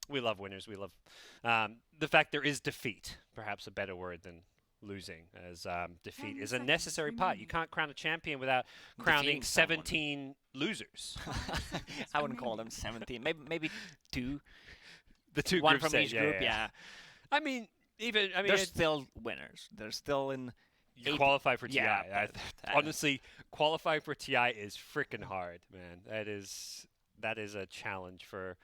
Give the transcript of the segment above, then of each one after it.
We love winners. We love the fact there is defeat, perhaps a better word than losing, as defeat 10 is a necessary seconds part. You remaining. can't crown a champion without crowning Defeating someone. 17 losers. 5 seconds I wouldn't call them remaining. 17. Maybe two. The two One group from stage, each yeah, group. yeah, yeah. Yeah, I mean, they're still winners. They're still in you eighth. qualify for TI. Yeah, Honestly, qualifying for TI is freaking hard, man. That is a challenge for.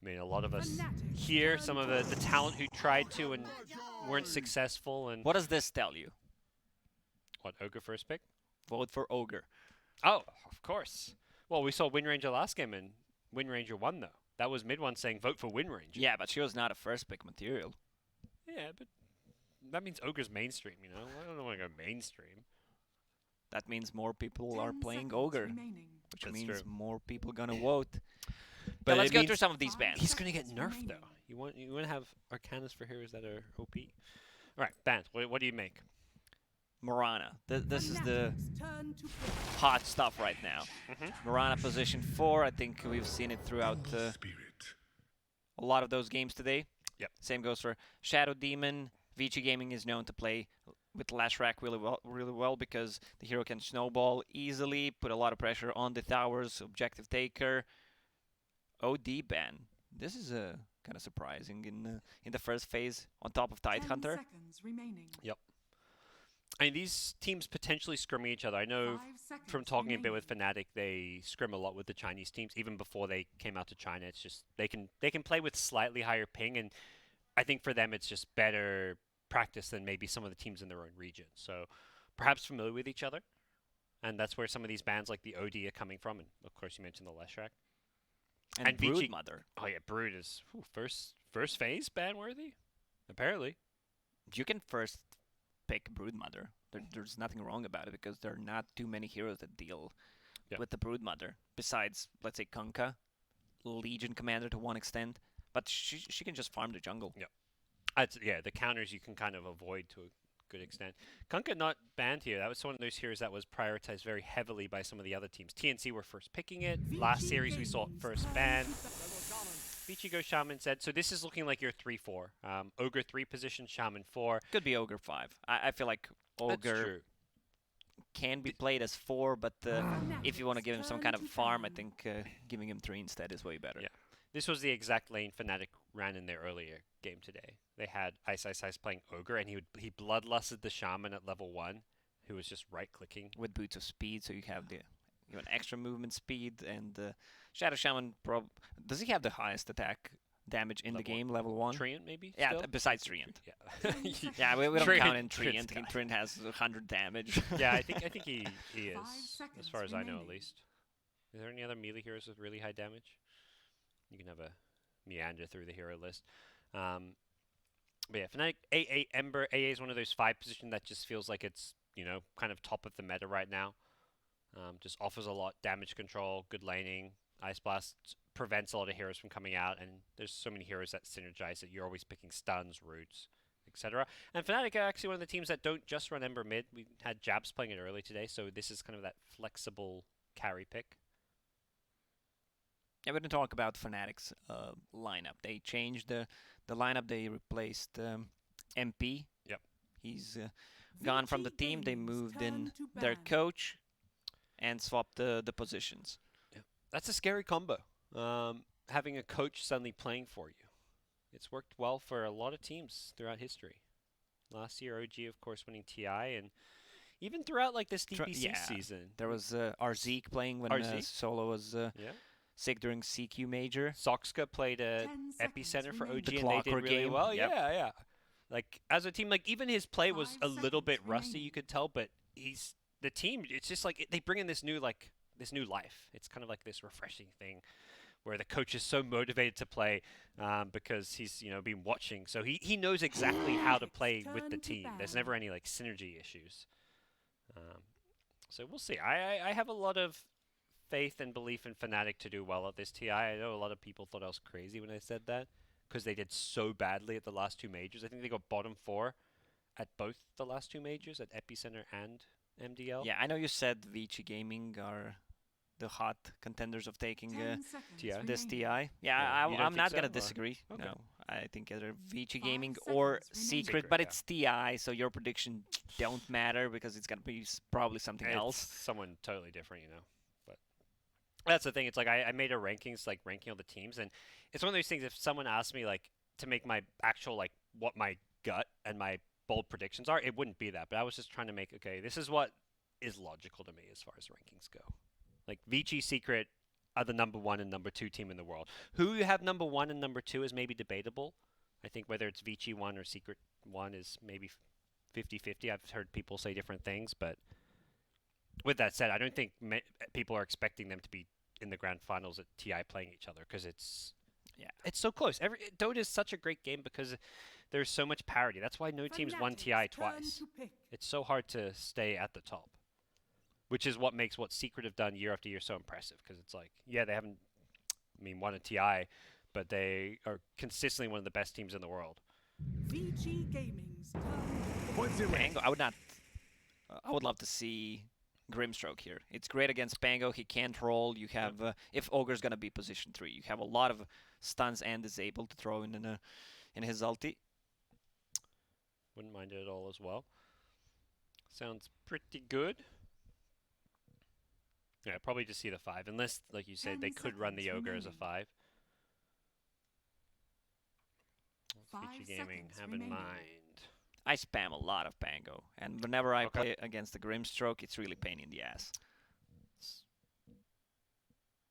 I mean, a lot of us Fnatic here, turn some of to the talent who tried to and weren't successful, and what does this tell you? what Ogre first pick? Vote for Ogre. Oh, of course. Well, we saw Windranger last game, and Windranger won though. That was mid one saying vote for Windranger. Yeah, but she was not a first pick material. Yeah, but that means Ogre's mainstream. I don't want to go mainstream. That means more people 10 are playing seconds Ogre, remaining. which That's means true. more people gonna vote. But Let's it go means through some of these Five bans. he's gonna get seconds nerfed though. remaining. You want to have Arcanas for heroes that are OP. All right, bans. What do you make? Morana. This is the Fnatic's turn to play. hot stuff right now. Mm-hmm. Morana position 4. I think we've seen it throughout a lot of those games today. Yep. Same goes for Shadow Demon. Vici Gaming is known to play with Lashrak really well because the hero can snowball easily, put a lot of pressure on the towers, objective taker. OD ban. This is kind of surprising in the first phase on top of 10 Tidehunter. seconds remaining. Yep. I mean, these teams potentially scrimming each other. I know 5 seconds from talking a bit with remaining. Fnatic, they scrim a lot with the Chinese teams. Even before they came out to China, it's just they can play with slightly higher ping, and I think for them it's just better practice than maybe some of the teams in their own region. So perhaps familiar with each other, and that's where some of these bands like the OD are coming from. And of course, you mentioned the Leshrac And Vici. Broodmother. Oh yeah, Brood is first phase ban worthy, apparently. You can first pick Broodmother. There's nothing wrong about it because there are not too many heroes that deal Yeah. with the Broodmother. Besides, let's say Kunkka, Legion Commander to one extent, but she can just farm the jungle. Yeah. Yeah, the counters you can kind of avoid to a good extent. Kunkka not banned here. That was one of those heroes that was prioritized very heavily by some of the other teams. TNC were first picking it. Last series we saw it first ban. Ichigo Shaman said, so this is looking like your 3-4. Ogre 3 position, Shaman 4. Could be Ogre 5. I feel like That's Ogre true. can be played as 4, but if you want to give him some kind of Fnatic's farm, I turn think giving him 3 instead is way better. Yeah. This was the exact lane Fnatic ran in their earlier game today. They had Ice Ice Ice playing Ogre, and he bloodlusted the Shaman at level 1, who was just right-clicking. With Boots of Speed, so you have an extra movement speed, and Shadow Shaman does he have the highest attack damage in the Level game, level 1? Treant, maybe? Yeah, still? Besides Treant. Yeah. Yeah, we don't Treant- count in Treant's Treant. guy. Treant has 100 damage. Yeah, I think he 5 is, as seconds far as I know at remaining. least. Is there any other melee heroes with really high damage? You can have a meander through the hero list. But yeah, Fnatic AA Ember AA is one of those 5 positions that just feels like it's kind of top of the meta right now. Just offers a lot, damage control, good laning. Ice Blast prevents a lot of heroes from coming out, and there's so many heroes that synergize that you're always picking stuns, roots, etc. And Fnatic are actually one of the teams that don't just run Ember mid. We had Jabs playing it early today, so this is kind of that flexible carry pick. Yeah, we're going to talk about Fnatic's lineup. They changed the lineup. They replaced MP. Yep. He's gone from the team. They Gaming's moved turn in to their ban. coach and swapped the positions. That's a scary combo. Having a coach suddenly playing for you. It's worked well for a lot of teams throughout history. Last year, OG, of course, winning TI, and even throughout like this DPC yeah. season. There was Arzeek playing when Arzeek? Solo was Yeah. sick during CQ Major. Soxka played 10 seconds Epicenter for OG, remaining. The and they did Clockwork really game, well. yep. Yeah. Like as a team, like even his play was 5 a little bit seconds rusty, remaining. you could tell, but the team. It's just like they bring in this new life. It's kind of like this refreshing thing where the coach is so motivated to play because he's been watching, so he knows exactly how to play with the Turn to team. There's ban. never any like synergy issues. So we'll see. I have a lot of faith and belief in Fnatic to do well at this TI. I know a lot of people thought I was crazy when I said that because they did so badly at the last 2 majors. I think they got bottom 4 at both the last 2 majors, at Epicenter and MDL. Yeah, I know you said Vici Gaming are the hot contenders of taking 10 seconds TI? this remaining. TI. Yeah, Yeah, you don't I'm think not so, gonna or- disagree. Okay. No, I think either Vici 5 Gaming or seconds remaining. Secret, Secret, but yeah. it's TI, so your prediction don't matter because it's gonna be probably something It's else. someone totally different, you know. But that's the thing. It's like I made a rankings, like ranking all the teams, and it's one of those things. If someone asked me like to make my actual like what my gut and my bold predictions are, it wouldn't be that. But I was just trying to make okay, this is what is logical to me as far as rankings go. Like Vici, Secret are the number 1 and number 2 team in the world. Who you have number 1 and number 2 is maybe debatable. I think whether it's Vici 1 or Secret 1 is maybe 50-50. I've heard people say different things, but with that said, I don't think people are expecting them to be in the grand finals at TI playing each other because it's so close. Dota is such a great game because there's so much parity. That's why no team's won Fnatic's TI turn twice. to pick. It's so hard to stay at the top, which is what makes what Secret have done year after year so impressive. Because it's like, yeah, they haven't, won a TI, but they are consistently one of the best teams in the world. VG Gaming's turn to Points in range. Pango, I would love to see Grimstroke here. It's great against Pango. He can't roll. You have if Ogre's gonna be position 3, you have a lot of stuns and is able to throw in his ulti. Wouldn't mind it at all as well. Sounds pretty good. Yeah, probably just see the 5, unless, like you said, 10 they could run the seconds Ogre as a remaining. 5. 5 Future Gaming, seconds have in remaining. mind. I spam a lot of Pango, and whenever I Okay. play against the Grimstroke, it's really pain in the ass.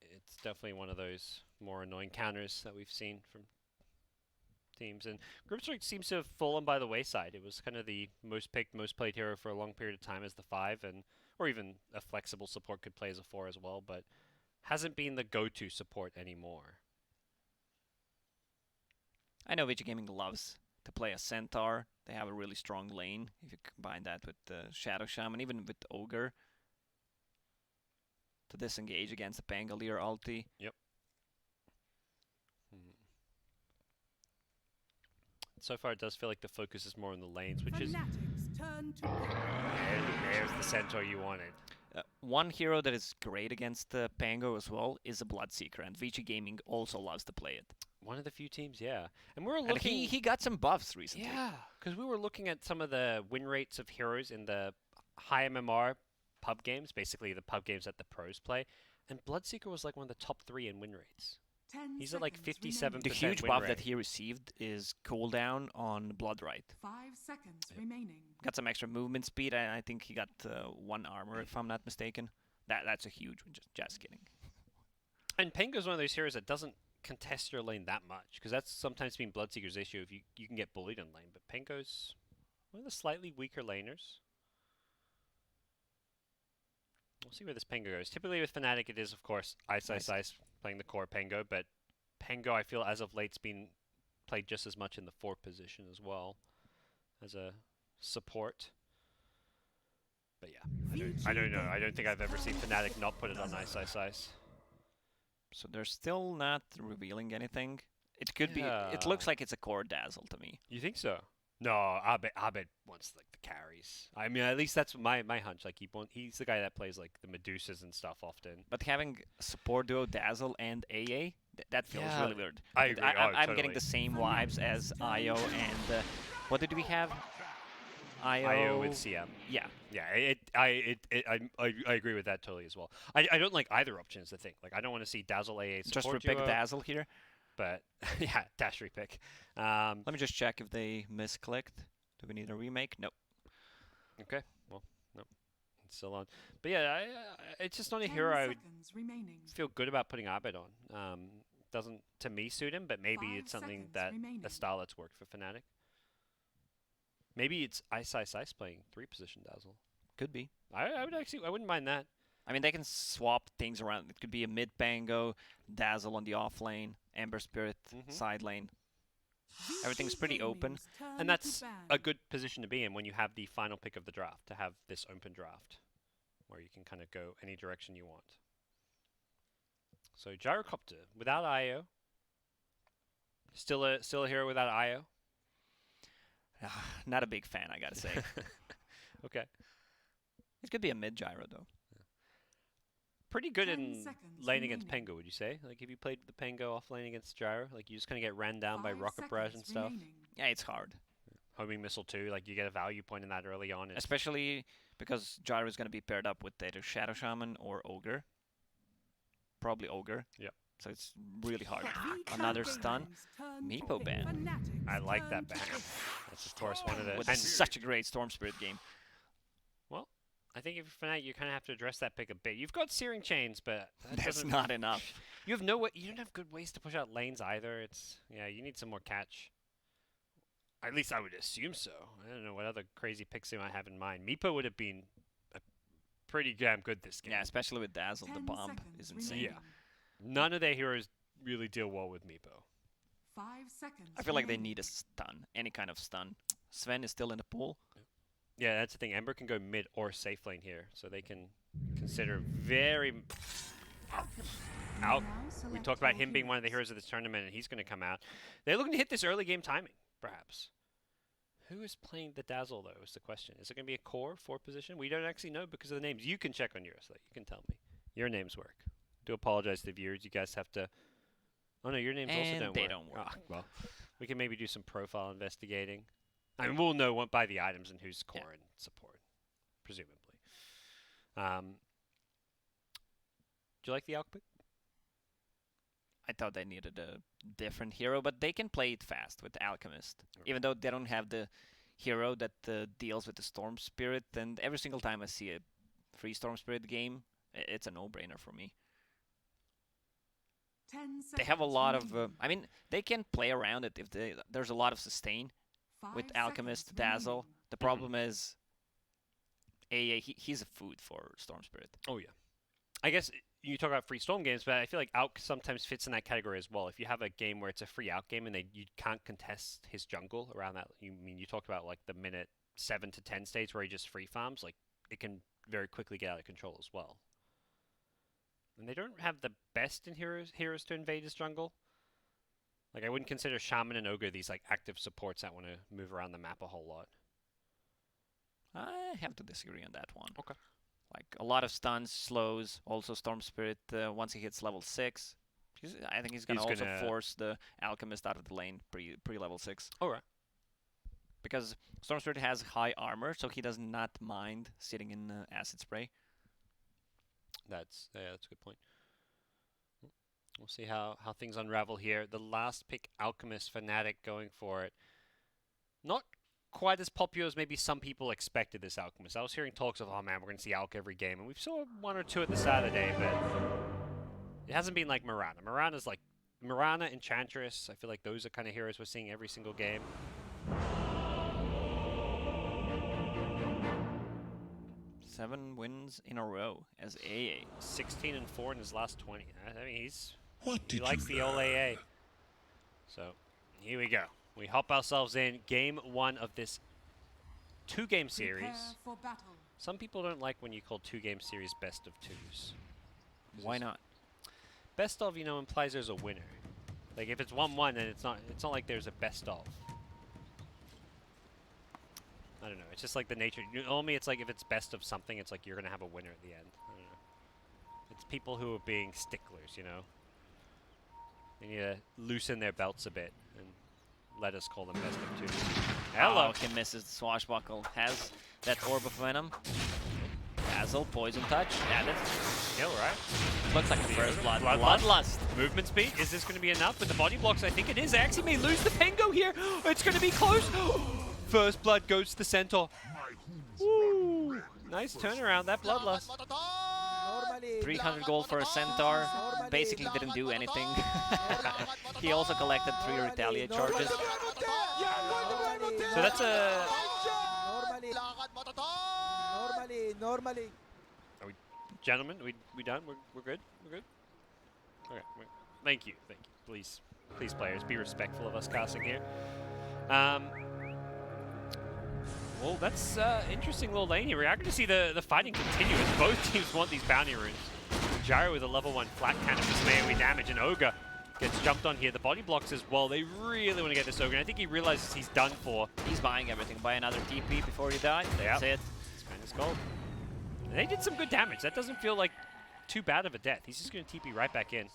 It's definitely one of those more annoying counters that we've seen from teams. And Grimstroke seems to have fallen by the wayside. It was kind of the most picked, most played hero for a long period of time as the 5, and or even a flexible support could play as a 4 as well, but hasn't been the go-to support anymore. I know VG Gaming loves to play a Centaur. They have a really strong lane. If you combine that with Shadow Shaman, even with Ogre, to disengage against the Pangolier ulti. So far, it does feel like the focus is more on the lanes, which is Fnatic's turn to pick. there's the centaur you wanted. One hero that is great against Pango as well is a Bloodseeker, and VG Gaming also loves to play it. One of the few teams, yeah. And we were And looking. he got some buffs recently. Yeah, because we were looking at some of the win rates of heroes in the high MMR pub games, basically the pub games that the pros play, and Bloodseeker was like one of the top 3 in win rates. 10 He's at like seconds 57%. The huge win buff rate. that he received is cooldown on Bloodright. 5 seconds remaining. Got some extra movement speed, and I think he got 1 armor, if I'm not mistaken. That's a huge one, just kidding. And Pango's one of those heroes that doesn't contest your lane that much, because that's sometimes been Bloodseeker's issue if you can get bullied in lane. But Pango's one of the slightly weaker laners. We'll see where this Pango goes. Typically with Fnatic, it is, of course, Ice playing the core Pango, but Pango, I feel, as of late's been played just as much in the 4 position as well as a support. But yeah, I don't know. I don't think I've ever seen Fnatic not put it on Ice. So they're still not revealing anything. It could be. It Yeah. looks like it's a core Dazzle to me. You think so? No, Abed wants like the carries. I mean, at least that's my hunch. Like he's the guy that plays like the Medusas and stuff often. But having support duo Dazzle and AA, that feels Yeah, really weird. I agree. I'm Totally. getting the same vibes as IO and what did we have? IO with CM. Yeah, Yeah, I agree with that totally as well. I don't like either option is the thing. Like I don't want to see Dazzle AA just support repick duo, Dazzle here. but yeah, dash repick. Let me just check if they misclicked. Do we need a remake? Nope. Okay, well, no, it's still on. But yeah, it's just not a 10 hero I would seconds remaining. feel good about putting Abed on. Doesn't to me suit him, but maybe 5 it's something seconds that remaining. a style that's worked for Fnatic. Maybe it's Ice playing 3 position Dazzle. Could be. I wouldn't mind that. I mean, they can swap things around. It could be a mid Pango, Dazzle on the off lane, Ember Spirit side lane. Everything's pretty open. Gaming's turn And that's to ban. a good position to be in when you have the final pick of the draft, to have this open draft where you can kind of go any direction you want. So Gyrocopter without IO. Still a hero without IO. Not a big fan, I gotta say. Okay. It could be a mid gyro though. pretty good 10 in seconds lane against remaining. Pengo, would you say? Like, if you played the Pengo off lane against Gyro, like, you just kind of get ran down by 5 Rocket Barrage and seconds stuff. remaining. Yeah, it's hard, Homing Missile too, like, you get a value point in that early on. It's especially because Gyro is going to be paired up with either Shadow Shaman or Ogre. Probably Ogre. Yep. So it's really hard. Vici Another stun. Gaming's turn to Meepo pick. ban. Fnatic's I like turn that to ban. pick. That's, of course, one of the... With And such a great Storm Spirit game. I think if you're Fnatic, you kind of have to address that pick a bit. You've got Searing Chains, but that That's doesn't... not enough. You have no way... You don't have good ways to push out lanes either. It's... Yeah, you need some more catch. At least I would assume so. I don't know what other crazy picks they might have in mind. Meepo would have been pretty damn good this game. Yeah, especially with Dazzle, the 10 bomb seconds is insane. remaining. None of their heroes really deal well with Meepo. 5 seconds. I feel like they remaining. need a stun, any kind of stun. Sven is still in the pool. Yeah, that's the thing. Ember can go mid or safe lane here, so they can consider very... Out. Now We select talked about your him being one of the heroes. heroes of this tournament, and he's going to come out. They're looking to hit this early game timing, perhaps. Who is playing the Dazzle, though, is the question. Is it going to be a core 4 position? We don't actually know because of the names. You can check on yours, though. You can tell me. Your names work. Do apologize to the viewers. You guys have to... Oh, no, your names also And don't they work. don't work. Ah, well, we can maybe do some profile investigating. I mean, we'll know by the items and who's core and support, presumably. Do you like the Alc pick? I thought they needed a different hero, but they can play it fast with Alchemist. Even though they don't have the hero that deals with the Storm Spirit, and every single time I see a free Storm Spirit game, it's a no-brainer for me. 10 They have a seconds lot of... remaining. I mean, they can play around it if there's a lot of sustain 5 with Alchemist, seconds Dazzle. remaining. The problem is... he's a food for Storm Spirit. Oh, yeah. I guess you talk about free Storm games, but I feel like Alc sometimes fits in that category as well. If you have a game where it's a free Alc game and you can't contest his jungle around that, you talked about like the minute 7 to 10 stage where he just free farms, like it can very quickly get out of control as well. And they don't have the best in heroes to invade his jungle. Like I wouldn't consider Shaman and Ogre these like active supports that want to move around the map a whole lot. I have to disagree on that one. Okay. Like a lot of stuns, slows. Also, Storm Spirit once he hits level 6, I think he's gonna also force the Alchemist out of the lane pre level 6. All right. Because Storm Spirit has high armor, so he does not mind sitting in acid spray. That's a good point. We'll see how things unravel here. The last pick, Alchemist, Fnatic going for it. Not quite as popular as maybe some people expected this Alchemist. I was hearing talks of, oh man, we're going to see Alc every game. And we saw 1 or 2 at the Saturday, but it hasn't been like Mirana. Mirana's like, Mirana, Enchantress, I feel like those are kind of heroes we're seeing every single game. Seven wins in a row as AA. 16-4 in his last 20. I mean, he What likes the old AA. So, here we go. We hop ourselves in game 1 of this 2-game series. Prepare for battle. Some people don't like when you call 2-game series best of 2s. Why not? Best of, implies there's a winner. Like if it's 1-1, then it's not like there's a best of. I don't know. It's just like the nature. Normally, it's like if it's best of something, it's like you're gonna have a winner at the end. I don't know. It's people who are being sticklers, They need to loosen their belts a bit and let us call them best of 2s. Hello. Oh, he misses the swashbuckle. Has that orb of venom. Dazzle, poison touch. Yeah, that's Kill, right? looks like the first blood. Bloodlust. Bloodlust. Movement speed. Is this going to be enough? With the body blocks, I think it is. They actually may lose the Pengo here. It's going to be close. First blood goes to the Centaur. Woo. Nice turnaround. That Bloodlust. 300 gold for a Centaur. Basically didn't do anything. He also collected 3 retaliate charges. So that's a... Normally. Are we, gentlemen, we done? We're good? We're good? Okay. Thank you. Please, players, be respectful of us casting here. Well, that's interesting little lane here. We're going to see the fighting continue as both teams want these bounty runes. Gyro with a level 1 flat cannon for some AoE damage, and Ogre gets jumped on here. The body blocks as well. They really want to get this Ogre, and I think he realizes he's done for. He's buying everything. Buy another TP before he dies. That's it. Spend his gold. And they did some good damage. That doesn't feel like too bad of a death. He's just going to TP right back in.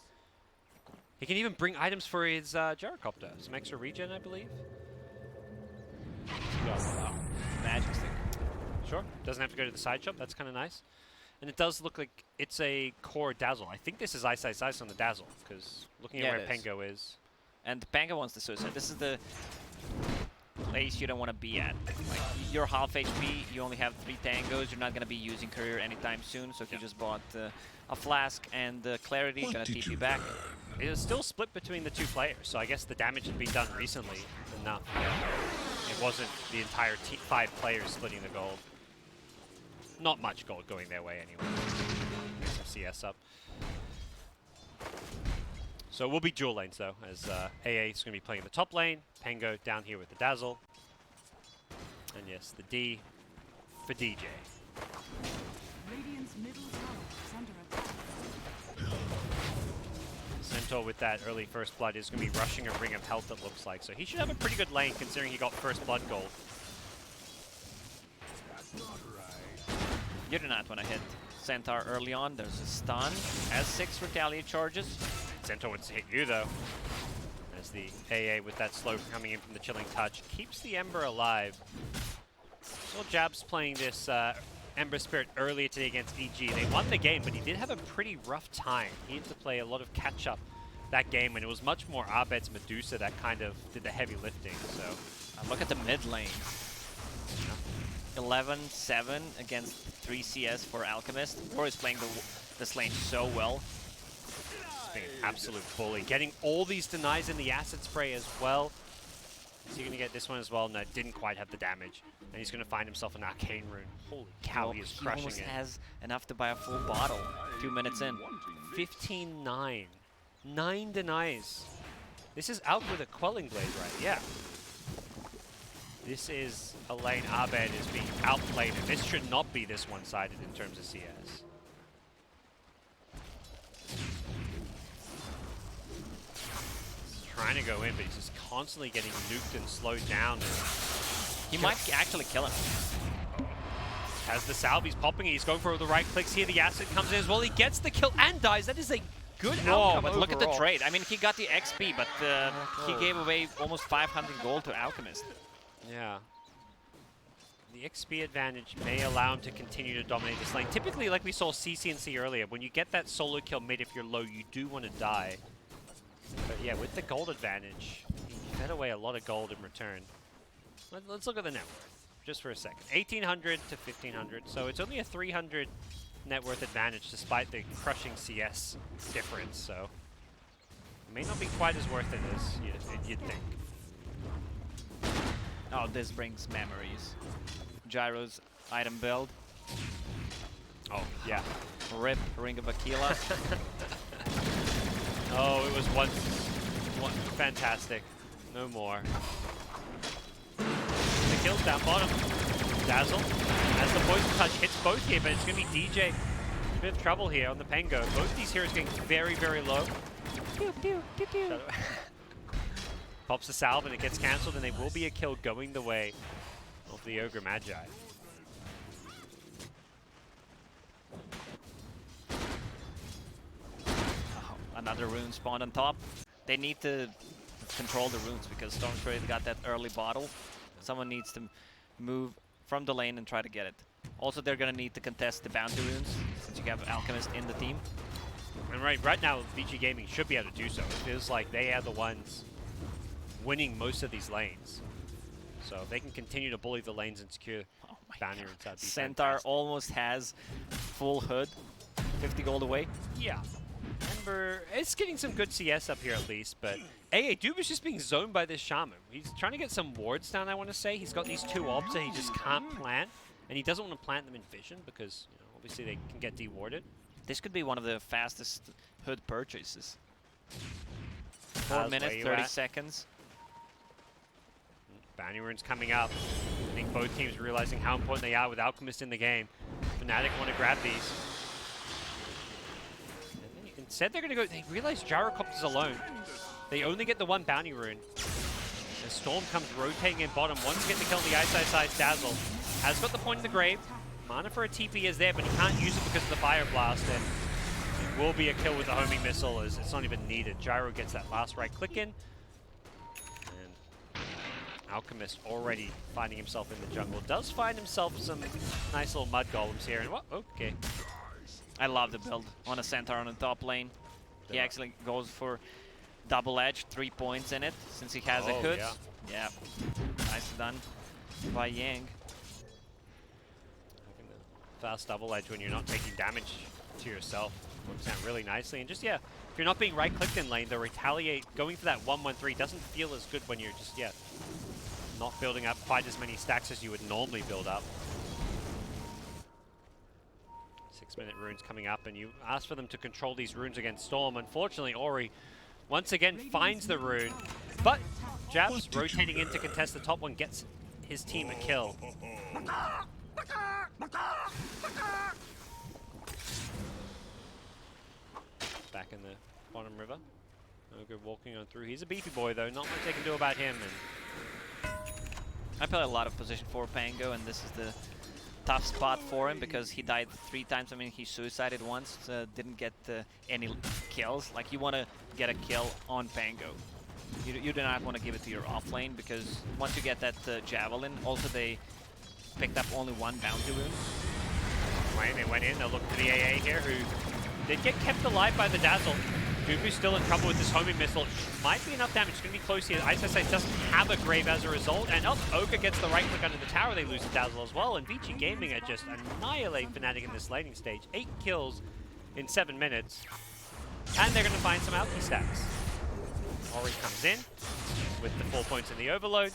He can even bring items for his gyrocopter. Some extra regen, I believe. Oh, magic stick. Sure. Doesn't have to go to the side shop. That's kind of nice. And it does look like it's a core Dazzle. I think this is Ice Ice Ice on the Dazzle, because looking at Yeah, where it is. Pengo is. And Panga wants the suicide. This is the place you don't want to be at. Like, you're half HP, you only have 3 tangos, you're not going to be using Courier anytime soon, so he just bought a Flask and Clarity, going to TP back. It is still split between the two players, so I guess the damage had been done recently enough. It wasn't the entire 5 players splitting the gold. Not much gold going their way anyway. Some CS up. So we'll be dual lanes though, as AA is going to be playing the top lane, Pengo down here with the Dazzle. And yes, the D for DJ. Radiant's middle tower is under attack. Centaur with that early first blood is going to be rushing a ring of health, it looks like. So he should have a pretty good lane considering he got first blood gold. You do not want to hit Centaur early on. There's a stun. Has 6 retaliate charges. Centaur wants to hit you though. As the AA with that slow coming in from the Chilling Touch keeps the Ember alive. Well, Jab's playing this Ember Spirit earlier today against EG. They won the game, but he did have a pretty rough time. He had to play a lot of catch-up that game, and it was much more Abed's Medusa that kind of did the heavy lifting. So Look at the mid lane. 11-7 against 3 CS for Alchemist. Or is playing this lane so well. Just being an absolute bully. Getting all these denies in the acid spray as well. Is he going to get this one as well? No, didn't quite have the damage. And he's going to find himself an Arcane Rune. Holy cow, Well, he is he crushing almost it. has enough to buy a full bottle 2 minutes in. 15-9. 9 denies. This is out with a Quelling Blade, right? Yeah. This is a lane Abed is being outplayed, and this should not be this one-sided in terms of CS. He's trying to go in, but he's just constantly getting nuked and slowed down. He might actually kill him. Has the salve, he's popping it, he's going for the right clicks here, the acid comes in as well, he gets the kill and dies. That is a good outcome but look at the overall. trade. I mean, he got the XP, but he gave away almost 500 gold to Alchemist. Yeah. The XP advantage may allow him to continue to dominate this lane. Typically, like we saw CCNC earlier, when you get that solo kill mid if you're low, you do want to die. But yeah, with the gold advantage, he fed away a lot of gold in return. Let's look at the net worth, just for a second. 1,800 to 1,500, so it's only a 300 net worth advantage despite the crushing CS difference, so it may not be quite as worth it as you'd think. Oh, this brings memories. Gyro's item build. Oh, yeah. Rip Ring of Aquila. Oh, it was once fantastic. No more. The kills down bottom. Dazzle. As the poison touch hits both here, but it's going to be DJ. A bit of trouble here on the Pengo. Both these heroes getting very, very low. Pew, pew, pew, pew. Pops the salve and it gets cancelled, and there will be a kill going the way of the Ogre Magi. Oh, another rune spawned on top. They need to control the runes because Storm Spirit got that early bottle. Someone needs to move from the lane and try to get it. Also, they're going to need to contest the bounty runes since you have Alchemist in the team. And right now, VG Gaming should be able to do so. It feels like they are the ones winning most of these lanes. So if they can continue to bully the lanes and secure bounty runes, that'd be Centaur fantastic. almost has full hood. 50 gold away. Yeah. Ember, it's getting some good CS up here at least, but AA Doob is just being zoned by this Shaman. He's trying to get some wards down, I want to say. He's got these 2 orbs that he just can't plant, and he doesn't want to plant them in vision because, you know, obviously they can get dewarded. This could be one of the fastest hood purchases. 4 Where minutes, you 30 at? seconds. Bounty runes coming up. I think both teams realizing how important they are with Alchemist in the game. Fnatic want to grab these. And then instead they're going to go, they realize Gyrocopter's alone. They only get the 1 bounty rune. The Storm comes rotating in bottom, wants to get the kill on the Ice Ice Ice Dazzle. Has got the point in the grave. Mana for a TP is there, but he can't use it because of the Fire Blast. And will be a kill with the homing missile as it's not even needed. Gyro gets that last right click in. And Alchemist already finding himself in the jungle. Does find himself some nice little mud golems here. And what? Okay. I love the build on a Centaur on the top lane. He actually goes for double edge, 3 points in it, since he has a hood. Yeah. Nicely done by Yang. Having the fast double edge when you're not taking damage to yourself works out really nicely. And just, yeah, if you're not being right-clicked in lane, the retaliate, going for that 1-1-3 doesn't feel as good when you're just, not building up quite as many stacks as you would normally build up. 6-minute runes coming up, and you ask for them to control these runes against Storm. Unfortunately, Ori once again finds the rune, but Jabs rotating in to contest the top one gets his team a kill. Back in the bottom river. Ogre walking on through. He's a beefy boy though, not much they can do about him. And I play a lot of position 4 Pango, and this is the tough spot for him because he died 3 times. I mean, he suicided once, didn't get any kills. Like, you want to get a kill on Pango. You do not want to give it to your off lane because once you get that Javelin, also they picked up only 1 bounty rune. They went in, they'll look to the AA here, who did get kept alive by the Dazzle. Gugu's still in trouble with this homing missile. Might be enough damage. It's going to be close here. ISSA doesn't have a grave as a result. And Ogre gets the right click under the tower. They lose the Dazzle as well. And VG Gaming are just annihilate Fnatic in this laning stage. 8 kills in 7 minutes. And they're going to find some Alki stacks. Ori comes in with the 4 points in the overload.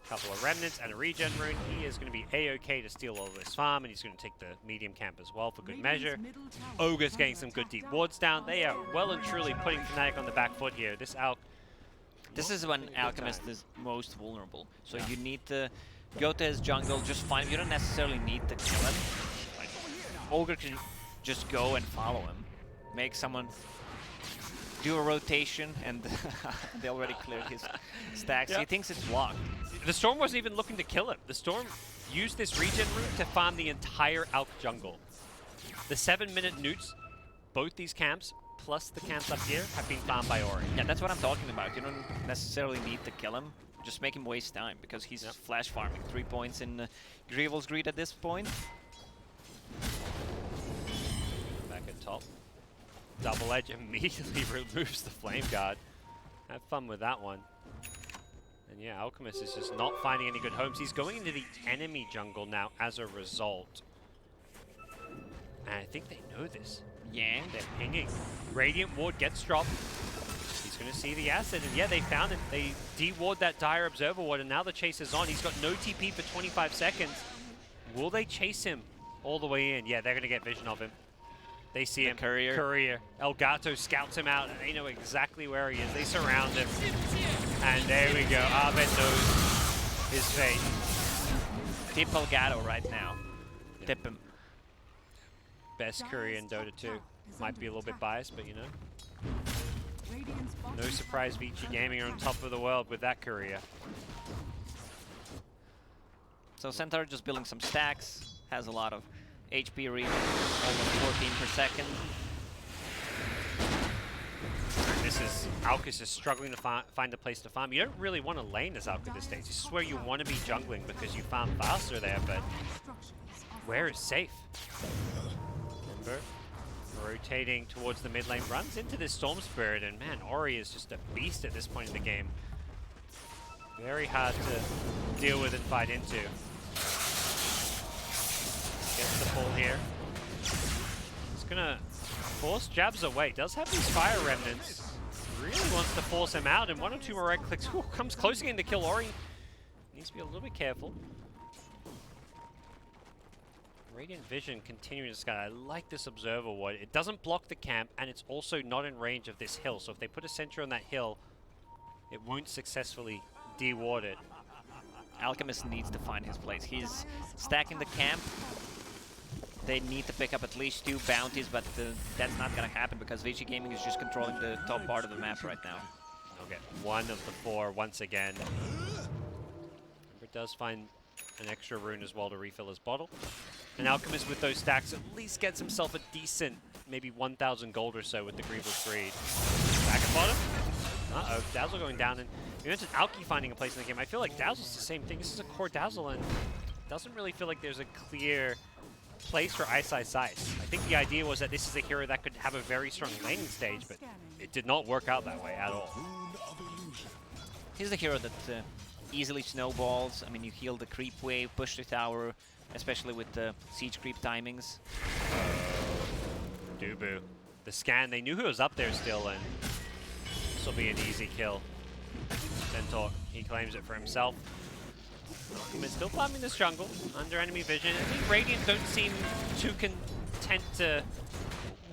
Couple of remnants and a regen rune. He is going to be a-okay to steal all this farm, and he's going to take the medium camp as well for good measure. Ogre's getting some good deep wards down. They are well and truly putting Fnatic on the back foot here. This is when Alchemist is most vulnerable. So you need to go to his jungle, just find him. You don't necessarily need to kill him. Like, Ogre can just go and follow him. Make someone do a rotation, and they already cleared his stacks. Yep. He thinks it's blocked. The Storm wasn't even looking to kill him. The Storm used this regen route to farm the entire Alk jungle. The 7-minute newts, both these camps, plus the camps up here, have been farmed by Ori. Yeah, that's what I'm talking about. You don't necessarily need to kill him. Just make him waste time, because he's flash farming. 3 points in Grievel's Greed at this point. Back at top. Double Edge immediately removes the Flame Guard. Have fun with that one. And yeah, Alchemist is just not finding any good homes. He's going into the enemy jungle now as a result. And I think they know this. Yang, they're pinging. Radiant Ward gets dropped. He's going to see the asset, and yeah, they found it. They de-ward that Dire Observer Ward, and now the chase is on. He's got no TP for 25 seconds. Will they chase him all the way in? Yeah, they're going to get vision of him. They see him. Courier. Elgato scouts him out, and they know exactly where he is. They surround him. And there we go. Abed knows his fate. Tip Elgato right now. Yeah. Tip him. Best courier in Dota 2. Might be a little bit biased, but you know. No surprise VG Gaming are on top of the world with that courier. So Centaur just building some stacks. Has a lot of HP reach, almost 14 per second. This is Alcus is struggling to find a place to farm. You don't really want to lane as Alcus at this stage. This is where you want to be jungling because you farm faster there, but where is safe? Ember rotating towards the mid lane, runs into this Storm Spirit, and man, Ori is just a beast at this point in the game. Very hard to deal with and fight into. Gets the pull here. He's gonna force Jabs away. Does have these fire remnants. Really wants to force him out, and 1 or 2 more right clicks. Ooh, comes close again to kill Ori. Needs to be a little bit careful. Radiant Vision continuing to scout. I like this Observer Ward. It doesn't block the camp, and it's also not in range of this hill. So if they put a sentry on that hill, it won't successfully de-ward it. Alchemist needs to find his place. He's stacking the camp. They need to pick up at least 2 bounties, but that's not going to happen because VG Gaming is just controlling the top part of the map right now. They'll get 1 of the 4 once again. Ember does find an extra rune as well to refill his bottle. And Alchemist with those stacks at least gets himself a decent maybe 1,000 gold or so with the Griever's Greed. Back at bottom. Uh-oh, Dazzle going down, and you mentioned Alki finding a place in the game. I feel like Dazzle's the same thing. This is a core Dazzle, and doesn't really feel like there's a clear place for Ice Ice Ice. I think the idea was that this is a hero that could have a very strong laning stage, but it did not work out that way at all. He's the hero that easily snowballs. I mean, you heal the creep wave, push the tower, especially with the siege creep timings. Dubu. The scan, they knew who was up there still, and this will be an easy kill. Centaur, he claims it for himself. He's still farming this jungle, under enemy vision. I think Radiant don't seem too content to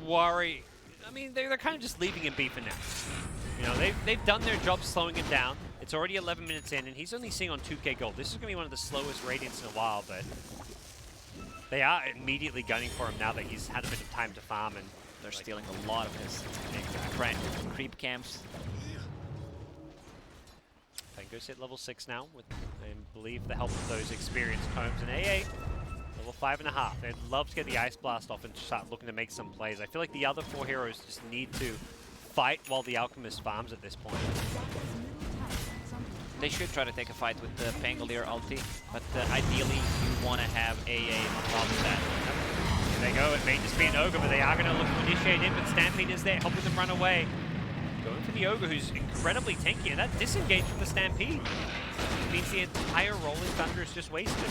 worry. I mean, they're kind of just leaving him be for now. You know, they've done their job slowing him down. It's already 11 minutes in, and he's only seeing on 2k gold. This is going to be one of the slowest Radiants in a while, but they are immediately gunning for him now that he's had a bit of time to farm, and they're stealing a lot of his creep camps. Fango's hit level 6 now, with, I believe, the help of those experienced combs. And AA, level 5.5. They'd love to get the Ice Blast off and start looking to make some plays. I feel like the other 4 heroes just need to fight while the Alchemist farms at this point. They should try to take a fight with the Pangolier ulti, but ideally you want to have AA on top of that. Here they go, it may just be an Ogre, but they are going to look to initiate in, but Stampede is there, helping them run away. Going for the Ogre, who's incredibly tanky, and that disengage from the Stampede means the entire Rolling Thunder is just wasted.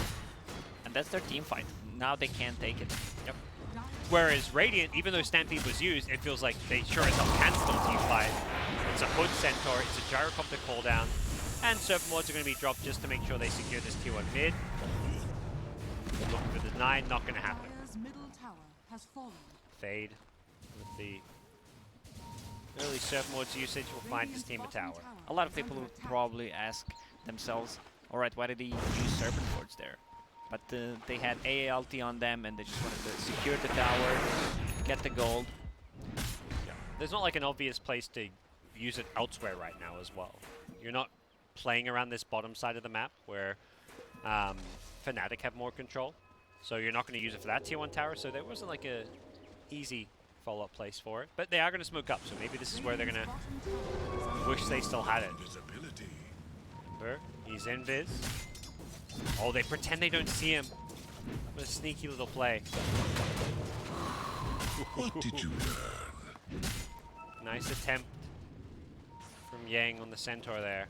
And that's their team fight. Now they can't take it. Yep. Whereas Radiant, even though Stampede was used, it feels like they sure as hell can still team fight. It's a Hood Centaur, it's a Gyrocopter cooldown, and Serpent Lords are going to be dropped just to make sure they secure this tier 1 mid. Looking for the 9, not going to happen. Dire's middle tower has fallen. Fade with the early Serpent Lords usage will find his team a tower. A lot of people will probably ask themselves, alright, why did he use Serpent Lords there? But they had AA ulti on them, and they just wanted to secure the tower, get the gold. Yeah. There's not like an obvious place to use it elsewhere right now as well. You're not playing around this bottom side of the map where Fnatic have more control. So you're not going to use it for that tier 1 tower, so there wasn't like a easy follow-up place for it. But they are going to smoke up, so maybe this is where they're going to wish they still had it. Ember, he's in Viz. Oh, they pretend they don't see him. What a sneaky little play. What did you learn? Nice attempt from Yang on the Centaur there.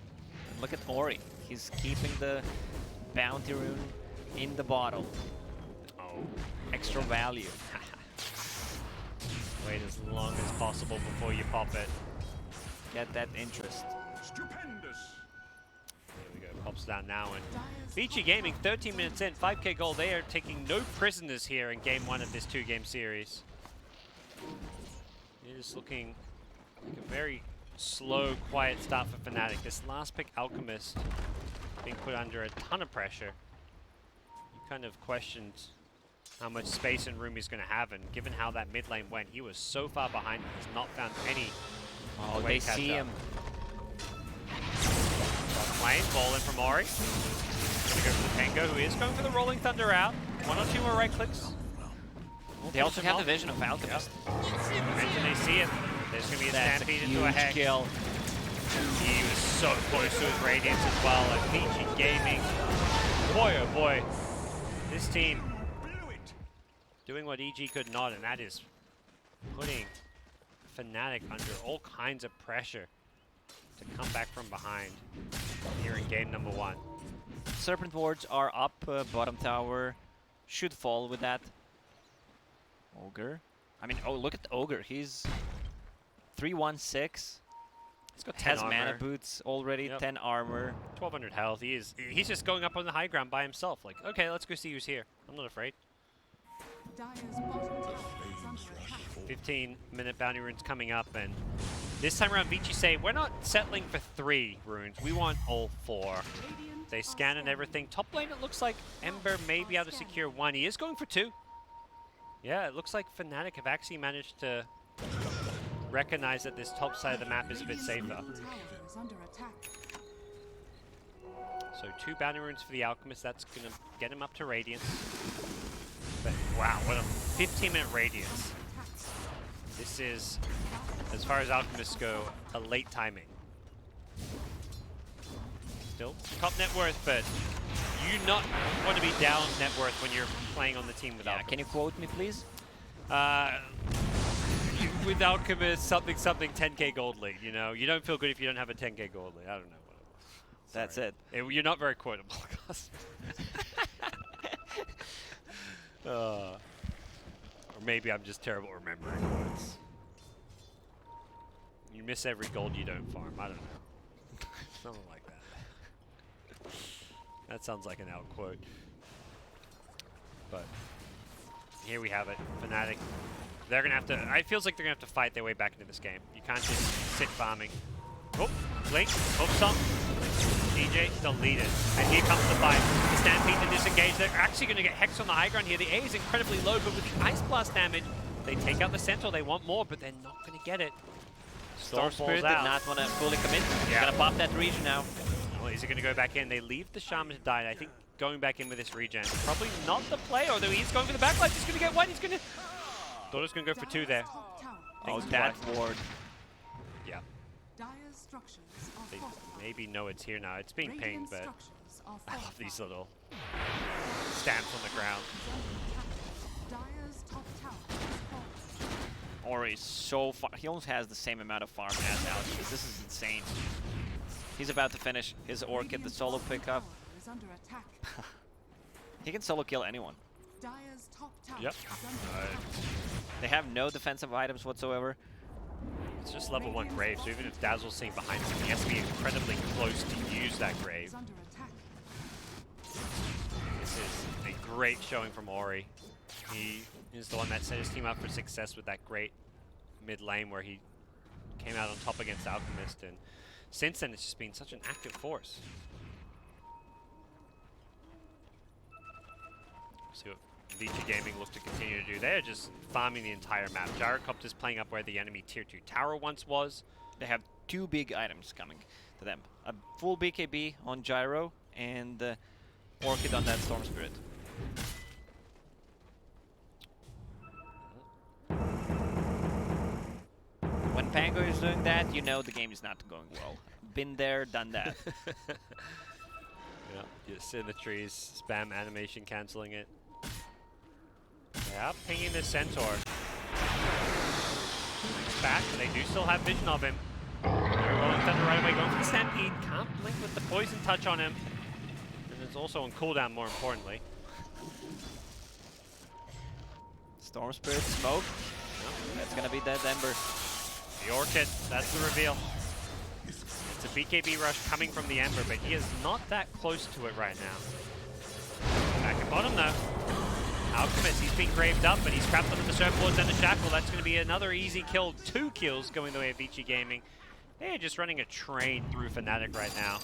Look at Ori. He's keeping the bounty rune in the bottle. Oh. Extra value. Wait as long as possible before you pop it. Get that interest. Stupendous. There we go, pops down now, and Vici Gaming, 13 minutes in, 5k gold. They are taking no prisoners here in game 1 of this 2-game series. It is looking like a very slow, quiet start for Fnatic. This last pick, Alchemist, being put under a ton of pressure. You kind of questioned how much space and room he's going to have, and given how that mid lane went, he was so far behind, he's not found any Oh, way they to catch see up. him. Bottom lane, ball in from Ori. Gonna go for the Pango, who is going for the Rolling Thunder out. 1 or 2 more right clicks. They also him have off. the vision of Alchemist. Mention they see it. There's going to be a That's a Stampede into a huge Hex. kill. He was so close to his Radiance as well. And Vici Gaming, boy oh boy, this team doing what EG could not, and that is putting Fnatic under all kinds of pressure to come back from behind here in game number 1. Serpent Wards are up, bottom tower. Should fall with that. Ogre. I mean, oh, look at the Ogre. He's 316. He's got 10 Has armor, mana boots already, Yep. 10 armor. 1200 health. He's just going up on the high ground by himself. Like, okay, let's go see who's here. I'm not afraid. Dire's bottom tower is under attack. 15-minute bounty runes coming up, and this time around, Vici say, we're not settling for 3 runes. We want all 4. Radiant They are scan and scanning. everything. Top lane, it looks like Ember may be able to secure 1. He is going for 2. Yeah, it looks like Fnatic have actually managed to recognize that this top side of the map is a bit safer. Middle tower is under attack. So 2 bounty runes for the Alchemist. That's going to get him up to Radiance. But wow, what a 15-minute Radiance. This is, as far as Alchemists go, a late timing. Still top net worth, but you not want to be down net worth when you're playing on the team with Alchemist. Can you quote me, please? With Alchemist, something 10k gold lead. You know, you don't feel good if you don't have a 10k gold lead. I don't know what it was. That's Sorry. it. You're not very quotable, Gus. Or maybe I'm just terrible at remembering quotes. You miss every gold you don't farm. I don't know. Something like that. That sounds like an out quote. But here we have it. Fnatic. They're going to have to... It feels like they're going to have to fight their way back into this game. You can't just sit farming. Oh, Blink. Oh, some. DJ still leading. And here comes the fight. The Stampede to disengage. They're actually going to get Hex on the high ground here. The A is incredibly low, but with the Ice Blast damage, they take out the Centaur. They want more, but they're not going to get it. Storm Spirit did out. not want to fully commit. He's Yeah. going to pop that region now. Well, is he going to go back in? They leave the Shaman to die. I think going back in with this regen probably not the play, although he's going for the backline. He's going to get one. He's going to... Thought he was going to go for two there. Top tower Oh, Thanks that twice. ward. Yeah. Dire's structures are They fortified. maybe know it's here now. It's being pinged, Radiant but structures are I love these fortified. little stamps on the ground. Dire's top tower is falling. Ori is so far. He almost has the same amount of farm as Alex. This is insane. He's about to finish his Orchid, the Radiant's solo bottom pickup. tower is under attack. He can solo kill anyone. Dire's top tower Yep. is under attack. They have no defensive items whatsoever. It's just level 1 grave, so even if Dazzle's sitting behind him, he has to be incredibly close to use that grave. Is under attack. This is a great showing from Ori. He is the one that set his team up for success with that great mid lane where he came out on top against Alchemist, and since then it's just been such an active force. See what Vici Gaming look to continue to do. They're just farming the entire map. Gyrocopter's playing up where the enemy tier 2 tower once was. They have two big items coming to them. A full BKB on Gyro and Orchid on that Storm Spirit. When Pango is doing that, you know the game is not going well. Been there, done that. Yeah, just in the trees, spam animation cancelling it. Yeah, pinging the Centaur. He's back, they do still have vision of him. They're rolling Thunder right away, going for the Stampede. Can't blink with the Poison Touch on him. And it's also on cooldown, more importantly. Storm Spirit smoke. That's gonna be Dead Ember. The Orchid, that's the reveal. It's a BKB rush coming from the Ember, but he is not that close to it right now. Back at bottom though. Alchemist, he's been graved up, but he's trapped under the surfboards and the shackle. That's going to be another easy kill. 2 kills going the way of Vici Gaming. They are just running a train through Fnatic right now.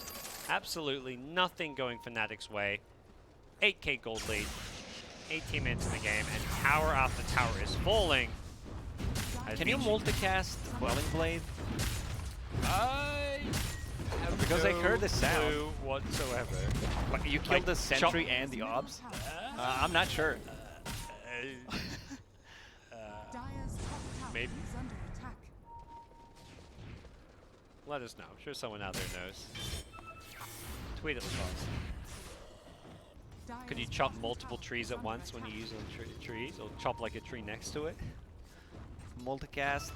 Absolutely nothing going Fnatic's way. 8k gold lead. 18 minutes in the game, and tower after tower is falling. As Can you Vici- multicast Quelling Blade? I have Because I heard the sound. clue whatsoever. But you killed Like, the chop- Sentry and the Obs? I'm not sure. Dire's top tower Maybe. is under attack. Let us know. I'm sure someone out there knows. Tweet at the boss. Could you Dire's chop bottom multiple tower trees is at under once when you attack. use on trees? Or chop like a tree next to it? Multicast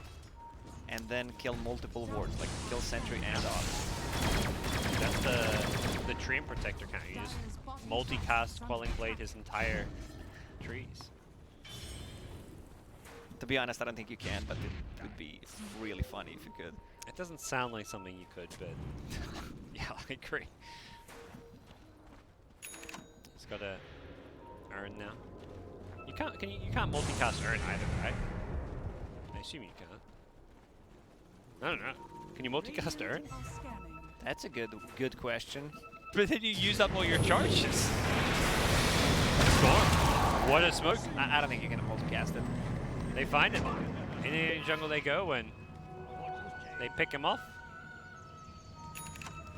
and then kill multiple wards, like kill Sentry and Obs. That's the tree and protector count. You just Dire's bottom multicast tower is under Quelling Blade attack. his entire trees. To be honest, I don't think you can, but it would be really funny if you could. It doesn't sound like something you could, but yeah, I agree. It's got a urn now. You can't you can't multicast urn either, right? I assume you can't. I don't know. Can you multicast urn? Radiant are scanning. That's a good question. But then you use up all your charges. Storm. What a smoke. I don't think you're gonna multicast it. They find him. In the jungle they go and they pick him off.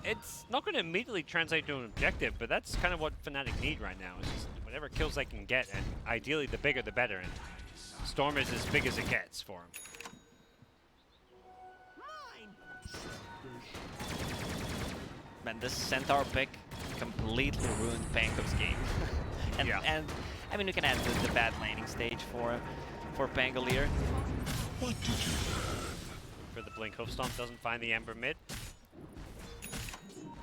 It's not going to immediately translate to an objective, but that's kind of what Fnatic need right now. Is just whatever kills they can get, and ideally the bigger the better. And Storm is as big as it gets for him. Man, this Centaur pick completely ruined Pango's game. and I mean, we can add the bad laning stage for Pangolier. What did you learn? For the Blink Hoofstomp doesn't find the Ember mid.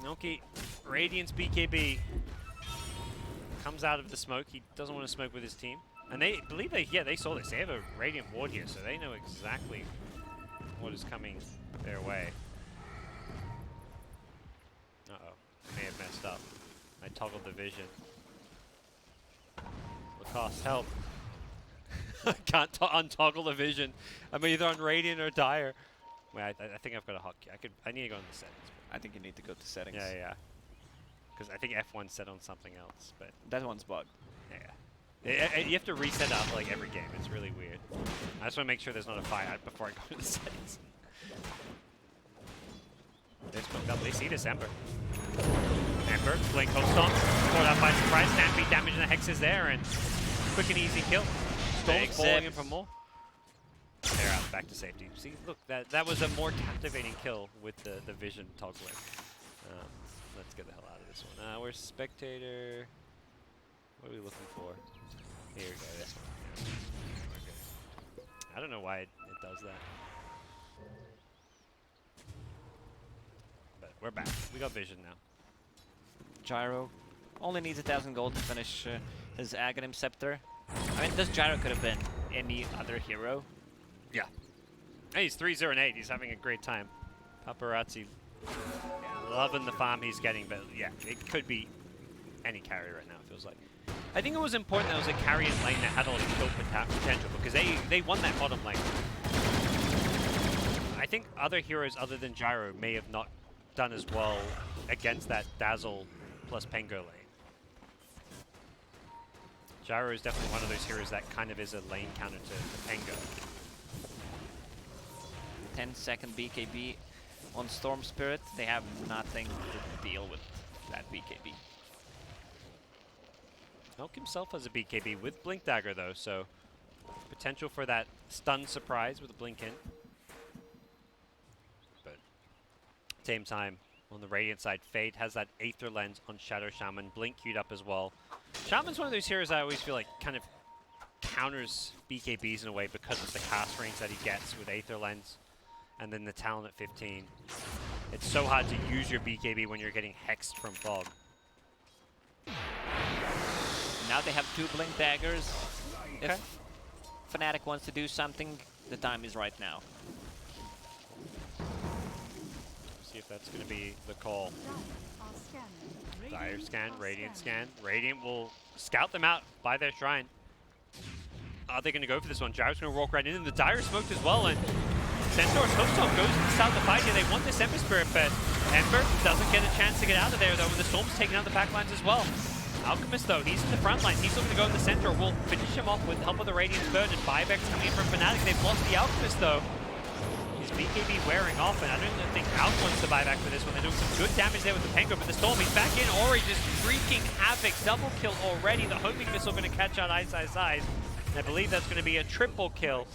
Noki, Radiant's BKB comes out of the smoke. He doesn't want to smoke with his team. And they believe they saw this. They have a Radiant ward here, so they know exactly what is coming their way. Uh-oh, I may have messed up. I toggled the vision. Lacoste, help. I can't untoggle the vision. I'm either on Radiant or Dire. Wait, I think I've got a hotkey. I need to go in the settings. I think you need to go to settings. Yeah. Because I think F1's set on something else, but That one's bugged. yeah. You have to reset up like every game. It's really weird. I just want to make sure there's not a fire before I go to the settings. They're smoked up. They see this Ember. Ember, Blink Hoofstomp, caught out by surprise. Stampede damage and the Hex is there, and quick and easy kill. Storm's falling in for more. They're out back to safety. See, look, that was a more captivating kill with the vision toggling. Let's get the hell out of this one. We're spectator. What are we looking for? Here we go, this one. Yeah. We're good. I don't know why it does that. But we're back. We got vision now. Gyro only needs 1,000 gold to finish his Aghanim Scepter. I mean, this Gyro could have been any other hero. Yeah. Hey, he's 3-0-8. He's having a great time. Paparazzi loving the farm he's getting, but yeah, it could be any carry right now, it feels like. I think it was important that it was a carry in lane that had a lot of kill potential because they won that bottom lane. I think other heroes other than Gyro may have not done as well against that Dazzle plus Pengo lane. Gyro is definitely one of those heroes that kind of is a lane counter to Pengo. 10-second BKB on Storm Spirit. They have nothing to deal with that BKB. Elk himself has a BKB with Blink Dagger though, so potential for that stun surprise with a Blink in. But same time, on the Radiant side, Fade has that Aether Lens on Shadow Shaman, Blink queued up as well. Shaman's one of those heroes I always feel like kind of counters BKBs in a way because of the cast range that he gets with Aether Lens and then the talent at 15. It's so hard to use your BKB when you're getting hexed from Fog. Now they have 2 Blink Daggers. Okay. If Fnatic wants to do something, the time is right now. See if that's going to be the call. Dire Dire scan, Radiant scan. Radiant will scout them out by their shrine. Are they going to go for this one? Gyro's going to walk right in, and the Dire smoked as well, and Centaur's Hoofstomp goes to start the fight here. They want this Ember Spirit, but Ember doesn't get a chance to get out of there, though, and the Storm's taking out the backlines as well. Alchemist, though, he's in the front line. He's looking to go in the center. We'll finish him off with help of the Radiant's Burn, and buyback's coming in from Fnatic. They've lost the Alchemist, though. His BKB wearing off, and I don't think Alch wants to buy back for this one. They're doing some good damage there with the Penguin, but the Storm, he's back in. Ori just wreaking havoc. Double kill already. The homing missile going to catch out Ice. And I believe that's going to be a triple kill.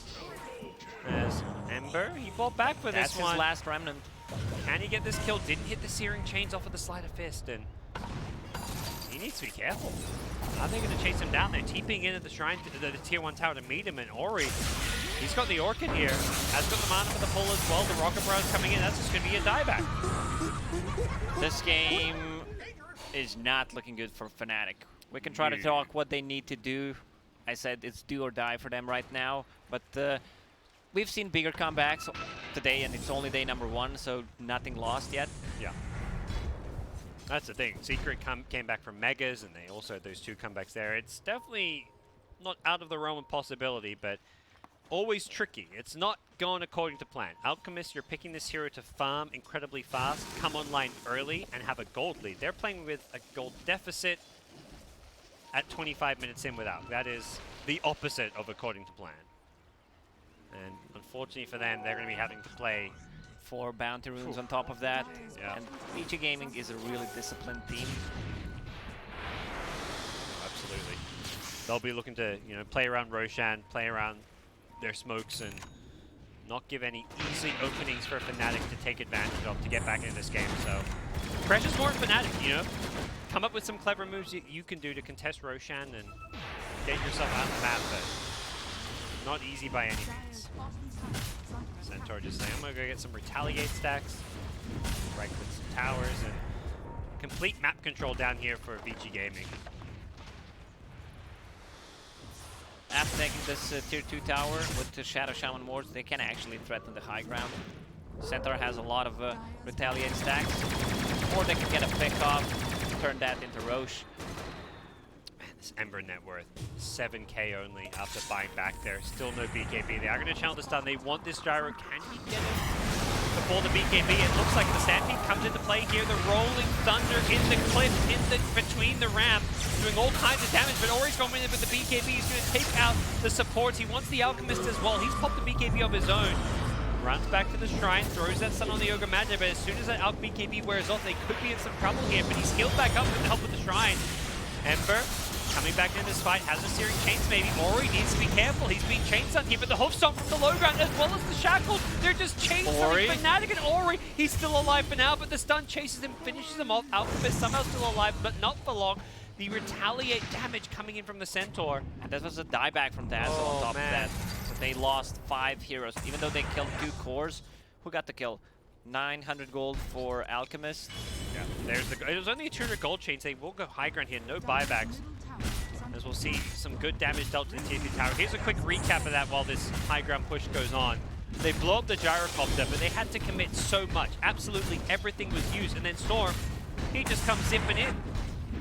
As Ember, he fought back for That's this one. his last remnant. Can he get this kill? Didn't hit the Searing Chains off of the Sleight of Fist, and he needs to be careful. Are they going to chase him down? They're TPing in at the shrine, the tier 1 tower to meet him, and Ori, he's got the Orchid here. Has got the mana for the pull as well. The Rocket Barrage coming in. That's just going to be a dieback. This game is not looking good for Fnatic. We can try to talk what they need to do. I said it's do or die for them right now, but we've seen bigger comebacks today, and it's only day number 1, so nothing lost yet. Yeah. That's the thing. Secret came back from Megas, and they also had those 2 comebacks there. It's definitely not out of the realm of possibility, but always tricky. It's not going according to plan. Alchemist, you're picking this hero to farm incredibly fast, come online early, and have a gold lead. They're playing with a gold deficit at 25 minutes in without. That is the opposite of according to plan. And unfortunately for them, they're going to be having to play 4 bounty runes on top of that. Yeah. And VG Gaming is a really disciplined team. Absolutely. They'll be looking to, play around Roshan, play around their smokes, and not give any easy openings for Fnatic to take advantage of to get back into this game. So pressure's more in Fnatic, you know? Come up with some clever moves you can do to contest Roshan and get yourself out of the map, but not easy by any means. Dire's bottom tower is under Centaur attack. just saying, I'm gonna go get some retaliate stacks, right click some towers, and complete map control down here for VG Gaming. After taking this tier 2 tower with the Shadow Shaman wards, they can actually threaten the high ground. Centaur has a lot of retaliate stacks, or they can get a pick off, turn that into Roche. Man, this Ember net worth, 7k only after buying back there. Still no BKB. They are going to channel the stun. They want this gyro. Can he get it before the BKB? It looks like the Stampede comes into play here. The Rolling Thunder in the cliff, between the ramp, doing all kinds of damage, but Ori's going in with the BKB. He's going to take out the supports. He wants the Alchemist as well. He's popped the BKB of his own. Runs back to the shrine, throws that stun on the Ogre Magi, but as soon as that Alch BKB wears off, they could be in some trouble here, but he's healed back up with the help of the shrine. Ember coming back into this fight, has a Searing Chains maybe. Ori needs to be careful, he's being chain stunned here, but the hoof stomp from the low ground as well as the shackles, they're just chain stunning Fnatic and Ori. He's still alive for now, but the stun chases him, finishes him off. Alchemist somehow still alive, but not for long. The retaliate damage coming in from the Centaur. And that was a dieback from Dazzle on top of that. So they lost 5 heroes, even though they killed 2 cores. Who got the kill? 900 gold for Alchemist. Yeah, there's the. It was only a 200 gold chains. They will go high ground here, no Dire's buybacks. middle tower is under As we'll see some good damage dealt to the tier 2 tower. Here's a quick recap of that while this high ground push goes on. They blow up the gyrocopter, but they had to commit so much. Absolutely everything was used. And then Storm, he just comes zipping in.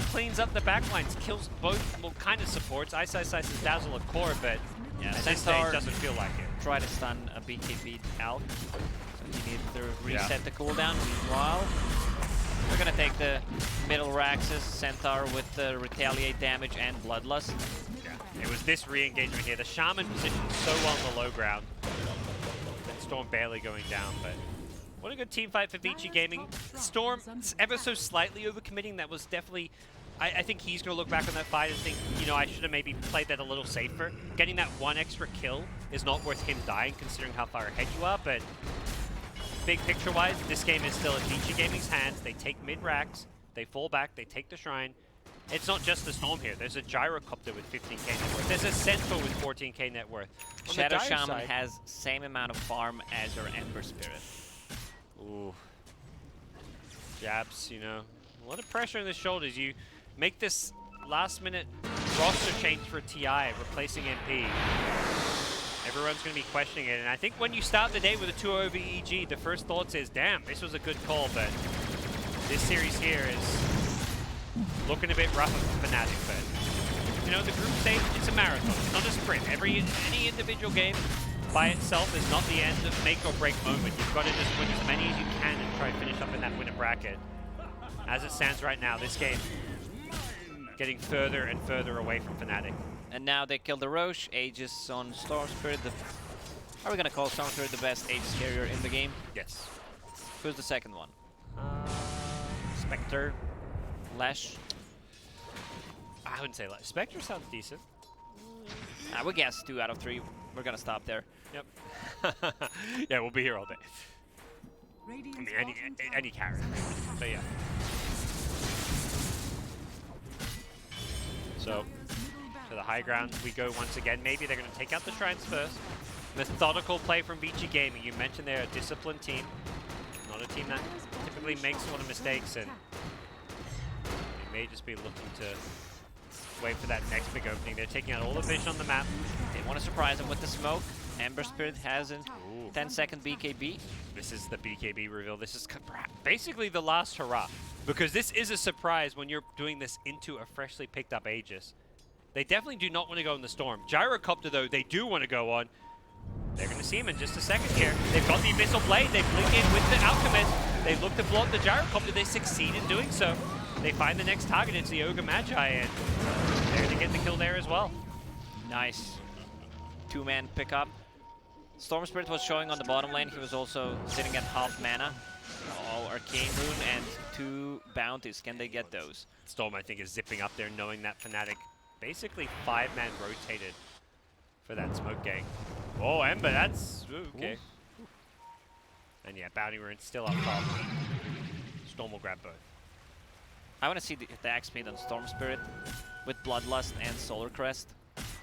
Cleans up the backlines, kills both, well, kind of supports. Ice Ice's Dazzle a core, but Yeah, at this Centaur stage doesn't feel like it. tried to stun a BKB Alch, so he needed to reset Yeah. the cooldown. Meanwhile, we're gonna take the middle Raxus, Centaur with the retaliate damage and Bloodlust. Yeah, it was this re-engagement here. The Shaman positioned so well on the low ground. And Storm barely going down, but what a good team fight for Vici Gaming. Storm ever so slightly overcommitting. That was definitely, I think he's going to look back on that fight and think, you know, I should have maybe played that a little safer. Getting that one extra kill is not worth him dying considering how far ahead you are, but big picture-wise, this game is still in Vici Gaming's hands. They take mid-racks, they fall back, they take the shrine. It's not just the Storm here. There's a Gyrocopter with 15k net worth. There's a Centaur with 14k net worth. On Shadow the Dire Shaman side, has same amount of farm as your Ember Spirit. ooh. Jabs, you know, a lot of pressure on the shoulders. You make this last-minute roster change for TI, replacing MP. Everyone's going to be questioning it, and I think when you start the day with a 2-0 over EG, the first thought is, damn, this was a good call, but this series here is looking a bit rough for Fnatic, but, you know, the group stage, it's a marathon, it's not a sprint. Any individual game by itself is not the end of make or break moment. You've got to just win as many as you can and try and finish up in that winner bracket. As it stands right now, this game getting further and further away from Fnatic. And now they killed the Roche, Aegis on Storm Spirit. Are we gonna call Storm Spirit the best Aegis carrier in the game? Yes. Who's the second one? Spectre, Lash. I wouldn't say that. Spectre sounds decent. I would guess 2 out of 3. We're gonna stop there. Yep. Yeah, we'll be here all day. I Radiant's mean, bottom tower any carry. is under attack. But yeah. So, Dire's middle to the barracks high are ground under we go once again. Maybe they're going to take out the shrines first. Methodical play from Vici Gaming. You mentioned they're a disciplined team. Not a team that typically makes a lot of mistakes, and they may just be looking to wait for that next big opening. They're taking out all the vision on the map. They want to surprise him with the smoke. Ember Spirit has a Ooh. 10-second BKB. This is the BKB reveal. This is basically the last hurrah. Because this is a surprise when you're doing this into a freshly picked up Aegis. They definitely do not want to go in the Storm. Gyrocopter, though, they do want to go on. They're going to see him in just a second here. They've got the Abyssal Blade. They blink in with the Alchemist. They look to blow up the Gyrocopter. They succeed in doing so. They find the next target. It's the Ogre Magi, and they're going to get the kill there as well. Nice. 2-man pickup. Storm Spirit was showing on the bottom lane. He was also sitting at half mana. All Arcane Rune and 2 bounties. Can they get those? Storm, I think, is zipping up there, knowing that Fnatic basically 5-man rotated for that smoke gang. Oh, Ember, that's okay. And yeah, Bounty Rune still up top. Storm will grab both. I want to see the attack speed on Storm Spirit with Bloodlust and Solar Crest.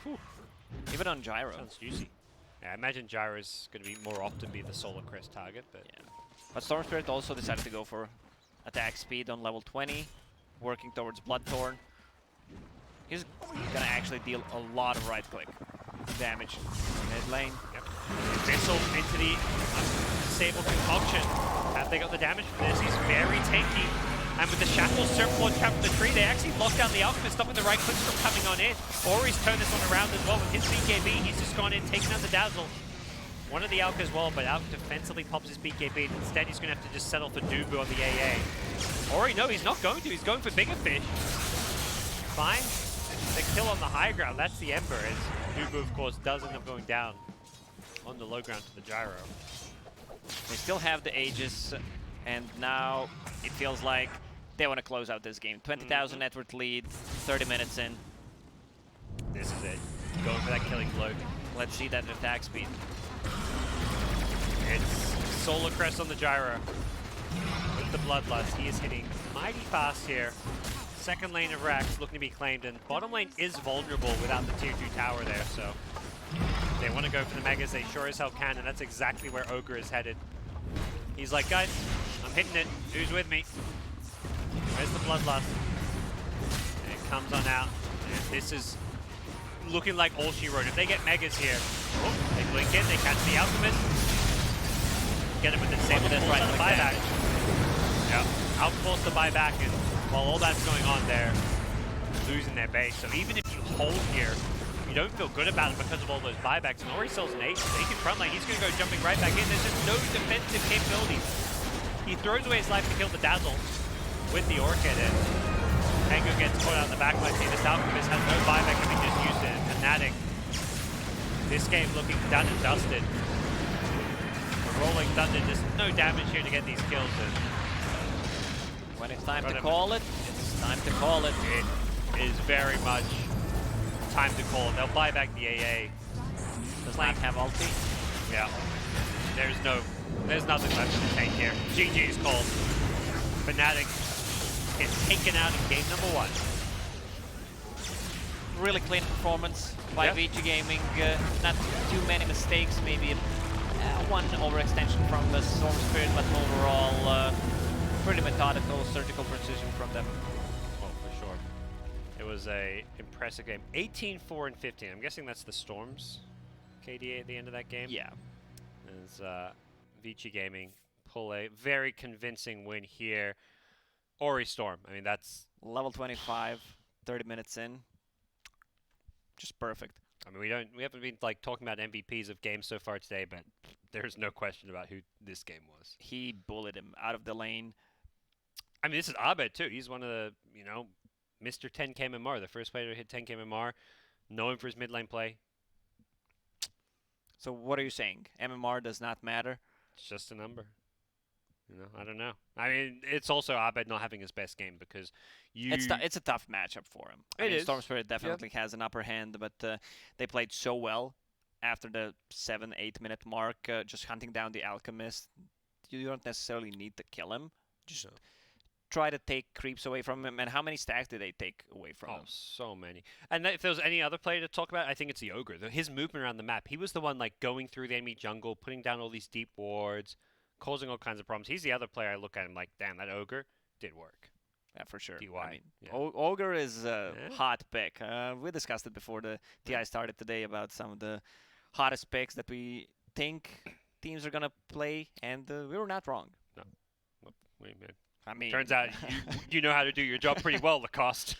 Whew. Even on Gyro. Sounds juicy. Yeah, I imagine Gyro's going to be more often be the Solar Crest target, but Yeah. But Storm Spirit also decided to go for attack speed on level 20, working towards Bloodthorn. He's gonna actually deal a lot of right-click damage mid lane. yep. Missile into the Sable Concoction. Have they got the damage for this? He's very tanky. And with the Shackles surfboard trap from the tree, they actually locked down the Alchemist, stopping the right clicks from coming on in. Ori's turned this one around as well with his BKB. He's just gone in, taking out the Dazzle. One of the Alk as well, but Alk defensively pops his BKB. Instead, he's going to have to just settle for Dubu on the AA. Ori, no, he's not going to. He's going for bigger fish. Finds the kill on the high ground. That's the Ember, as Dubu, of course, does end up going down on the low ground to the Gyro. They still have the Aegis, and now it feels like they want to close out this game. 20,000 net worth lead, 30 minutes in. This is it. Going for that killing blow. Let's see that attack speed. It's Solar Crest on the Gyro with the Bloodlust. He is hitting mighty fast here. Second lane of Rax looking to be claimed, and bottom lane is vulnerable without the tier 2 tower there, so they want to go for the Megas. They sure as hell can, and that's exactly where Ogre is headed. He's like, guys, I'm hitting it. Who's with me? Where's the Bloodlust? And it comes on out, and this is looking like all she wrote. If they get Megas here, oh, they blink in, they catch the Alchemist. Get him with the same right buyback. Yeah, outforce the buyback, and while all that's going on, they're losing their base. So even if you hold here, you don't feel good about it because of all those buybacks. And Ori sells an 8. They can front lane. He's going to go jumping right back in. There's just no defensive capabilities. He throws away his life to kill the Dazzle with the Orchid, and Tango gets caught out in the backline. See, this Alchemist has no buyback if he just used it. And Fnatic, this game looking done and dusted. The Rolling Thunder, just no damage here to get these kills. And when it's time to call it, it's time to call it. It is very much time to call. They'll buy back the AA. Does not have ulti. Yeah. There's nothing left in the tank here. GG is called. Fnatic is taken out in game number 1. Really clean performance by Yeah. VG Gaming. Not too many mistakes, maybe one overextension from the Storm Spirit, but overall pretty methodical, surgical precision from them. Oh, for sure. It was a impressive game. 18-4 and 15. I'm guessing that's the Storms KDA at the end of that game. Yeah. As Vici Gaming pull a very convincing win here. Ori Storm. I mean, that's Level 25, 30 minutes in. Just perfect. I mean, we haven't been like talking about MVPs of games so far today, but there's no question about who this game was. He bullied him out of the lane. I mean, this is Abed too. He's one of the, Mr. 10k MMR, the first player to hit 10k MMR, known for his mid lane play. So what are you saying? MMR does not matter? It's just a number. I don't know. I mean, it's also Abed not having his best game because It's a tough matchup for him. I mean, is. Storm Spirit definitely has an upper hand, but they played so well after the 7-8 minute mark, just hunting down the Alchemist. You don't necessarily need to kill him. Just try to take creeps away from him. And how many stacks did they take away from him? Oh, so many. And if there was any other player to talk about, I think it's the Ogre. His movement around the map, he was the one like going through the enemy jungle, putting down all these deep wards, causing all kinds of problems. He's the other player I look at him like, damn, that Ogre did work. Yeah, for sure. DY. I mean, Yeah. Ogre is a Yeah. hot pick. We discussed it before the TI started today about some of the hottest picks that we think teams are going to play, and we were not wrong. Wait a minute. I mean, Turns out you know how to do your job pretty well, Lacoste.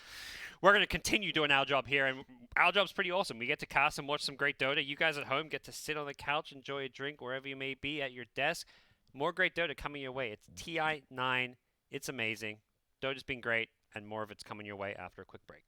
We're going to continue doing our job here, and our job's pretty awesome. We get to cast and watch some great Dota. You guys at home get to sit on the couch, enjoy a drink wherever you may be at your desk. More great Dota coming your way. It's TI9. It's amazing. Dota's been great, and more of it's coming your way after a quick break.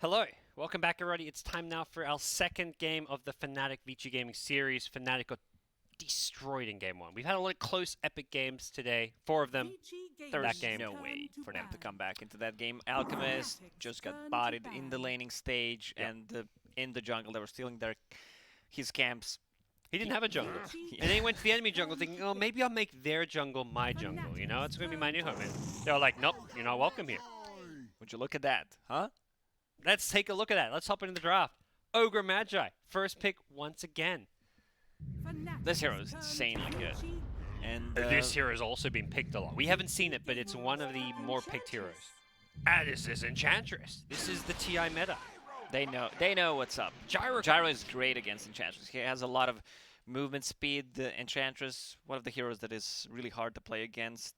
Hello, welcome back everybody. It's time now for our second game of the Fnatic VG Gaming series. Fnatic got destroyed in game one. We've had a lot of close epic games today, 4 of them. There that was game. no way for them to come back into that game. Alchemist just got bodied in the laning stage, and in the jungle they were stealing his camps. He didn't have a jungle. And then he went to the enemy jungle thinking, oh, maybe I'll make their jungle my jungle, you know? It's going to be my new home. And they were like, nope, you're not welcome here. Would you look at that, huh? Let's take a look at that. Let's hop into the draft. Ogre Magi, first pick once again. This hero is insanely good. And This hero has also been picked a lot. We haven't seen it, but it's one of the more picked heroes. And this is Enchantress. This is the TI meta. They know what's up. Gyro is great against Enchantress. He has a lot of movement speed. The Enchantress, one of the heroes that is really hard to play against.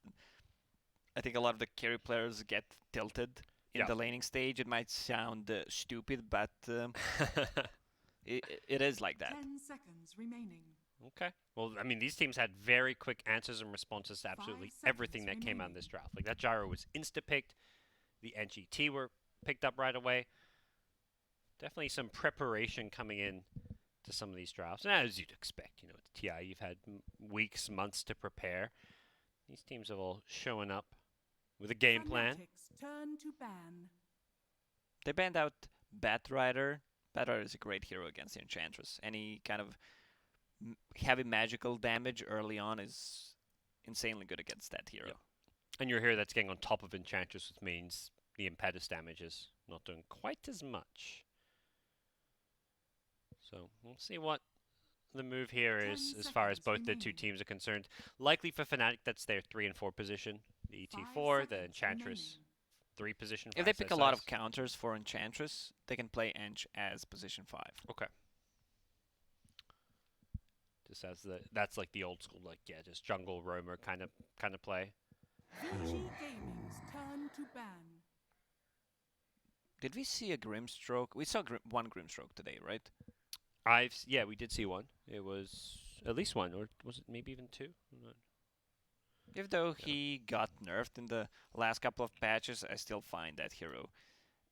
I think a lot of the carry players get tilted in the laning stage. It might sound stupid, but it is like that. 10 seconds remaining. Okay. Well, I mean, these teams had very quick answers and responses to absolutely 5 everything that seconds came out in remaining. this draft. Like, that Gyro was insta-picked. The NGT were picked up right away. Definitely some preparation coming in to some of these drafts. And as you'd expect, you know, at TI, you've had weeks, months to prepare. These teams have all shown up with a game plan. Fnatic's turn to ban. They banned out Batrider. Batrider is a great hero against the Enchantress. Any kind of heavy magical damage early on is insanely good against that hero. Yep. And you're here that's getting on top of Enchantress, which means the Impetus damage is not doing quite as much. So we'll see what the move here 10 is as far as seconds both the two remaining. teams are concerned. Likely for Fnatic, that's their 3 and 4 position. The 5 ET4, the seconds Enchantress remaining. 3 position. For If they pick a lot of SSS. counters for Enchantress, they can play Ench as position 5. Okay. Just as that's like the old school, like just jungle roamer kind of play. VG Gaming's turn to ban. Did we see a Grimstroke? We saw one Grimstroke today, right? Yeah, we did see one. It was at least one, or was it maybe even 2? I'm not- Even though he got nerfed in the last couple of patches, I still find that hero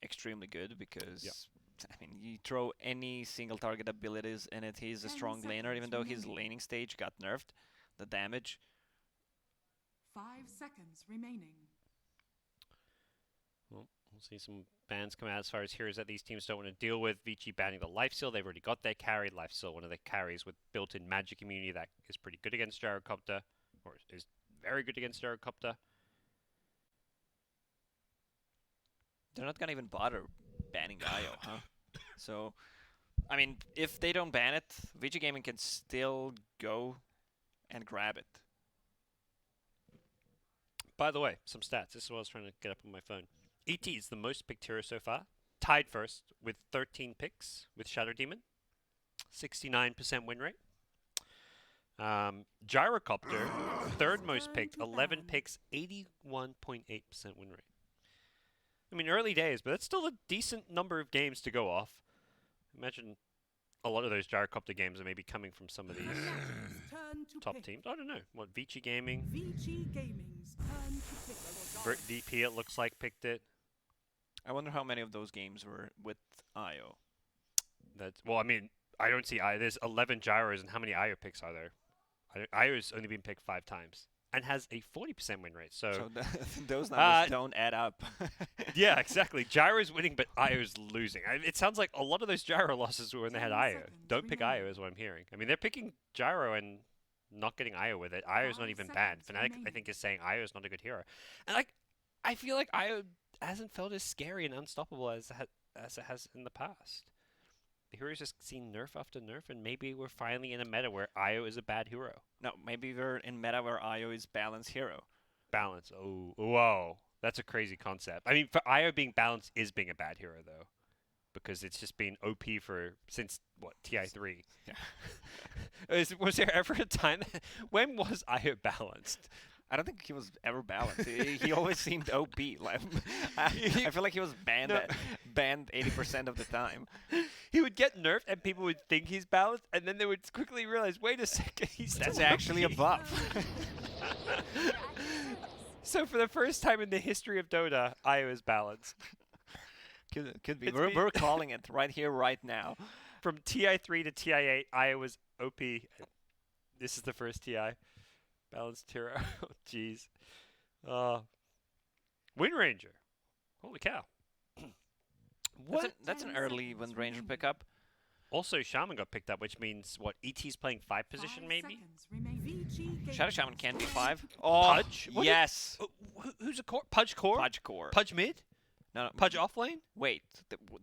extremely good because, I mean, you throw any single target abilities in it, he's a 10 strong laner, even seconds though his remaining. laning stage got nerfed. The damage. 5 seconds remaining. Well, we'll see some bans come out as far as heroes that these teams don't want to deal with. Vici banning the Lifesteal. They've already got their carry. Lifesteal, one of the carries with built-in magic immunity that is pretty good against Gyrocopter, or is very good against Gyrocopter. They're not gonna even bother banning Io, huh? So, I mean, if they don't ban it, VG Gaming can still go and grab it. By the way, some stats. This is what I was trying to get up on my phone. ET is the most picked hero so far. Tied first with 13 picks with Shadow Demon. 69% win rate. Gyrocopter, third most picked, 11 picks, 81.8% win rate. I mean, early days, but that's still a decent number of games to go off. Imagine a lot of those Gyrocopter games are maybe coming from some of these Fnatic's turn to top pick. teams. I don't know. What, Vici Gaming? VG Gaming's turn to pick. VP, it looks like, picked it. I wonder how many of those games were with Io. That's, well, I mean, I don't see Io. There's 11 Gyros, and how many Io picks are there? Io's only been picked 5 times and has a 40% win rate. So, Those numbers Uh, don't add up. yeah, exactly. Gyro's winning, but Io's losing. It sounds like a lot of those Gyro losses were when they had 10 Io. seconds Don't pick remaining. Io, is what I'm hearing. I mean, they're picking Gyro and not getting Io with it. Io's not 5 even banned. seconds Fnatic, I remaining. think, is saying Io's not a good hero. And, like, I feel like Io hasn't felt as scary and unstoppable as it has in the past. The heroes just seen nerf after nerf, and maybe we're finally in a meta where Io is a bad hero. No, maybe we're in meta where Io is balanced hero. Balance. Oh, whoa. That's a crazy concept. I mean, for Io being balanced is being a bad hero, though. Because it's just been OP since, what, TI3. Yeah. Was there ever a time... when was Io balanced? I don't think he was ever balanced. He always seemed OP. Like, I feel like he was banned No. banned 80% of the time. He would get nerfed, and people would think he's balanced, and then they would quickly realize, wait a second, he's That's still actually a OP. buff. So for the first time in the history of Dota, Io is balanced. Could be. It's We're, me. we're calling it right here, right now. From TI3 to TI8, I was OP. This is the first TI. Balanced hero. Oh, jeez. Wind Ranger. Holy cow. What? That's an 10 early seconds Wind Ranger remaining. pickup. Also, Shaman got picked up, which means, what, ET's playing 5 position, 5 maybe? seconds remaining. Shadow Shaman can be Gaming's 5. turn to Oh, Pudge? What is- yes. Who's a core? Pudge core? Pudge core. Pudge mid? No, Pudge off lane? wait.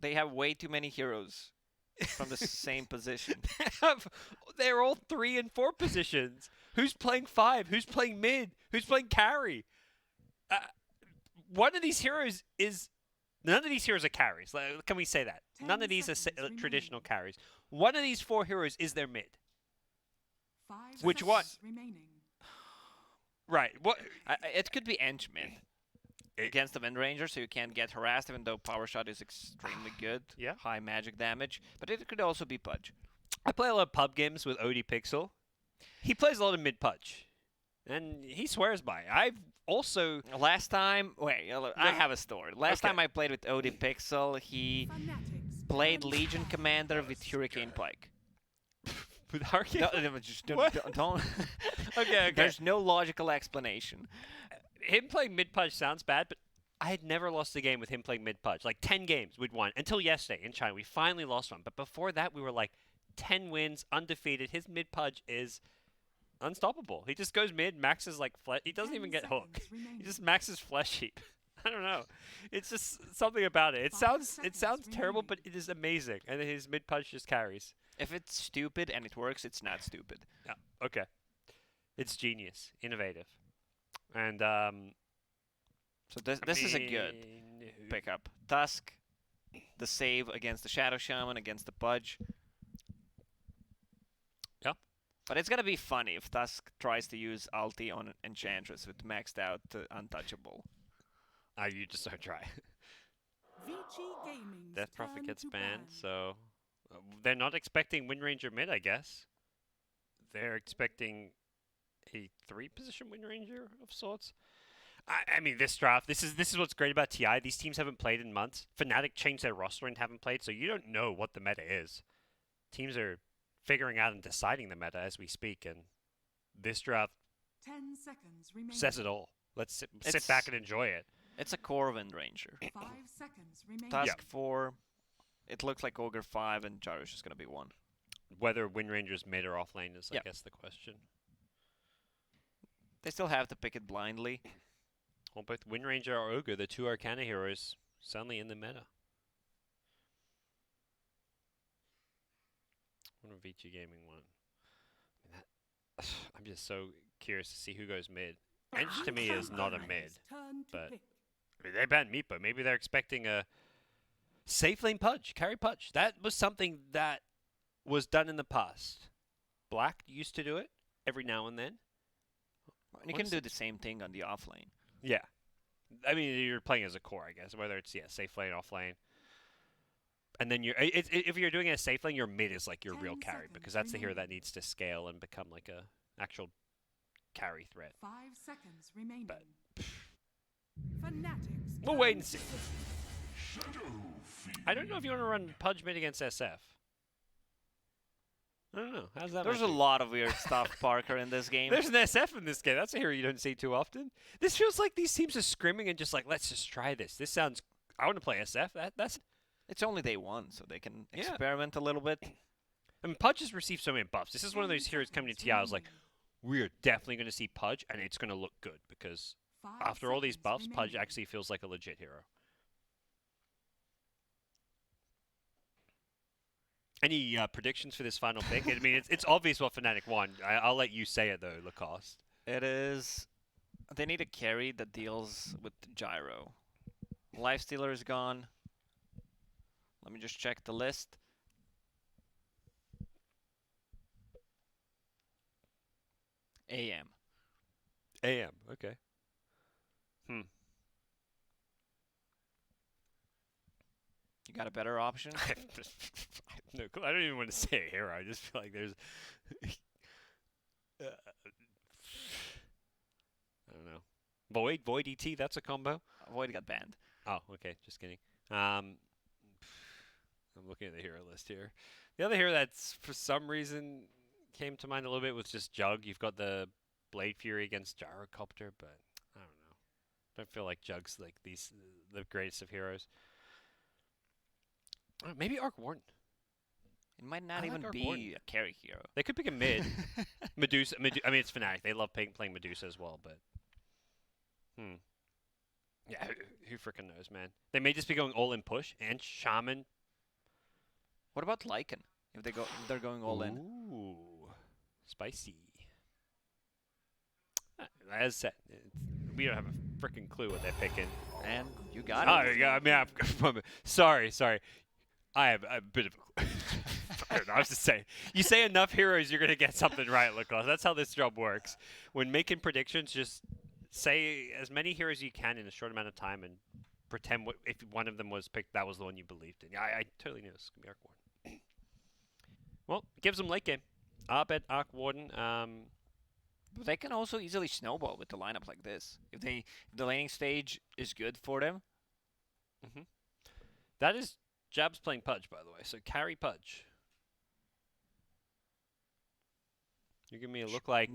They have way too many heroes from the same position. They're all 3 and 4 positions. Who's playing 5? Who's playing mid? Who's playing carry? One of these heroes is... None of these heroes are carries. Can we say that? 10 None of these are seconds traditional remaining. carries. One of these 4 heroes is their mid. 5 Which one? seconds remaining. Right. What? It could be Ench mid against the Wind Ranger, so you can't get harassed, even though Power Shot is extremely good. Yeah. High magic damage. But it could also be Pudge. I play a lot of pub games with OD Pixel. He plays a lot of mid Pudge. And he swears by it. I've also... Last time, I have a story. Last Okay. time I played with OD Pixel, he Fanatics played turn Legion back. Commander with Hurricane Pike. with Hurricane? No, just don't. What? don't Okay. There's no logical explanation. Him playing mid Pudge sounds bad, but I had never lost a game with him playing mid Pudge. Like 10 games we'd won. Until yesterday in China. We finally lost one. But before that, we were like 10 wins, undefeated. His mid Pudge is... unstoppable. He just goes mid, maxes like flesh. He doesn't 10 even get hook. seconds remaining. He just maxes flesh heap. I don't know. It's just something about it. It 5 sounds seconds terrible, remaining. but it is amazing. And then his mid punch just carries. If it's stupid and it works, it's not stupid. Yeah. Okay. It's genius, innovative, and So this is a good pickup. Tusk, the save against the Shadow Shaman, against the Pudge. Yeah. But it's gonna be funny if Tusk tries to use ulti on Enchantress with maxed out untouchable. You just don't try. Vici Gaming's Death Prophet turn gets to banned, ban. so they're not expecting Wind Ranger mid, I guess. They're expecting a 3-position Wind Ranger of sorts. I mean, this draft, this is what's great about TI. These teams haven't played in months. Fnatic changed their roster and haven't played, so you don't know what the meta is. Teams are figuring out and deciding the meta as we speak, and this draft 10 seconds remaining. says it all. Let's sit It's- back and enjoy it. It's a core Wind Ranger. 5 seconds remaining. Tusk 4. It looks like Ogre 5 and Jarush is gonna be 1. Whether Wind Ranger's mid or off lane is, I Yep. guess, the question. They still have to pick it blindly. Well, both Wind Ranger or Ogre, the 2 Arcana heroes, suddenly in the meta. What a Vici Gaming one. I mean, I'm just so curious to see who goes mid. Ench to me is not a mid. Turn to but- pick. I mean, they banned Meepo. Maybe they're expecting a safe lane Pudge, carry Pudge. That was something that was done in the past. Black used to do it every now and then. And you What can is do it? the same thing on the off lane. Yeah. I mean, you're playing as a core, I guess, whether it's, safe lane, off lane. And then if you're doing it as safe lane, your mid is like your 10 real carry, seconds because that's the hero that remaining. needs to scale and become like a actual carry threat. 5 seconds remaining. But- Fanatics. We'll turn wait and to see. pick. I don't know if you want to run Pudge mid against SF. I don't know. How's that? There's a match you? lot of weird stuff, Parker, in this game. There's an SF in this game. That's a hero you don't see too often. This feels like these teams are scrimming and just like, let's just try this. This sounds. I want to play SF. That's. It's only day 1, so they can Yeah. experiment a little bit. I mean, Pudge has received so many buffs. This is one of 10 those heroes coming to seconds TI. I was like, remaining. we're definitely going to see Pudge, and it's going to look good because 5 after all these seconds buffs, Pudge remaining. actually feels like a legit hero. Any predictions for this final pick? I mean, it's obvious what Fnatic won. I'll let you say it though, Lacoste. It is. They need a carry that deals with Gyro. Lifestealer is gone. Let me just check the list. AM. AM. Okay. You got a better option? I have no clue. I don't even want to say a hero. I just feel like there's. I don't know. Void ET. That's a combo. Void got banned. Oh, okay. Just kidding. I'm looking at the hero list here. The other hero that's for some reason came to mind a little bit was just Jug. You've got the Blade Fury against Gyrocopter, but I don't know. Don't feel like Jug's like the greatest of heroes. Maybe Arc Warden. It might not I even like be Warden. a carry hero. They could pick a mid. Medusa. I mean, it's Fnatic. They love playing Medusa as well, but yeah, who freaking knows, man? They may just be going all in push and Shaman. What about Lycan? If they're going all in. Ooh, spicy. As said, we don't have a freaking clue what they're picking. And you got Oh, it. yeah, I mean, sorry. I have a bit of. I don't know. I was just saying. You say enough heroes, you're gonna get something right, Lucas. That's how this job works. When making predictions, just say as many heroes as you can in a short amount of time, and pretend if one of them was picked, that was the one you believed in. Yeah, I totally knew this was gonna be Arc Warden. Well, it gives them late game. Up at Arc Warden. But they can also easily snowball with the lineup like this. If the laning stage is good for them. That is Jab's playing Pudge, by the way. So carry Pudge. You give me a look like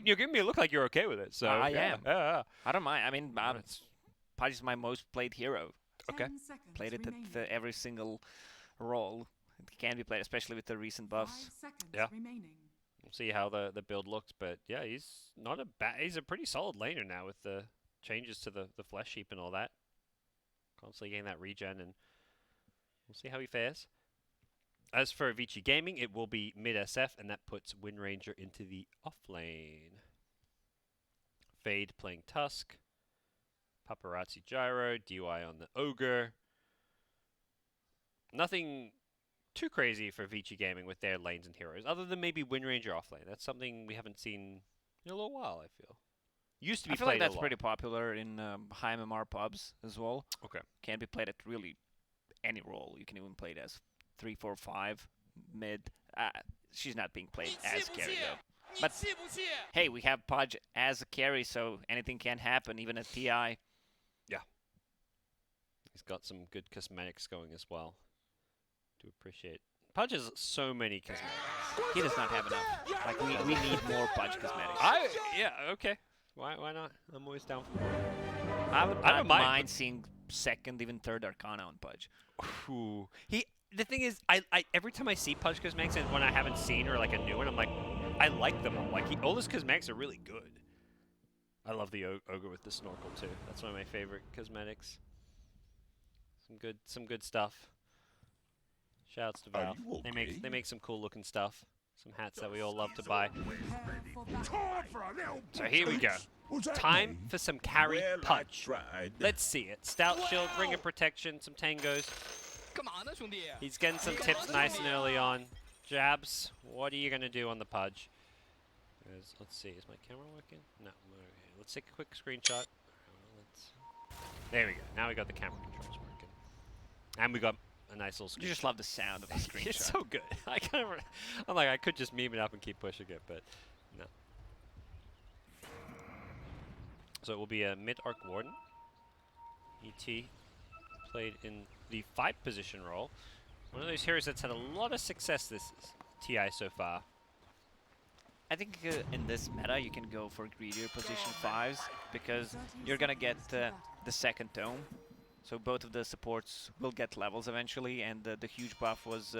you're giving me a look like you're okay with it. So I yeah, am. Yeah. I don't mind. I mean, Pudge is my most played hero. 10 seconds Played it remaining. at every single role. It can be played, especially with the recent 5 buffs. seconds Yeah. remaining. We'll see how the build looks, but yeah, he's not a bad. He's a pretty solid laner now with the changes to the flesh heap and all that. Constantly getting that regen, and we'll see how he fares. As for Avicii Gaming, it will be mid SF, and that puts Wind Ranger into the off lane. Fade playing Tusk. Paparazzi Gyro, DY on the Ogre. Nothing too crazy for Avicii Gaming with their lanes and heroes, other than maybe Wind Ranger off lane. That's something we haven't seen in a little while, I feel. Used to be I feel played like that's a lot. pretty popular in high MMR pubs as well. Okay. Can be played at really any role. You can even play it as 3, 4, 5 mid. She's not being played as carry though. But hey, we have Pudge as a carry, so anything can happen, even at TI. He's got some good cosmetics going as well. Do appreciate. Pudge has so many cosmetics. He does not have enough. Like we need more Pudge cosmetics. Okay. Why not? I'm always down for more. I would I not don't mind, mind seeing second, even third Arcana on Pudge. Ooh. The thing is, I every time I see Pudge cosmetics and when I haven't seen or like a new one, I'm like, I like them all. Like all his cosmetics are really good. I love the ogre with the snorkel too. That's one of my favorite cosmetics. Some good stuff. Shouts to Are Valve. you okay? They make some cool looking stuff. Some hats that we all love to buy. Prepare for battle. Time for a little So here we go. What's that Time mean? for some carry Well, I Pudge. tried. Let's see it. Stout shield, ring of protection, some tangos. He's getting some tips nice and early on. Jabs, what are you gonna do on the Pudge? Let's see, is my camera working? No. Okay. Let's take a quick screenshot. There we go. Now we got the camera controls working, and we got a nice little screenshot. You just love the sound of the screenshot. It's so good. I'm like, I could just meme it up and keep pushing it, but no. So it will be a mid-arc warden. ET played in the 5 position role. One of those heroes that's had a lot of success this TI so far. I think in this meta you can go for greedier position 5s because you're gonna get the second tome. So both of the supports will get levels eventually, and the huge buff was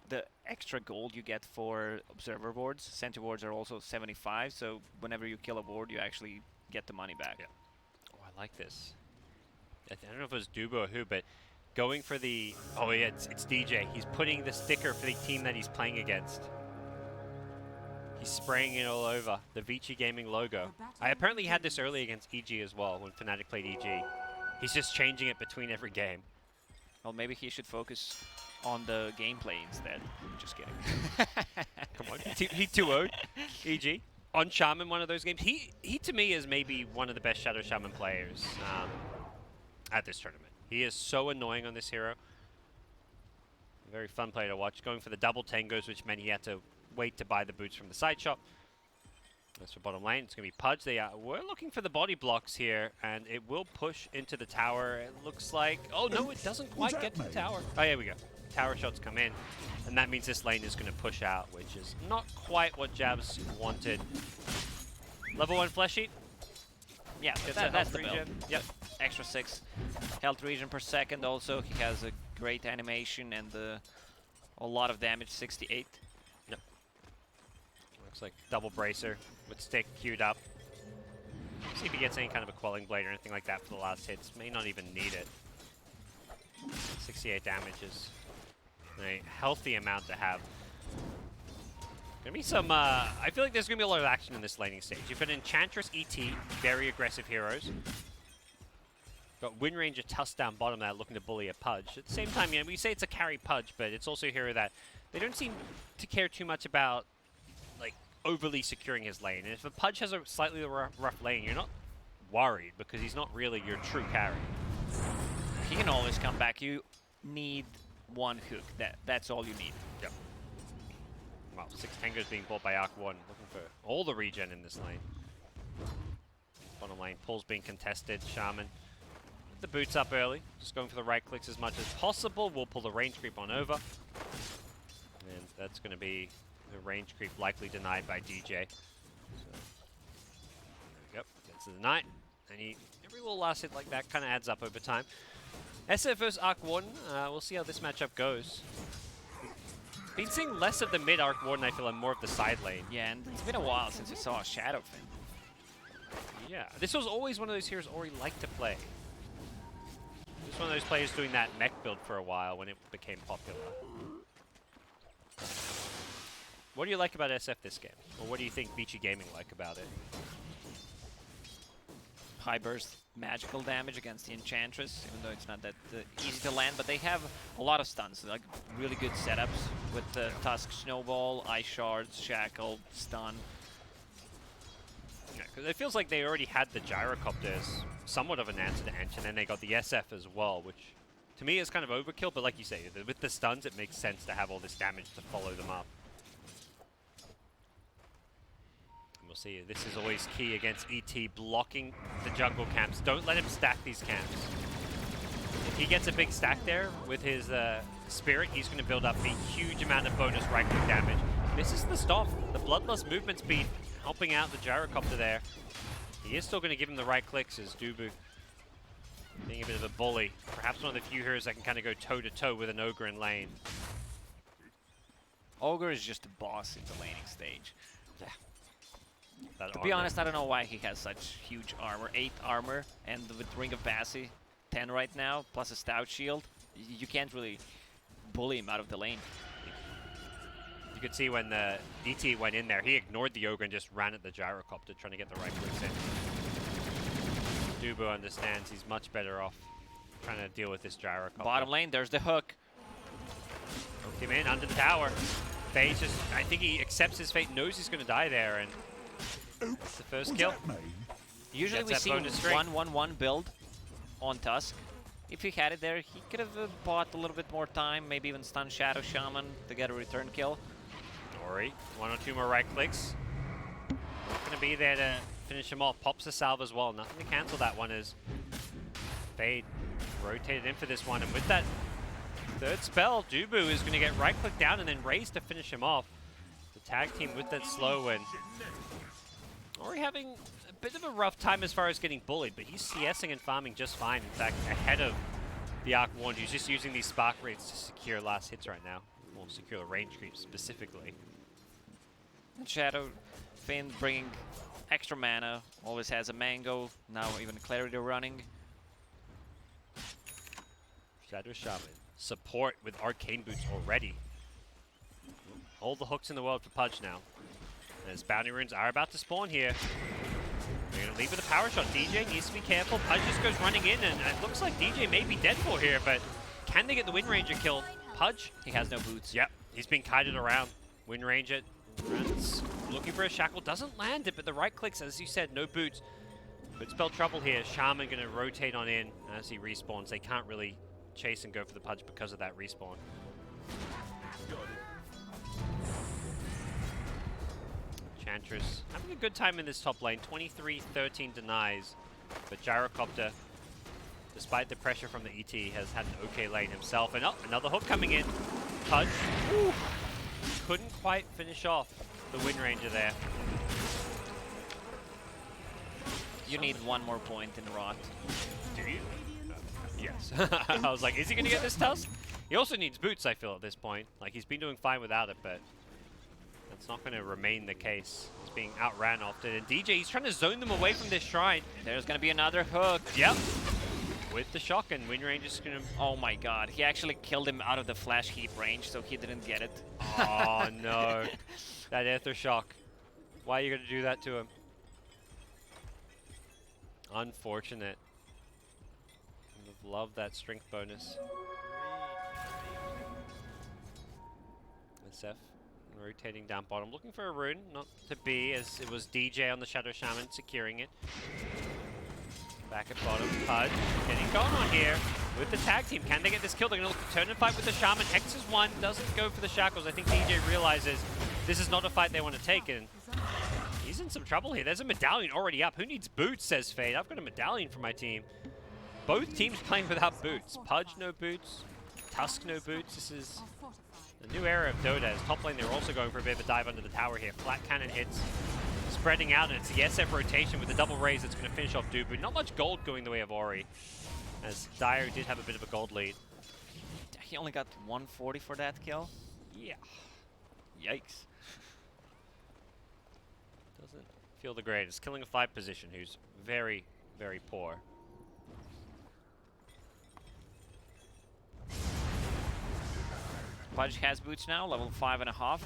the extra gold you get for observer wards. Sentry wards are also 75, so whenever you kill a ward you actually get the money back. Yeah. Oh, I like this. I don't know if it was Dubo or who, but going for the... Oh yeah, it's DJ. He's putting the sticker for the team that he's playing against. He's spraying it all over. The Avicii Gaming logo. I apparently had this early against EG as well, when Fnatic played EG. He's just changing it between every game. Well, maybe he should focus on the gameplay instead. Just kidding. Come on. He 2-0'd EG. On Shaman, one of those games. He to me is maybe one of the best Shadow Shaman players at this tournament. He is so annoying on this hero. Very fun player to watch. Going for the double tangos, which meant he had to wait to buy the boots from the side shop. That's for bottom lane. It's going to be Pudge. We're looking for the body blocks here, and it will push into the tower. It looks like... Oh, no, it doesn't quite get to the tower. Oh, here we go. tower shots come in, and that means this lane is going to push out, which is not quite what Jabs wanted. Level 1 flesh eat. Yeah, Gets that's health the build. regen. Yep. Extra 6 health regen per second. Also, he has a great animation and a lot of damage, 68. Yep. Looks like double bracer with stick queued up. See if he gets any kind of a quelling blade or anything like that for the last hits. May not even need it. 68 damage is a healthy amount to have. Gonna be some, I feel like there's gonna be a lot of action in this laning stage. You've got Enchantress, ET, very aggressive heroes. Got Windranger, Tusk down bottom there looking to bully a Pudge. At the same time, you know, we say it's a carry Pudge, but it's also a hero that they don't seem to care too much about, like, overly securing his lane. And if a Pudge has a slightly rough lane, you're not worried because he's not really your true carry. He can always come back. You need one hook. That's all you need. Yep. Well, 6 Tangos being bought by Arc 1, looking for all the regen in this lane. Bottom lane, pulls being contested. Shaman, with the boots up early, just going for the right clicks as much as possible. We'll pull the range creep on over. And that's going to be the range creep likely denied by DJ. So, yep, gets to the knight. And every little last hit like that kind of adds up over time. SF versus Arc 1, we'll see how this matchup goes. Been seeing less of the mid Arc Warden, I feel, and more of the side lane. Yeah, and it's been a while since we saw a Shadowfin. Yeah, this was always one of those heroes Ori liked to play. He was one of those players doing that mech build for a while when it became popular. What do you like about SF this game? Or what do you think Vici Gaming like about it? High burst magical damage against the Enchantress, even though it's not that easy to land, but they have a lot of stuns, like really good setups with the Tusk, Snowball, Ice Shards, Shackle, Stun. Yeah, because it feels like they already had the Gyrocopter as somewhat of an answer to Ench, and then they got the SF as well, which to me is kind of overkill, but like you say, with the stuns it makes sense to have all this damage to follow them up. We'll see. This is always key against ET, blocking the jungle camps. Don't let him stack these camps. If he gets a big stack there with his spirit, he's going to build up a huge amount of bonus right-click damage. Misses the stop. The Bloodlust movement speed helping out the Gyrocopter there. He is still going to give him the right clicks as Dubu being a bit of a bully. Perhaps one of the few heroes that can kind of go toe-to-toe with an Ogre in lane. Ogre is just a boss in the laning stage. Yeah. To be honest, I don't know why he has such huge armor. 8 armor, and with Ring of Passy, 10 right now, plus a Stout Shield. You can't really bully him out of the lane. You could see when the DT went in there, he ignored the Ogre and just ran at the Gyrocopter trying to get the right clicks in. Dubu understands he's much better off trying to deal with this Gyrocopter. Bottom lane, there's the hook. Hooked him in under the tower. Faye's just, I think he accepts his fate, knows he's going to die there, and that's the first kill. Usually we see 1-1-1 build on Tusk. If he had it there, he could have bought a little bit more time, maybe even stun Shadow Shaman to get a return kill. Ori, 1 or 2 more right clicks. Not going to be there to finish him off. Pops the salve as well. Nothing to cancel that one as Fade rotated in for this one. And with that third spell, Dubu is going to get right click down and then raise to finish him off. The tag team with that slow win. Ori having a bit of a rough time as far as getting bullied, but he's CSing and farming just fine. In fact, ahead of the Arc Warden, who's just using these spark rates to secure last hits right now. Well, secure the range creep specifically. And Shadow Finn bringing extra mana, always has a Mango, now even Clarity running. Shadow Shaman. Support with Arcane Boots already. All the hooks in the world for Pudge now. As bounty runes are about to spawn here. They're going to leave with a power shot. DJ needs to be careful. Pudge just goes running in, and it looks like DJ may be dead for here, but can they get the Wind Ranger kill? Pudge? He has no boots. Yep, he's being kited around. Wind Ranger runs, looking for a shackle, doesn't land it, but the right clicks, as you said, no boots. Could spell trouble here. Shaman going to rotate on in as he respawns. They can't really chase and go for the Pudge because of that respawn. Enchantress having a good time in this top lane. 23-13 denies, but Gyrocopter despite the pressure from the ET, has had an okay lane himself. And oh, another hook coming in. Pudge. Ooh. Couldn't quite finish off the Wind Ranger there. You need one more point in Rot. Do you? Yes. I was like, is he going to get this Tusk? He also needs boots, I feel, at this point. Like, he's been doing fine without it, but that's not going to remain the case. He's being outran often. And DJ, he's trying to zone them away from this shrine. There's going to be another hook. Yep. With the shotgun, Wind Ranger's going to... Oh my god, he actually killed him out of the flash heap range, so he didn't get it. Oh, no. That Aether Shock. Why are you going to do that to him? Unfortunate. Would have loved that strength bonus. SF rotating down bottom, looking for a rune, not to be, as it was DJ on the Shadow Shaman securing it. Back at bottom, Pudge getting going on here with the tag team. Can they get this kill? They're going to look to turn and fight with the Shaman. Hex is one, doesn't go for the Shackles. I think DJ realizes this is not a fight they want to take, and he's in some trouble here. There's a medallion already up. Who needs boots, says Fade. I've got a medallion for my team. Both teams playing without boots. Pudge, no boots. Tusk, no boots. This is a new era of Dota. As top lane, they're also going for a bit of a dive under the tower here. Flat cannon hits. Spreading out, and it's the SF rotation with the double raise that's going to finish off Dubu. Not much gold going the way of Ori, as Dio did have a bit of a gold lead. He only got 140 for that kill? Yeah. Yikes. Doesn't feel the greatest. Killing a 5 position who's very, very poor. Pudge has boots now, level 5.5.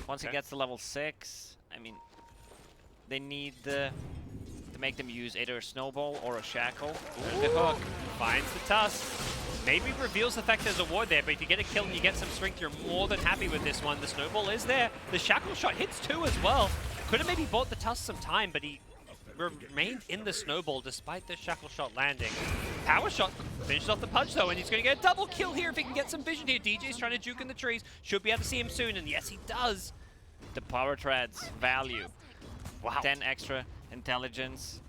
Once Okay. he gets to level 6, I mean, they need to make them use either a snowball or a shackle. There's the hook. Finds the Tusk. Maybe reveals the fact there's a ward there, but if you get a kill and you get some strength, you're more than happy with this one. The snowball is there. The shackle shot hits too as well. Could have maybe bought the Tusk some time, but he remained in the snowball despite the shackle shot landing. Power shot finishes off the Pudge though, and he's going to get a double kill here if he can get some vision here. DJ's trying to juke in the trees. Should be able to see him soon, and yes, he does. The power treads value. Wow. 10 extra intelligence.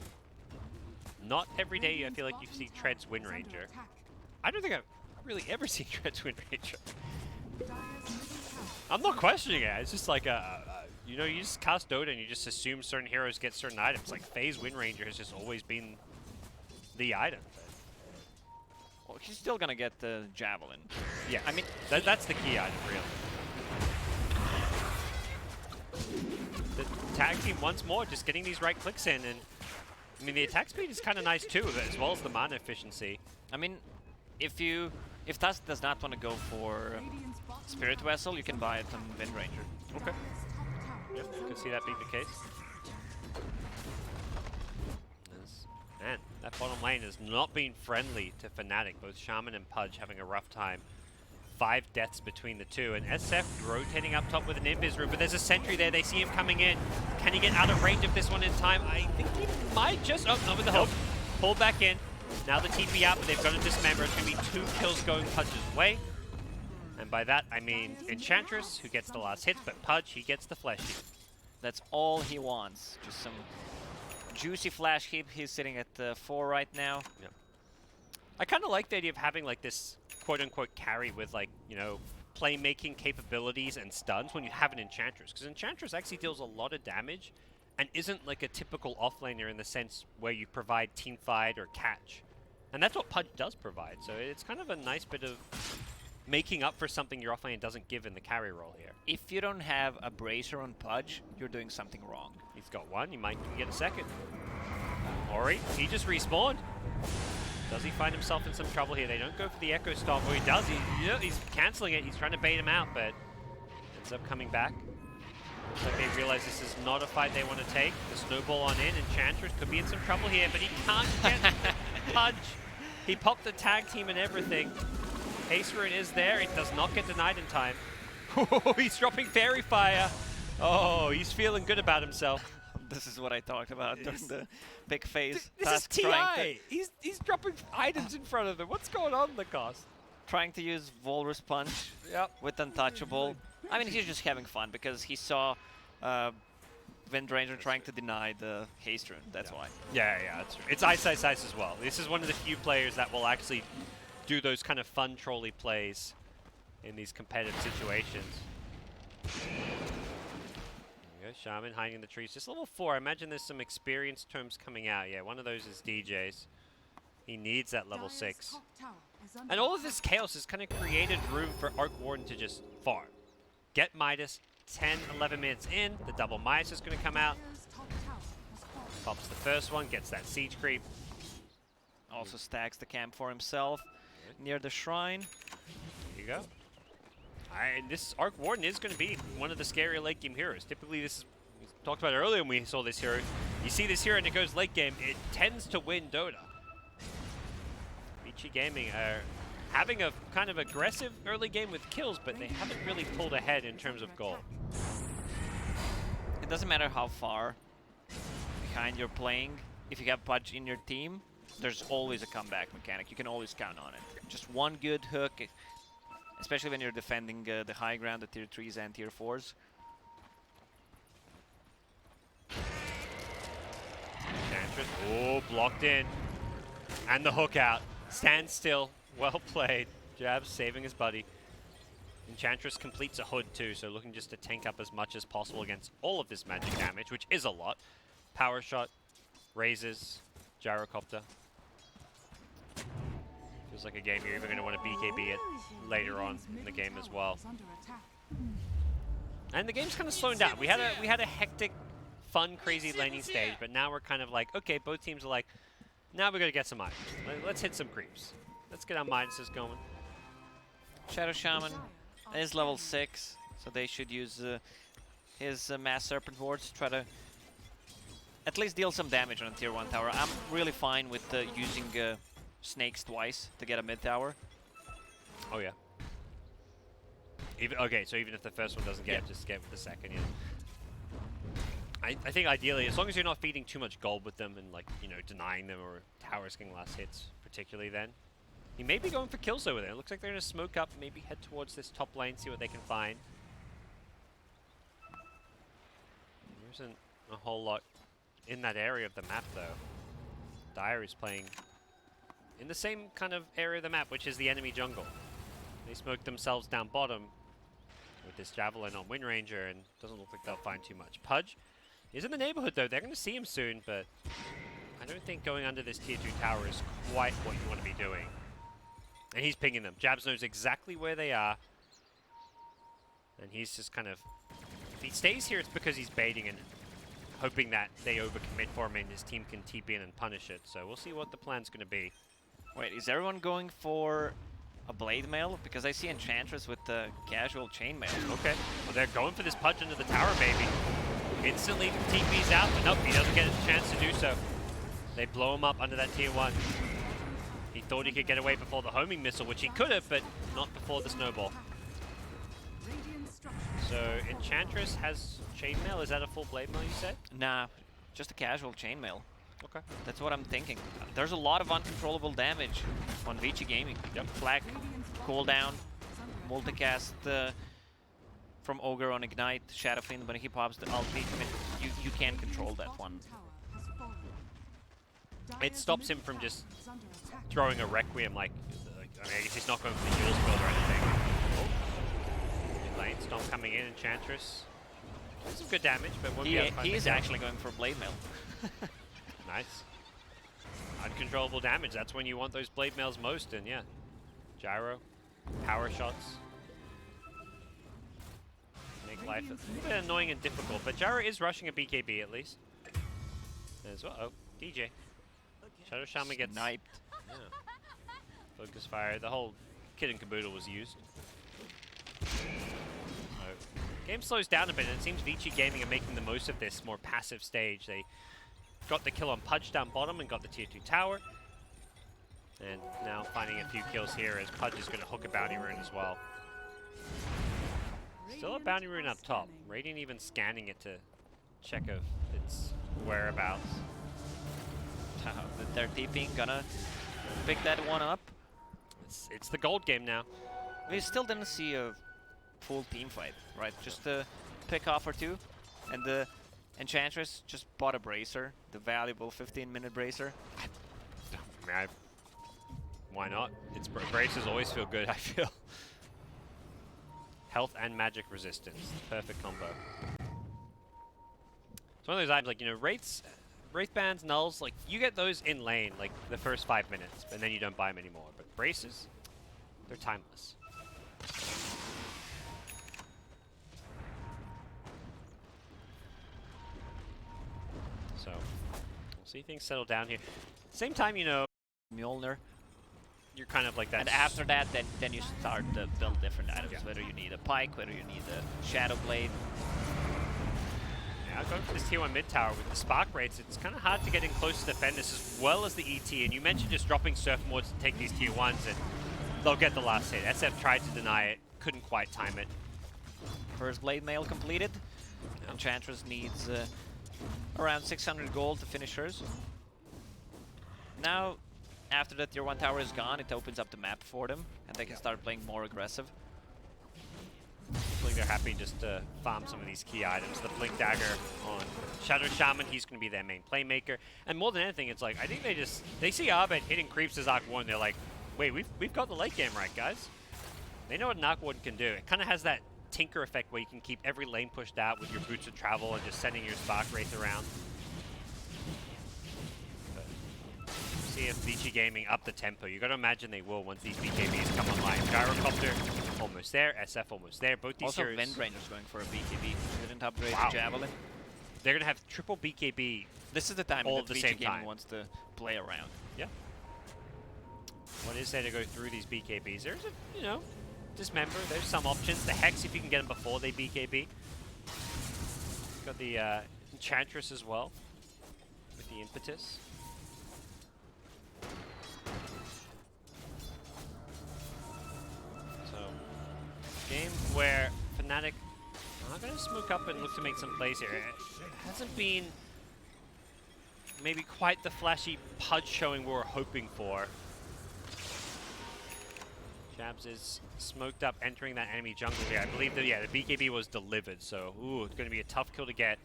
Not every day I feel like you see Treads Wind Ranger. I don't think I've really ever seen Treads Wind Ranger. I'm not questioning it. It's just like you know, you just cast Dota and you just assume certain heroes get certain items. Like Phase Wind Ranger has just always been the item. Well, he's still gonna get the javelin. Yeah, I mean, that's the key item, really. The tag team once more just getting these right clicks in, and I mean the attack speed is kind of nice too, as well as the mana efficiency. I mean, if Tusk does not want to go for Spirit Vessel, you can buy it on Wind Ranger. Okay. Yep, can see that being the case. Man, that bottom lane has not been friendly to Fnatic. Both Shaman and Pudge having a rough time. 5 deaths between the two, and SF rotating up top with an Invis room, but there's a sentry there. They see him coming in. Can he get out of range of this one in time? I think he might just... Oh, over the hook. Pulled back in. Now the TP out, but they've got to dismember. It's going to be 2 kills going Pudge's way. And by that, I mean Enchantress, who gets the last hits, but Pudge, he gets the flesh heap. That's all he wants. Just some juicy flash heap. He's sitting at 4 right now. Yep. I kind of like the idea of having like this quote-unquote carry with like, you know, playmaking capabilities and stuns when you have an Enchantress. Because Enchantress actually deals a lot of damage and isn't like a typical offlaner in the sense where you provide teamfight or catch. And that's what Pudge does provide. So it's kind of a nice bit of making up for something your offlane doesn't give in the carry role here. If you don't have a Bracer on Pudge, you're doing something wrong. He's got one. He might get a second. Ori, he just respawned. Does he find himself in some trouble here? They don't go for the Echo Stomp. Or he does. He's canceling it. He's trying to bait him out, but ends up coming back. Looks like they realize this is not a fight they want to take. The snowball on in. Enchantress could be in some trouble here, but he can't get Pudge. He popped the tag team and everything. Haste Rune is there. It does not get denied in time. He's dropping Fairy Fire. Oh, he's feeling good about himself. This is what I talked about during the big phase. This is Tusk TI. He's dropping items in front of him. What's going on in the cost? trying to use Walrus Punch with Untouchable. I mean, he's just having fun because he saw Wind Ranger trying to deny the haste rune, that's why. Yeah, that's true. It's Ice Ice Ice as well. This is one of the few players that will actually do those kind of fun trolley plays in these competitive situations. There we go, Shaman hiding in the trees. Just level 4. I imagine there's some experience terms coming out. Yeah, one of those is DJ's. He needs that level 6. And all of this chaos has kind of created room for Arc Warden to just farm. Get Midas, 10, 11 minutes in. The double Midas is going to come out. Pops the first one, gets that siege creep. Also stacks the camp for himself near the shrine. There you go. And this Arc Warden is going to be one of the scarier late game heroes. Typically, this is, we talked about it earlier when we saw this hero. You see this hero and it goes late game, it tends to win Dota. Vici Gaming are having a kind of aggressive early game with kills, but they haven't really pulled ahead in terms of gold. It doesn't matter how far behind you're playing. If you have Pudge in your team, there's always a comeback mechanic. You can always count on it. Just one good hook, especially when you're defending the high ground, the tier 3s and tier 4s. Enchantress, oh, blocked in. And the hook out. Stand still. Well played. Jab saving his buddy. Enchantress completes a hood too, so looking just to tank up as much as possible against all of this magic damage, which is a lot. Power shot, raises, gyrocopter. Feels like a game you're even going to want to BKB it later on in the game as well. And the game's kind of slowing down. We had a hectic, fun, crazy laning stage, but now we're kind of like, okay, both teams are like, now we're going to get some items. Let's hit some creeps. Let's get our Midases going. Shadow Shaman is level 6, so they should use his Mass Serpent Ward to try to at least deal some damage on a tier 1 tower. I'm really fine with using snakes twice to get a mid tower. Oh yeah. Okay, so even if the first one doesn't get it, just get with the second, yeah. I think ideally, as long as you're not feeding too much gold with them and, like, you know, denying them or towers getting last hits, particularly then. He may be going for kills over there. It looks like they're going to smoke up, maybe head towards this top lane, see what they can find. There isn't a whole lot in that area of the map, though. Dire is playing in the same kind of area of the map, which is the enemy jungle. They smoked themselves down bottom with this Javelin on Wind Ranger, and doesn't look like they'll find too much. Pudge is in the neighborhood, though. They're going to see him soon, but I don't think going under this tier 2 tower is quite what you want to be doing. And he's pinging them. Jabs knows exactly where they are. And he's just kind of... If he stays here, it's because he's baiting and hoping that they overcommit for him and his team can TP in and punish it. So we'll see what the plan's going to be. Wait, is everyone going for a Blade Mail? Because I see Enchantress with the casual Chainmail. Okay. Well, they're going for this Pudge into the tower, baby. Instantly TP's out, but nope, he doesn't get a chance to do so. They blow him up under that tier 1. He thought he could get away before the homing missile, which he could have, but not before the snowball. So Enchantress has Chainmail. Is that a full Blade Mail, you said? Nah, just a casual Chainmail. Okay. That's what I'm thinking. There's a lot of uncontrollable damage on Vici Gaming. Yep. Flak, cooldown, multicast from Ogre on Ignite, Shadow Fiend, when he pops the ulti, I mean, you can't control that one. It stops him from just throwing a Requiem like I mean, I guess he's not going for the Jules build or anything. Oh. Lane Stomp coming in, Enchantress. Some good damage, but won't be able to find He is the kill. actually going for Blade Mail. Nice. Uncontrollable damage, that's when you want those Blade Mails most, and yeah. Gyro, power shots. Make life a little bit annoying and difficult, but Gyro is rushing a BKB at least. As well. Oh, DJ. Shadow Shaman gets sniped. Yeah. Focus fire. The whole kit and caboodle was used. So, game slows down a bit, and it seems Vici Gaming are making the most of this more passive stage. They got the kill on Pudge down bottom and got the tier 2 tower. And now finding a few kills here as Pudge is going to hook a bounty rune as well. Still a bounty rune up top. Radiant even scanning it to check of its whereabouts. They're TPing, gonna pick that one up. It's the gold game now. We still didn't see a full team fight, right? Just a pick off or two, and Enchantress just bought a bracer, the valuable 15-minute bracer. I mean, why not? It's braces always feel good, I feel. Health and magic resistance. Perfect combo. It's one of those items like, you know, Wraith bands, nulls, like, you get those in lane, like, the first 5 minutes, and then you don't buy them anymore. But braces, they're timeless. So, we'll see things settle down here. Same time, you know, Mjolnir. you're kind of like that. And after that, then you start to build different items, Yeah. whether you need a pike, whether you need a shadow blade. Yeah, going for this tier 1 mid tower with the spark rates, it's kind of hard to get in close to defend this as well as the ET. And you mentioned just dropping surf mods to take these tier 1s, and they'll get the last hit. SF tried to deny it, couldn't quite time it. First blade mail completed. Enchantress needs around 600 gold to finish hers. Now, after the tier 1 tower is gone, it opens up the map for them, and they can start playing more aggressive. Hopefully they're happy just to farm some of these key items. The Blink Dagger on Shadow Shaman, he's going to be their main playmaker. And more than anything, it's like, I think they see Arbet hitting creeps as Arc 1, they're like, wait, we've got the late game right, guys. They know what an Arc 1 can do. It kind of has that Tinker effect where you can keep every lane pushed out with your Boots of Travel and just sending your Spark Wraith around. See if Vici Gaming up the tempo. You got to imagine they will once these BKBs come online. Gyrocopter almost there, SF almost there. Both these Also, heroes. Windranger's going for a BKB. Didn't upgrade Wow. to Javelin. They're gonna have triple BKB. This is the time All that at the Vici same Gaming time. wants to play around. Yeah. What is there to go through these BKBs? There's a, you know, Dismember. There's some options. The Hex, if you can get them before they BKB. Got the Enchantress as well with the Impetus. So, game where Fnatic are going to smoke up and look to make some plays here. It hasn't been maybe quite the flashy Pudge showing we were hoping for. Jabs is smoked up, entering that enemy jungle here. I believe that, yeah, the BKB was delivered, so, ooh, it's going to be a tough kill to get.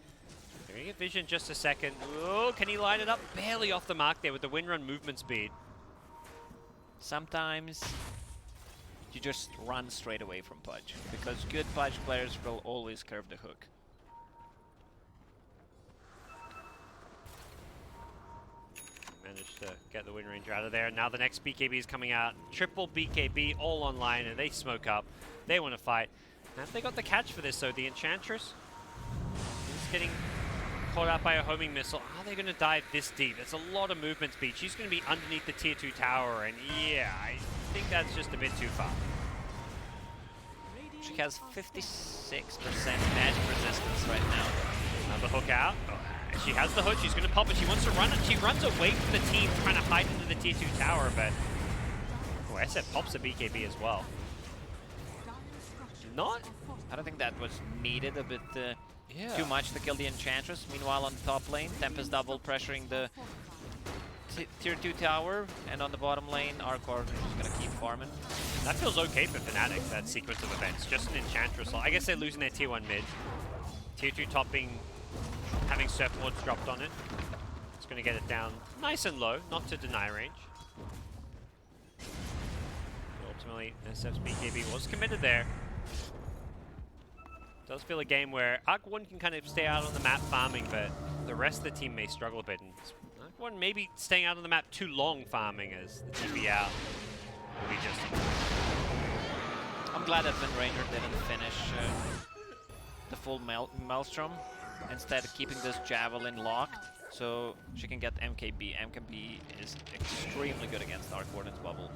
They're going to get vision just a second. Oh, can he line it up? Barely off the mark there with the Windrun movement speed. Sometimes you just run straight away from Pudge, because good Pudge players will always curve the hook. Managed to get the Wind Ranger out of there. Now the next BKB is coming out. Triple BKB all online, and they smoke up. They want to fight. And they got the catch for this, so the Enchantress is getting caught out by a homing missile. Are they going to dive this deep? It's a lot of movement speed. She's going to be underneath the tier 2 tower, and yeah, I think that's just a bit too far. She has 56% magic resistance right now. Another hook out. And she has the hook. She's going to pop it. She wants to run it. She runs away from the team, trying to hide into the tier 2 tower, but oh, SF pops a BKB as well. Not. I don't think that was needed, a bit Yeah. too much to kill the Enchantress. Meanwhile, on the top lane, Tempest double pressuring the tier 2 tower, and on the bottom lane, Arcor is just gonna keep farming. That feels okay for Fnatic, that sequence of events. Just an Enchantress. I guess they're losing their tier 1 mid. Tier 2 top being, having surf wards dropped on it. It's going to get it down nice and low, not to deny range. But ultimately, SF's BKB was committed there. Does feel a game where Arc 1 can kind of stay out on the map farming, but the rest of the team may struggle a bit. And Arc 1 maybe staying out on the map too long farming as the TP out will be just enough. I'm glad that Windranger didn't finish the full Maelstrom, instead of keeping this Javelin locked, so she can get MKB. MKB is extremely good against Dark Warden's bubble.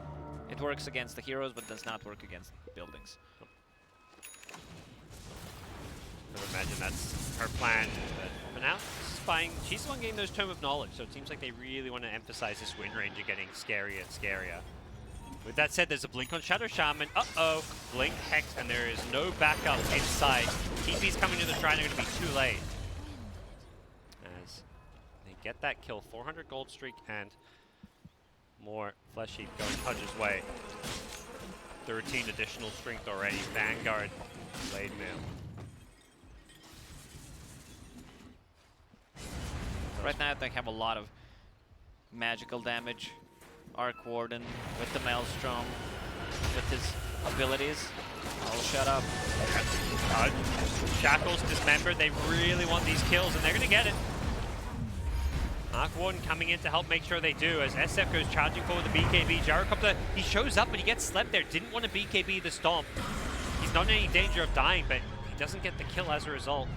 It works against the heroes, but does not work against buildings. I would imagine that's her plan. But for now, spying, she's the one getting those Tome of Knowledge, so it seems like they really want to emphasize this Wind Ranger getting scarier and scarier. With that said, there's a blink on Shadow Shaman. Uh-oh, blink, Hex, and there is no backup in sight. TP's coming to the shrine, they're going to be too late. As they get that kill, 400 gold streak and more Flesh Heap going Pudge's way. 13 additional strength already. Vanguard, Blade Mail. Right now they have a lot of magical damage. Arc Warden with the Maelstrom, with his abilities. I'll shut up. Shackles dismembered. They really want these kills, and they're going to get it. Arc Warden coming in to help make sure they do, as SF goes charging forward the BKB. Gyrocopter, he shows up, but he gets slept there. Didn't want to BKB the Stomp. He's not in any danger of dying, but he doesn't get the kill as a result.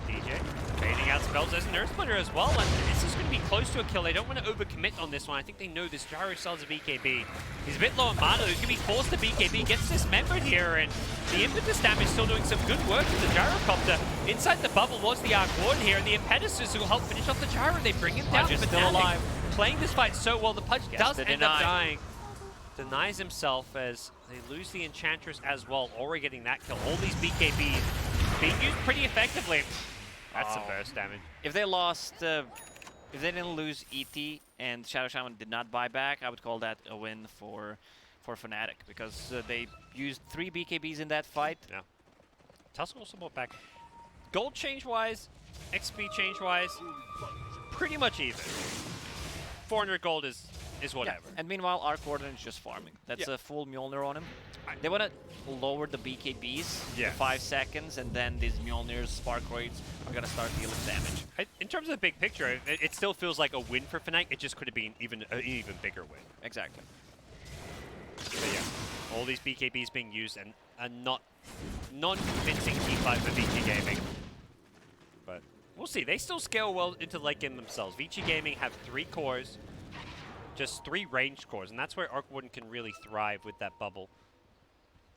DJ fading out spells. There's an Earth Splitter as well, and this is going to be close to a kill. They don't want to overcommit on this one. I think they know this Gyro sells a BKB. He's a bit low on mana. He's going to be forced to BKB. Gets dismembered here, and the impetus damage still doing some good work with the Gyrocopter. Inside the bubble was the Arc Warden here, and the impetuses who will help finish off the Gyro. They bring him down. Pudge is Fnatic still alive. playing this fight so well. The Pudge does the end up deny. dying. Denies himself as they lose the Enchantress as well. Ori getting that kill. All these BKBs being used pretty effectively. That's some burst damage. If they lost, if they didn't lose ET and Shadow Shaman did not buy back, I would call that a win for Fnatic, because they used 3 BKBs in that fight. Yeah. Tusk also bought back. Gold change-wise, XP change-wise, pretty much even. 400 gold is whatever. Yeah. And meanwhile, Arc Warden is just farming. That's a full Mjolnir on him. They want to lower the BKBs to 5 seconds, and then these Mjolnir's Spark Raids are going to start dealing damage. In terms of the big picture, it still feels like a win for Fnatic. It just could have been an even bigger win. Exactly. But yeah, all these BKBs being used and a non-convincing teamfight for VG Gaming. But we'll see. They still scale well into the late game themselves. VG Gaming have 3 cores, just 3 ranged cores, and that's where Arc Warden can really thrive with that bubble.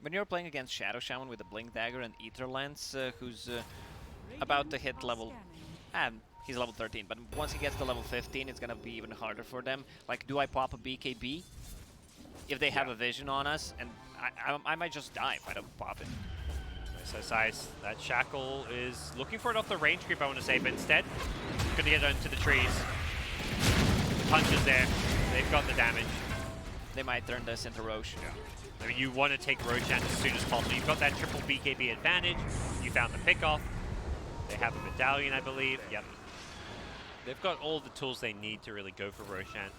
When you're playing against Shadow Shaman with a Blink Dagger and Ether Lens, who's about to hit level... he's level 13, but once he gets to level 15, it's going to be even harder for them. Like, do I pop a BKB if they have a vision on us? And I might just die if I don't pop it. Nice. That Shackle is looking for it off the range creep, I want to say, but instead, going to get into the trees. The punches there. They've got the damage. They might turn this into Roche. Yeah. I mean, you want to take Roshan as soon as possible. You've got that triple BKB advantage. You found the pickoff. They have a medallion, I believe. Yep. They've got all the tools they need to really go for Roshan.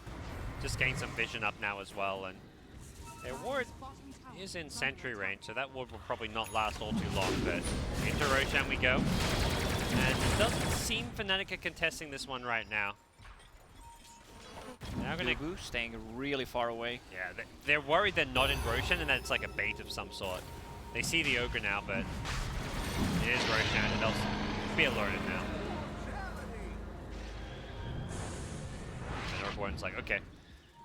Just getting some vision up now as well, and their ward is in sentry range, so that ward will probably not last all too long, but into Roshan we go. And it doesn't seem Fnatic are contesting this one right now. Now gonna staying really far away. Yeah, they're worried they're not in Roshan and that it's like a bait of some sort. They see the Ogre now, but it is Roshan, and they'll be alerted now. And Arc Warden's like, okay,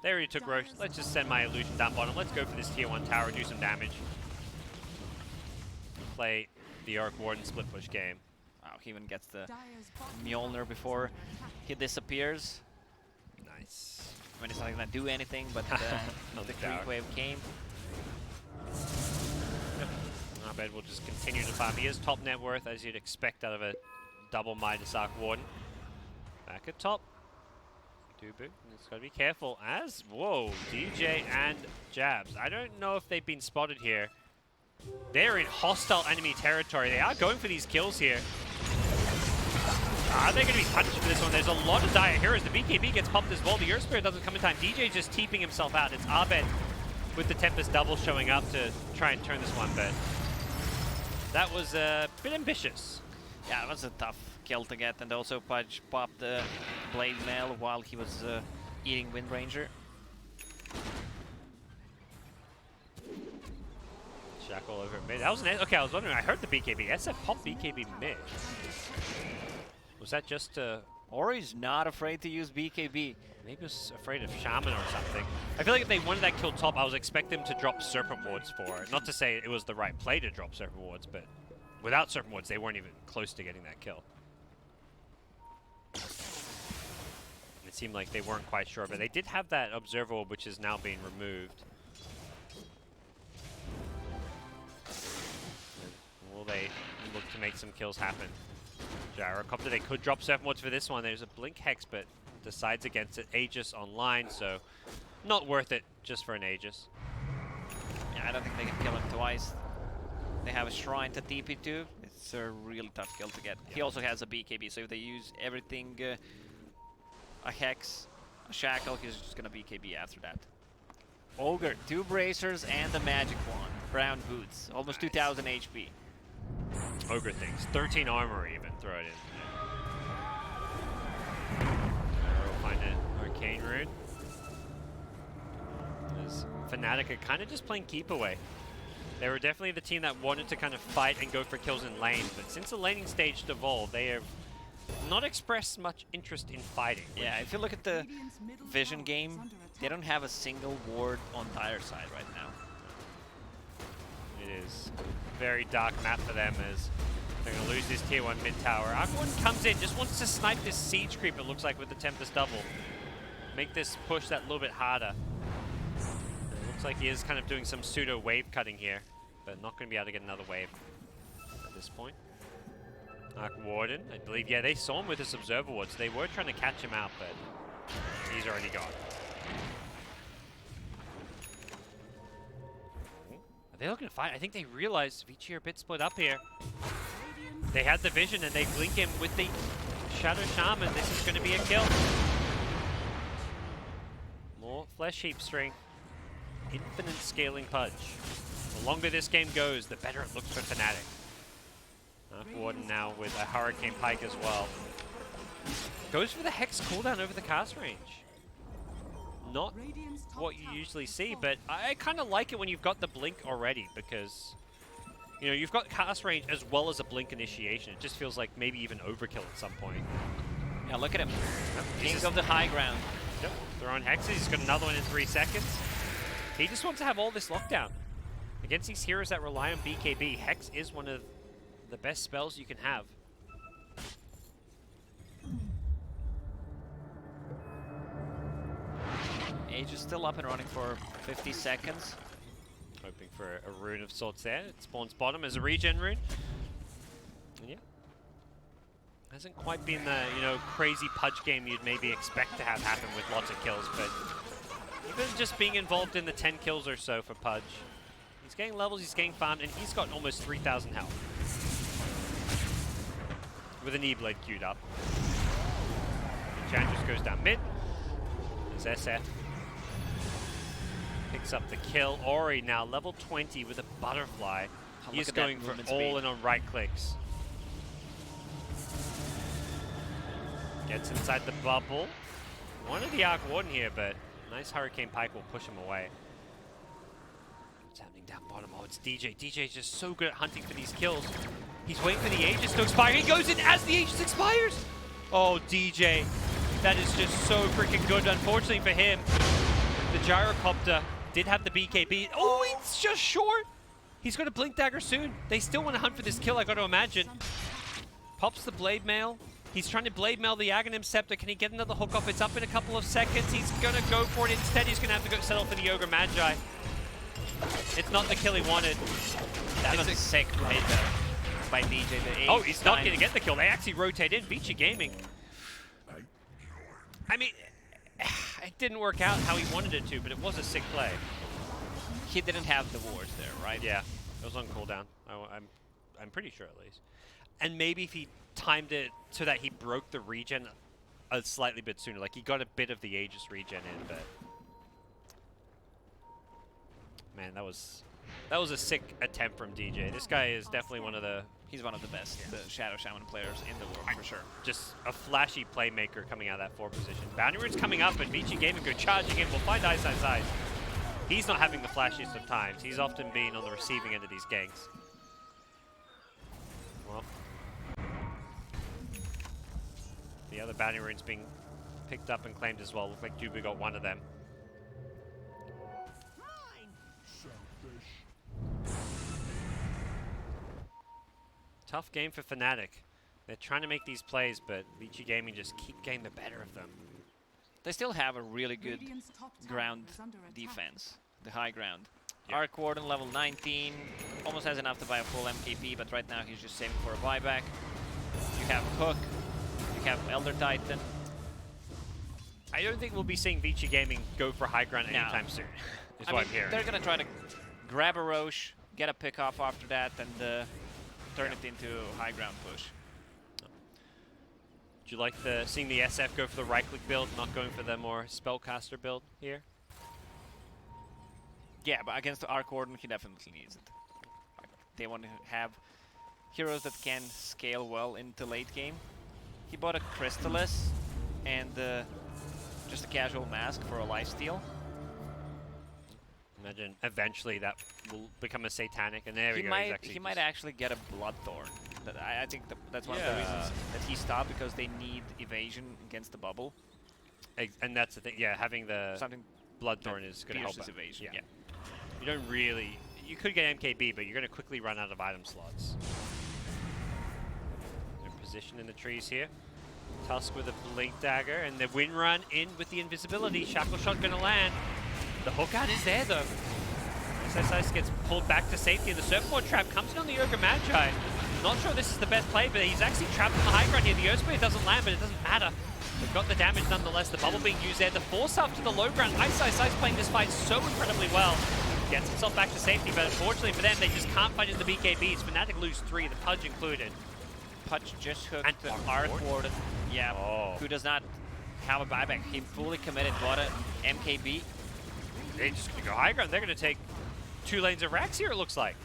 they already took Roche, let's just send my illusion down bottom, let's go for this tier 1 tower, do some damage. Play the Arc Warden split push game. Wow, he even gets the Mjolnir before he disappears. Nice. I mean, it's not going to do anything, but the creep wave came. Yep. Abed will just continue to farm. He is top net worth, as you'd expect out of a double Midas Arc Warden. Back at top. Dubu, it's got to be careful as, whoa, DJ and Jabs. I don't know if they've been spotted here. They're in hostile enemy territory. They are going for these kills here. Are they going to be punished for this one? There's a lot of dire heroes. The BKB gets popped as well. The Earth Spirit doesn't come in time. DJ just teeping himself out. It's Abed with the Tempest double showing up to try and turn this one, but that was a bit ambitious. Yeah, it was a tough kill to get, and also Pudge popped the Blade Mail while he was eating Wind Ranger. Shackle over mid. That was an, okay, I was wondering, I heard the BKB. SF popped BKB mid. Was that just Ori's not afraid to use BKB. Maybe he was afraid of Shaman or something. I feel like if they wanted that kill top, I was expecting them to drop Serpent Wards for it. Not to say it was the right play to drop Serpent Wards, but without Serpent Wards, they weren't even close to getting that kill. It seemed like they weren't quite sure, but they did have that Observer Orb, which is now being removed. And will they look to make some kills happen? Gyrocopter, they could drop Serpent Wards for this one. There's a Blink Hex, but decides against it. Aegis online, so not worth it just for an Aegis. Yeah, I don't think they can kill him twice. They have a shrine to TP to. It's a really tough kill to get. He also has a BKB, so if they use everything, a Hex, a Shackle, he's just gonna BKB after that. Ogre, 2 bracers and the magic wand. Brown boots, almost 2000 HP. Ogre things. 13 armor even. Throw it in. We'll find an arcane rune. As Fnatic are kind of just playing keep away. They were definitely the team that wanted to kind of fight and go for kills in lane, but since the laning stage devolved, they have not expressed much interest in fighting. Yeah, if you look at the Radiant's middle Vision tower game, is under they attack. don't have a single ward on Dire side right now. It is a very dark map for them as they're going to lose this tier 1 mid tower. Aquan comes in, just wants to snipe this siege creep, it looks like, with the Tempest double. Make this push that little bit harder. It looks like he is kind of doing some pseudo wave cutting here, but not going to be able to get another wave at this point. Arc Warden, I believe, yeah, they saw him with this Observer Ward, so they were trying to catch him out, but he's already gone. Are they looking to fight? I think they realized Vici are a bit split up here. Radiant's They had the vision and they blink him with the Shadow Shaman. This is going to be a kill. More Flesh Heap strength. Infinite scaling Pudge. The longer this game goes, the better it looks for Fnatic. Warden now with a Hurricane Pike as well. Goes for the Hex cooldown over the cast range. Not Radiant's top what you tower usually has see, fallen. but I kind of like it when you've got the blink already because, you know, you've got cast range as well as a blink initiation. It just feels like maybe even overkill at some point. Yeah, look at him. He's King just- of the high ground. Yep, throwing hexes. He's got another one in 3 seconds. He just wants to have all this lockdown. Against these heroes that rely on BKB, Hex is one of the best spells you can have. Age is still up and running for 50 seconds. Hoping for a rune of sorts there. It spawns bottom as a regen rune. And yeah. Hasn't quite been the, you know, crazy Pudge game you'd maybe expect to have happen with lots of kills, but even just being involved in the 10 kills or so for Pudge. He's getting levels, he's getting farmed, and he's got almost 3,000 health. With an E-Blade queued up. Enchantress goes down mid. There's SF. Picks up the kill. Ori now level 20 with a butterfly. Oh, He's look at that going for movement all speed. in on right clicks. Gets inside the bubble. One of the Arc Warden here, but nice Hurricane Pike will push him away. What's happening down bottom? Oh, it's DJ. DJ's just so good at hunting for these kills. He's waiting for the Aegis to expire. He goes in as the Aegis expires. Oh, DJ. That is just so freaking good. Unfortunately for him, the Gyrocopter did have the BKB. Oh, it's just short. He's going to Blink Dagger soon. They still want to hunt for this kill, I got to imagine. Pops the Blade Mail. He's trying to Blade Mail the Aghanim Scepter. Can he get another hook off? It's up in a couple of seconds. He's going to go for it. Instead, he's going to have to go settle for the Ogre Magi. It's not the kill he wanted. That It's was a sick play though by DJ. The Oh, eighth he's not time. going to get the kill. They actually rotate in. Vici Gaming. I mean, it didn't work out how he wanted it to, but it was a sick play. He didn't have the wards there, right? Yeah, it was on cooldown. I'm pretty sure at least. And maybe if he timed it so that he broke the regen a slightly bit sooner, like he got a bit of the Aegis regen in, but man, that was a sick attempt from DJ. This guy is definitely one of the He's one of the best the Shadow Shaman players in the world, for sure. just a flashy playmaker coming out of that 4 position. Bounty Rune's coming up, and Vici Gaming go charging in. We'll find Ice Ice Ice. He's not having the flashiest of times. He's often been on the receiving end of these ganks. Well, the other Bounty Rune's being picked up and claimed as well. Look like Jubu got one of them. Tough game for Fnatic. They're trying to make these plays, but Vici Gaming just keep getting the better of them. They still have a really good Radiant's top tower ground is under attack. defense, the high ground. Yeah. Arc Warden level 19, almost has enough to buy a full MKB, but right now he's just saving for a buyback. You have Hook, you have Elder Titan. I don't think we'll be seeing Vici Gaming go for high ground No. anytime soon, is I what mean, I'm hearing. they're gonna try to grab a Roche, get a pick off after that, and turn it into high ground push. Do you like seeing the SF go for the right-click build, not going for the more spellcaster build here? Yeah, but against the Arc Warden, he definitely needs it. Like, they want to have heroes that can scale well into late game. He bought a Crystallis and just a casual mask for a lifesteal. Imagine eventually that will become a satanic, and there we He go. might actually get a Bloodthorn. I think that's one of the reasons that he stopped, because they need evasion against the bubble. And that's the thing. Yeah, having the Something Bloodthorn is going to help pierces out. evasion. Yeah. You don't really. You could get MKB, but you're going to quickly run out of item slots. They're positioned in the trees here. Tusk with a blink dagger, and the win run in with the invisibility. Shackle shot going to land. The hook out is there though. SSIS gets pulled back to safety. The surfboard trap comes in on the Ogre Magi. Not sure this is the best play, but he's actually trapped on the high ground here. The Earth Spear doesn't land, but it doesn't matter. They've got the damage nonetheless. The bubble being used there. The force up to the low ground. SSIS playing this fight so incredibly well. Gets himself back to safety, but unfortunately for them, they just can't fight in the BKBs. Fnatic lose 3, the Pudge included. Pudge just hooked And the Arc Arc Warden. Yeah, who does not have a buyback. He fully committed, bought a MKB. They're just going to go high ground. They're going to take 2 lanes of racks here, it looks like.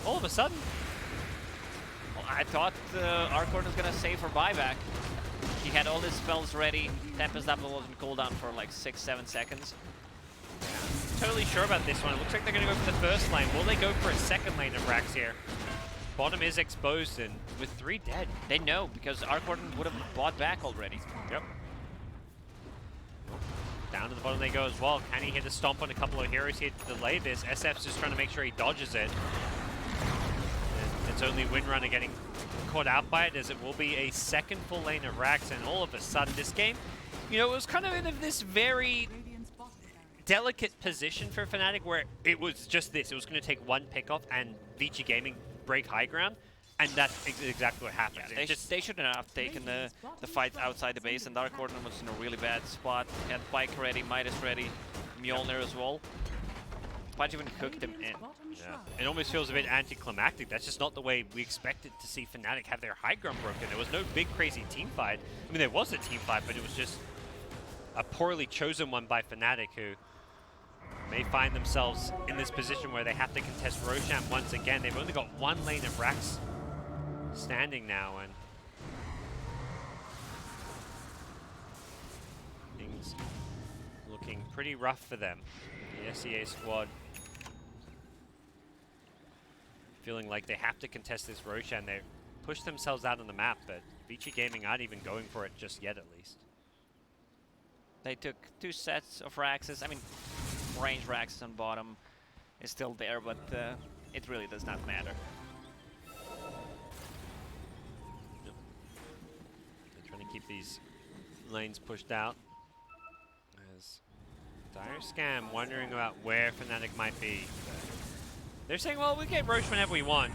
All of a sudden. Well, I thought Arc Warden was going to save for buyback. He had all his spells ready. Tempest Double was in cooldown for like 6-7 seconds. Totally sure about this one. It looks like they're going to go for the first lane. Will they go for a second lane of racks here? Bottom is exposed, and with 3 dead. They know, because Arc Warden would have bought back already. Yep. Down to the bottom they go as well. Can he hit a stomp on a couple of heroes here to delay this? SF's just trying to make sure he dodges it. And it's only Windrunner getting caught out by it, as it will be a second full lane of racks, and all of a sudden this game, you know, it was kind of in this very Radiant's bottom barracks. delicate position for Fnatic, where it was just this. It was going to take one pickoff and Vici Gaming break high ground, and that's exactly what happened. Yeah, they shouldn't have taken the fight outside the base, and Dark Warden was in a really bad spot. He had Pike ready, Midas ready, Mjolnir as well. Pudge even hooked him in. Radiant's bottom Yeah. shroud. It almost feels a bit anticlimactic. That's just not the way we expected to see Fnatic have their high ground broken. There was no big crazy team fight. I mean, there was a team fight, but it was just a poorly chosen one by Fnatic, who may find themselves in this position where they have to contest Roshan once again. They've only got 1 lane of racks standing now, and things looking pretty rough for them. The SEA squad feeling like they have to contest this Roshan. They've pushed themselves out on the map, but Vici Gaming aren't even going for it just yet, at least. They took 2 sets of Raxes. I mean, range Raxes on bottom is still there, but it really does not matter. They're trying to keep these lanes pushed out. As Dire Scam wondering about where Fnatic might be. They're saying, well, we get Roche whenever we want.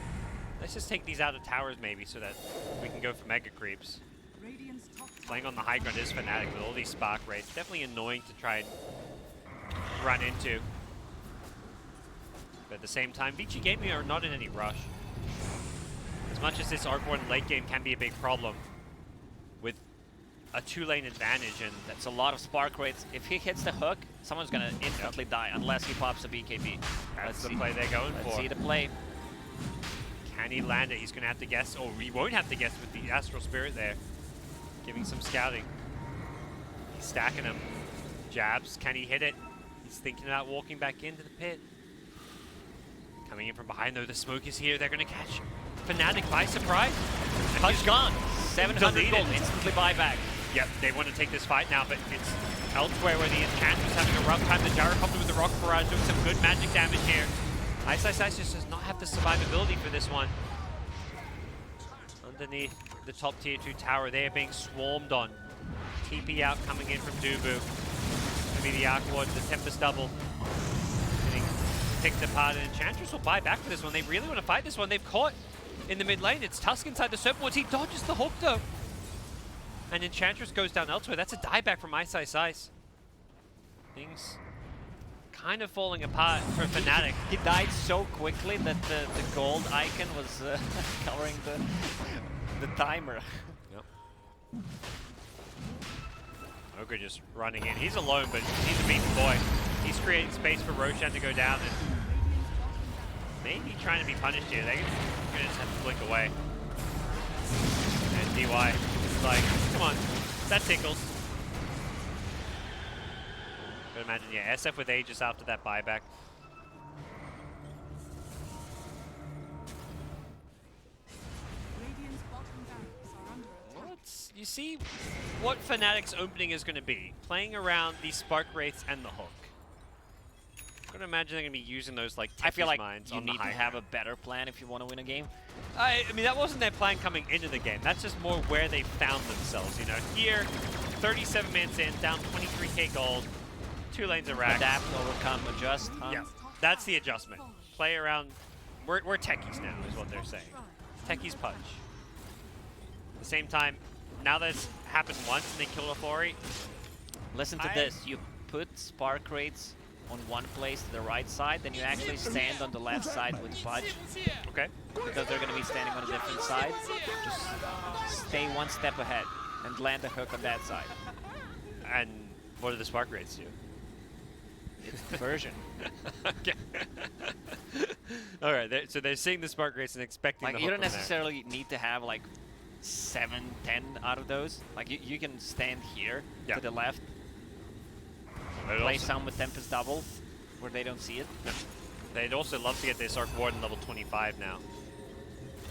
Let's just take these out of towers maybe, so that we can go for mega creeps. Radiant's top Playing on the high ground is Fnatic with all these spark rates. Definitely annoying to try and run into. But at the same time, Vici Gaming are not in any rush. As much as this Arc Warden late game can be a big problem, with a 2-lane advantage, and That's a lot of spark rates. If he hits the hook, someone's gonna instantly die unless he pops a BKB. that's the play they're going Let's for. see the play. Can he land it? He's going to have to guess, or he won't have to guess with the Astral Spirit there. Giving some scouting. He's stacking him. Jabs, can he hit it? He's thinking about walking back into the pit. Coming in from behind though, the smoke is here. They're going to catch Fnatic by surprise. Pudge gone. 700 deleted. gold, instantly buyback. Yep, they want to take this fight now, but it's elsewhere where the Enchantress having a rough time. The Gyrocopter with the Rock Barrage doing some good magic damage here. Ice just does not have the survivability for this one. Underneath the top tier 2 tower, they are being swarmed on. TP out coming in from Dubu. Maybe the Arc Ward, the Tempest double. Getting picked apart, and Enchantress will buy back for this one. They really want to fight this one. They've caught in the mid lane. It's Tusk inside the Serpent. He dodges the hook though. And Enchantress goes down elsewhere. That's a dieback from Ice. Things kind of falling apart for Fnatic. He died so quickly that the gold icon was covering the timer. Yep. Ogre just running in. He's alone, but he's a beaten boy. He's creating space for Roshan to go down and maybe trying to be punished here. They're gonna just have to blink away. And DY is like, come on, that tickles. But imagine, yeah, SF with Aegis after that buyback. Radiant's bottom barracks are under attack. You see what Fnatic's opening is going to be, playing around the Spark Wraiths and the hook. I'm going to imagine they're going to be using those like I feel like mines you on the need to high have ground. a better plan if you want to win a game. I mean, that wasn't their plan coming into the game. That's just more where they found themselves. You know, here, 37 minutes in, down 23k gold, 2 lanes of rack. Adapt, overcome, adjust, huh? Yeah, that's the adjustment. Play around. We're techies now, is what they're saying. Techies punch. At the same time, now that it's happened once and they killed a Fori, Listen to this. You put spark rates on one place to the right side, then you actually stand on the left side with Pudge. okay? Because they're going to be standing on a different side. Just stay one step ahead and land a hook on that side. And what do the Spark Rates do? It's diversion. Okay. All right, so they're seeing the Spark Rates and expecting Like, the you hook don't from there. necessarily need to have like 7, 10 out of those. Like, you can stand here Yeah. to the left, They'd play also- some with Tempest Double where they don't see it. They'd also love to get this Arc Warden level 25 now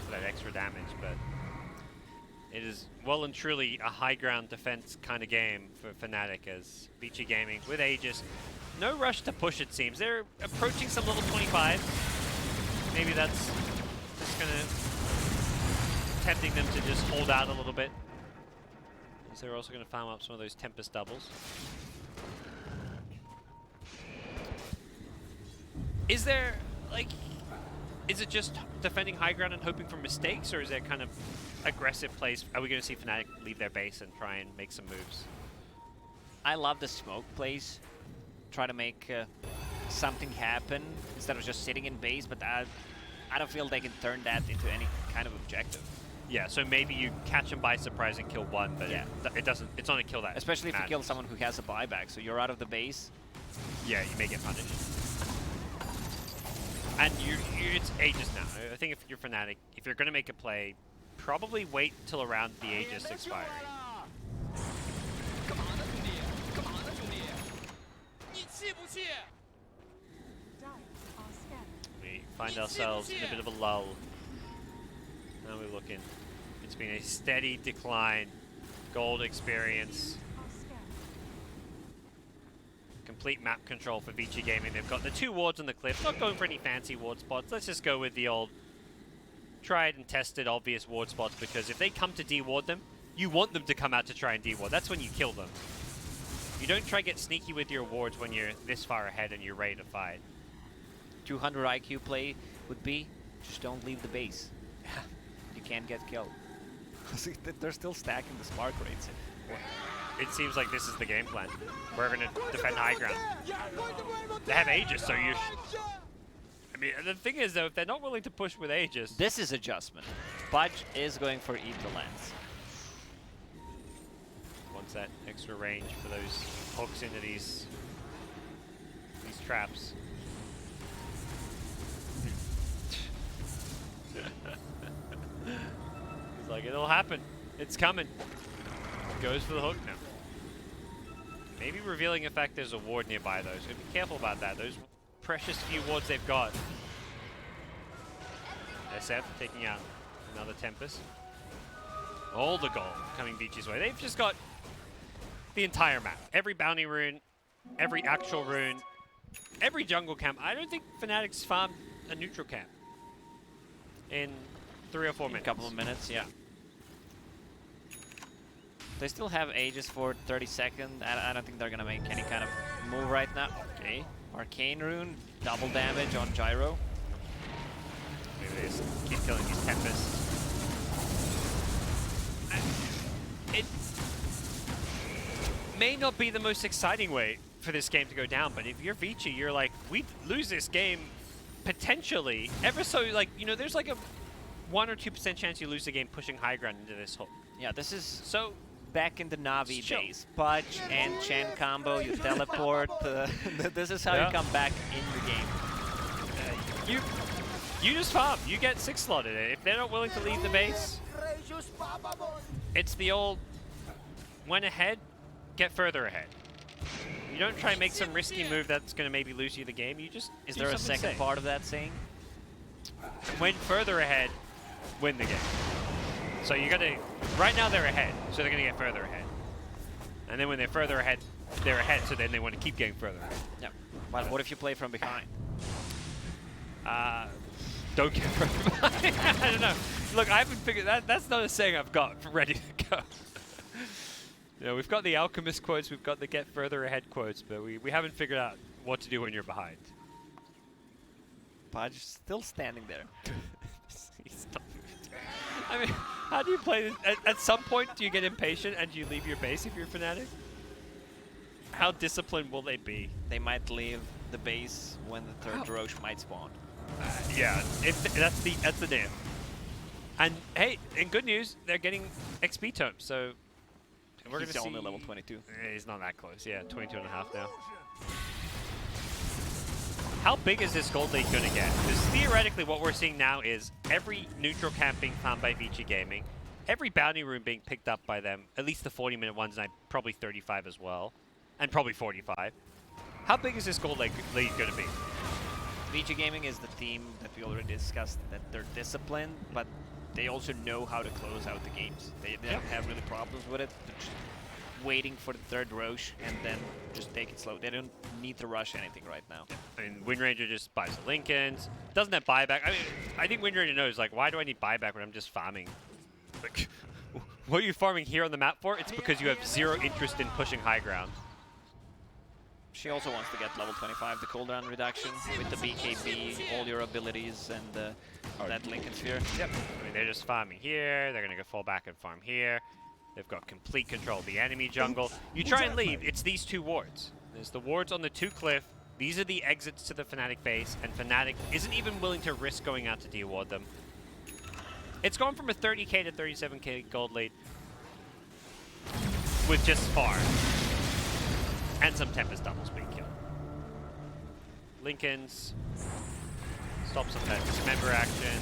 for that extra damage, but it is well and truly a high ground defense kind of game for Fnatic as Vici Gaming with Aegis. No rush to push, it seems. They're approaching some level 25. Maybe that's just gonna tempting them to just hold out a little bit. So they're also gonna farm up some of those Tempest doubles. Is there, like, is it just defending high ground and hoping for mistakes, or is there kind of aggressive plays? Are we going to see Fnatic leave their base and try and make some moves? I love the smoke plays. Try to make something happen instead of just sitting in base, but I don't feel they can turn that into any kind of objective. Yeah, so maybe you catch them by surprise and kill one, but Yeah. it doesn't. It's only kill that. Especially if you kill matters. someone who has a buyback, so you're out of the base. Yeah, you may get punished. And it's Aegis now. I think if you're Fnatic, if you're going to make a play, probably wait till around the Aegis expiring. Dire are scattered. We find ourselves in a bit of a lull. Now we're looking. It's been a steady decline. Gold experience. Are scattered. Complete map control for Vici Gaming. They've got the 2 wards on the cliff. Not going for any fancy ward spots. Let's just go with the old tried and tested obvious ward spots, because if they come to de-ward them, you want them to come out to try and de-ward. That's when you kill them. You don't try to get sneaky with your wards when you're this far ahead and you're ready to fight. 200 IQ play would be, just don't leave the base. You can't get killed. They're still stacking the spark rates. It seems like this is the game plan. We're going to defend high ground. They have Aegis, so you... I mean, the thing is, though, if they're not willing to push with Aegis... This is adjustment. Pudge is going for Eat the Lands. Wants that extra range for those hooks into these traps. He's like, it'll happen. It's coming. Goes for the hook now. Maybe revealing in fact there's a ward nearby though, so be careful about that. Those precious few wards they've got. SF taking out another Tempest. All the gold coming Vici's way. They've just got the entire map. Every bounty rune, every actual rune, every jungle camp. I don't think Fnatic's farmed a neutral camp in 3 or 4 minutes. A couple of minutes, yeah. They still have Aegis for 30 seconds. I don't think they're gonna make any kind of move right now. Okay, Arcane Rune, double damage on Gyro. Maybe they just keep killing these Tempests. It may not be the most exciting way for this game to go down, but if you're Vici, you're like, we lose this game potentially ever so, like, you know, there's like a 1 or 2% chance you lose the game pushing high ground into this hole. Yeah, this is So back in the Navi Chill. days. Pudge and Chen combo, you teleport. This is how Yeah. you come back in the game. you just farm. You get 6 slotted. If they're not willing to leave the base, it's the old went ahead, get further ahead. You don't try and make some risky move that's going to maybe lose you the game. You just Is do there a something second safe. part of that saying? Win further ahead, win the game. So you got to. Right now they're ahead, so they're going to get further ahead. And then when they're further ahead, they're ahead. So then they want to keep getting further ahead. Yeah. But what if you play from behind? Don't get further behind. I don't know. Look, I haven't figured that. That's not a saying I've got ready to go. You know, we've got the alchemist quotes, we've got the get further ahead quotes, but we haven't figured out what to do when you're behind. Pudge still standing there. He's not moving. I mean, how do you play this? At some point, do you get impatient and you leave your base if you're Fnatic? How disciplined will they be? They might leave the base when the third Roche might spawn. Yeah, that's the damn. And hey, in good news, they're getting XP tomes, so we're He's gonna only see. level 22. He's not that close. Yeah, 22 and a half now. How big is this gold lead going to get? Because theoretically what we're seeing now is every neutral camp being found by Vici Gaming, every bounty room being picked up by them, at least the 40-minute ones, and probably 35 as well, and probably 45. How big is this gold lead going to be? VG Gaming is the team that we already discussed, that they're disciplined, but they also know how to close out the games. They don't have really problems with it. They're just waiting for the third Roche and then just take it slow. They don't need to rush anything right now. I mean, Windranger just buys the Lincolns, doesn't have buyback. I mean, I think Windranger knows, like, why do I need buyback when I'm just farming? Like, what are you farming here on the map for? It's because you have zero interest in pushing high ground. She also wants to get level 25, the cooldown reduction with the BKB, all your abilities, and that Lincoln Sphere. Yep. I mean, they're just farming here. They're going to go fall back and farm here. They've got complete control of the enemy jungle. You try and leave, it's these two wards. There's the wards on the 2 cliff. These are the exits to the Fnatic base, and Fnatic isn't even willing to risk going out to deward them. It's gone from a 30k to 37k gold lead with just far. And some Tempest doubles being killed. Lincolns. Stop some that dismember action.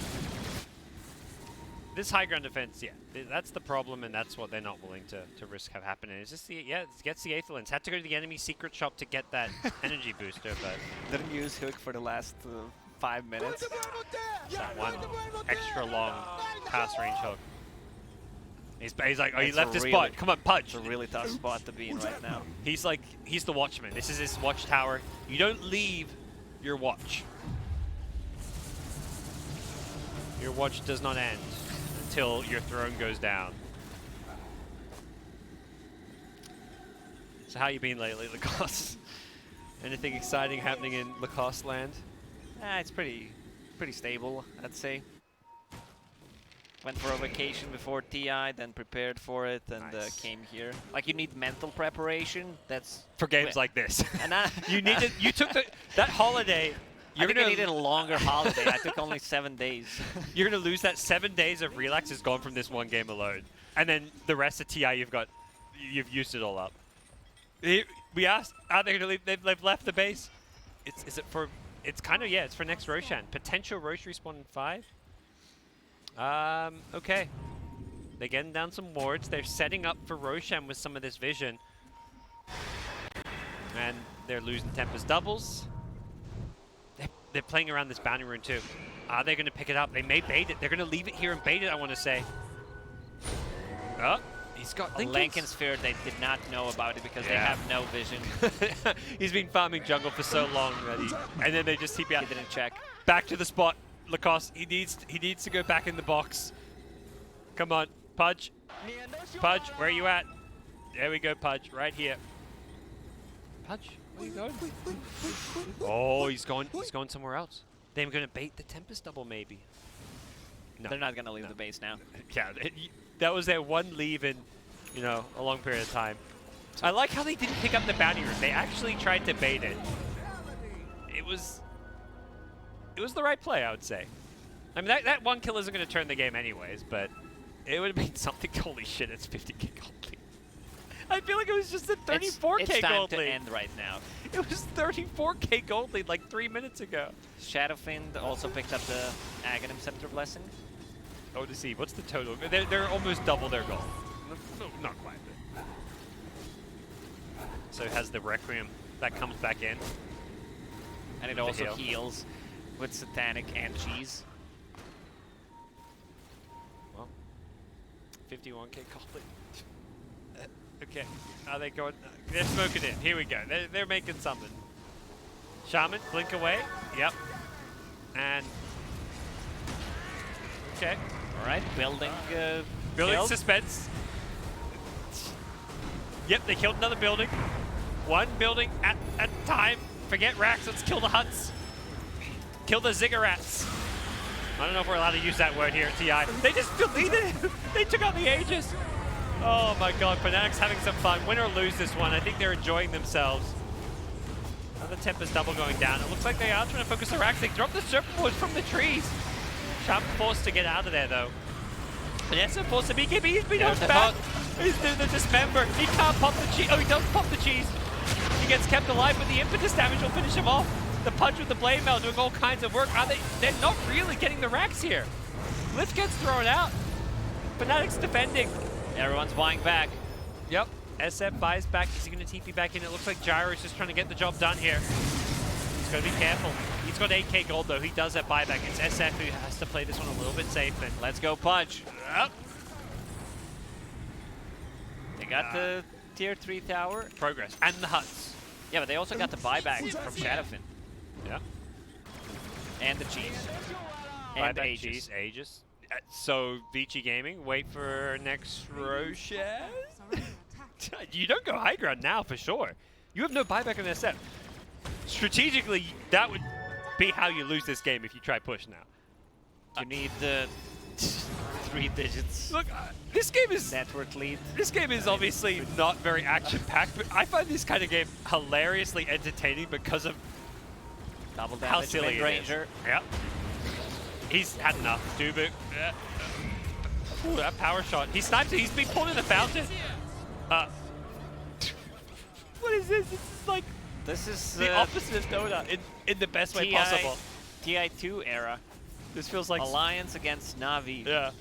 This high ground defense, yeah, that's the problem, and that's what they're not willing to risk have happen. And it's just the, yeah, it gets the Aetherlands. Had to go to the enemy secret shop to get that energy booster, but Didn't use Hook for the last 5 minutes. that one extra long pass range hook. He's like, oh, you It's left a this really- spot. Come on, Pudge. It's a really tough spot to be in right now. He's like, he's the watchman. This is his watchtower. You don't leave your watch. Your watch does not end until your throne goes down. So how you been lately, Lacoste? Anything exciting happening in Lacoste land? It's pretty stable, I'd say. Went for a vacation before TI, then prepared for it, and Nice. came here. Like, you need mental preparation. That's For games like this. and I, You needed, you took that holiday. I think I needed a longer holiday. I took only 7 days. You're gonna lose that 7 days of relax is gone from this one game alone, and then the rest of TI you've used it all up. We asked, are they gonna leave? They've left the base. Is it for? It's kind of, yeah. It's for next Roshan. Potential Roche respawn in 5. Okay. They're getting down some wards. They're setting up for Roshan with some of this vision, and they're losing Tempest doubles. They're playing around this bounty rune too. Are they going to pick it up? They may bait it. They're going to leave it here and bait it, I want to say. Oh, he's got Lincolns. Lincoln Sphere, they did not know about it because they Yeah. have no vision. He's been farming jungle for so long that and then they just TP out. He didn't check. Back to the spot. Lacoste, he needs to go back in the box. Come on, Pudge. Pudge, where are you at? There we go, Pudge, right here. Pudge, where are you going? Oh, he's going somewhere else. They're going to bait the Tempest double, maybe. No. They're not going to leave the base now. Yeah, that was their one leave in, a long period of time. I like how they didn't pick up the bounty route. They actually tried to bait it. It was the right play, I would say. I mean, that one kill isn't going to turn the game anyways, but it would have been something. Holy shit, it's 50k gold lead. I feel like it was just a 34k it's time gold to lead. end right now. It was 34k gold lead like 3 minutes ago. Shadowfiend also picked up the Aghanim Scepter Blessing. Oh, to see, what's the total? They're almost double their goal. No, not quite. But. So it has the Requiem that comes back in. And it The also heal. heals with Satanic and Cheese. Well, 51k gold lead. Okay, are they going? They're smoking in. Here we go. They're making something. Shaman, blink away. Yep. And okay, All right, building. building killed. suspense. Yep, they killed another building. One building at a time. Forget racks. Let's kill the huts. Kill the ziggurats. I don't know if we're allowed to use that word here at TI. They just deleted it. They took out the Aegis. Oh my god, Fnatic's having some fun. Win or lose this one, I think they're enjoying themselves. Another Tempest double going down. It looks like they are trying to focus the racks. They dropped the Serpent Boards from the trees. Sharp forced to get out of there though. And yes, forced to BKB. He's been There's knocked the back. hook. He's doing the dismember. He can't pop the cheese. Oh, he does pop the cheese. He gets kept alive, but the impetus damage will finish him off. The punch with the blade mail doing all kinds of work. Are they? They're not really getting the racks here. Lift gets thrown out. Fnatic's defending. Everyone's buying back. Yep. SF buys back. Is he going to TP back in? It looks like Gyro's just trying to get the job done here. He's got to be careful. He's got 8k gold though. He does that buyback. It's SF who has to play this one a little bit safe. And Let's go Pudge. Yep. They got the tier 3 tower. Progress. And the huts. Yeah, but they also got the buyback from Shadowfiend. Yeah. And the cheese. And Buyback the Aegis. cheese, Aegis. So, Vici Gaming, wait for next Rochelle. Surrender attack. You don't go high ground now for sure. You have no buyback on SF. Strategically, that would be how you lose this game if you try push now. You need the 3 digits Look, this game is network lead. This game is obviously not very action-packed, but I find this kind of game hilariously entertaining because of Double how damage silly it is. mid-ranger. Yep. He's had enough. Dubu. Ooh, that power shot. He snipes it. He's been pulled in the fountain. What is this? This is like This is the opposite of Dota in the best way TI possible. TI2 era. This feels like Alliance against Navi. Yeah.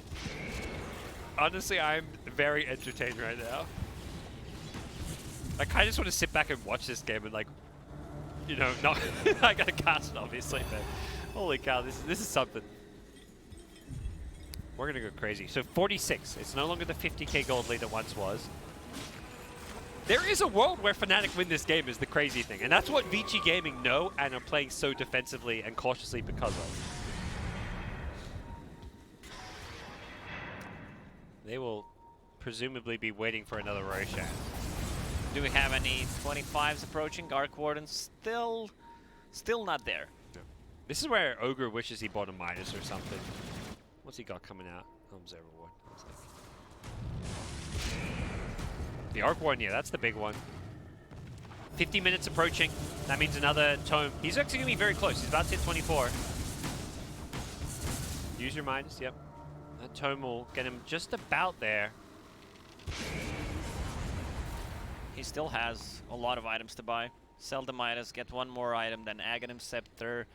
Honestly, I'm very entertained right now. I kind of just want to sit back and watch this game and like, you know, not I gotta cast it obviously, but holy cow, this is something. We're gonna go crazy. So 46. It's no longer the 50k gold lead it once was. There is a world where Fnatic win this game is the crazy thing, and that's what Vici Gaming know and are playing so defensively and cautiously because of. They will presumably be waiting for another Roshan. Do we have any 25s approaching? Arc Warden's still not there. No. This is where Ogre wishes he bought a Midas or something. What's he got coming out? Home's Everward. The Arc Warden, yeah, that's the big one. 50 minutes approaching. That means another tome. He's actually going to be very close. He's about to hit 24. Use your Midas, yep. That tome will get him just about there. He still has a lot of items to buy. Sell the Midas, get one more item, then Aghanim Scepter,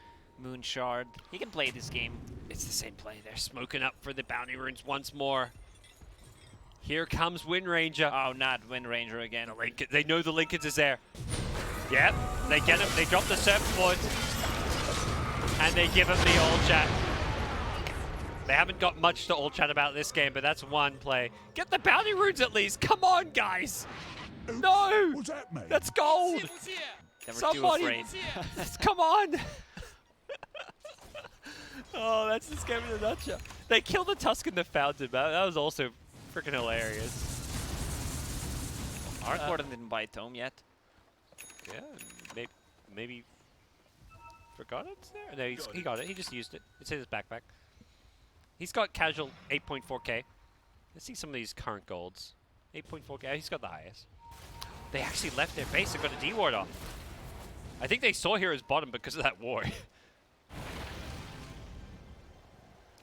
Moon Shard. He can play this game. It's the same play. They're smoking up for the bounty runes once more. Here comes Wind Ranger. Oh, not Wind Ranger again. They know the Linkage is there. Yep, they get him. They drop the surfboard. And they give him the all chat. They haven't got much to all chat about this game, but that's one play. Get the bounty runes at least. Come on, guys. No! What's that, mate? That's gold. They were Somebody- too afraid. Come on. Oh, that's this game in a nutshell. They killed the Tusk in the fountain, man. That was also freaking hilarious. Arc Warden didn't buy Tome yet. Yeah, maybe forgot it's there? No, he got it. He just used it. It's in his backpack. He's got casual 8.4k. Let's see some of these current golds. 8.4k. He's got the highest. They actually left their base and got a D-ward off. I think they saw Hero's bottom because of that ward.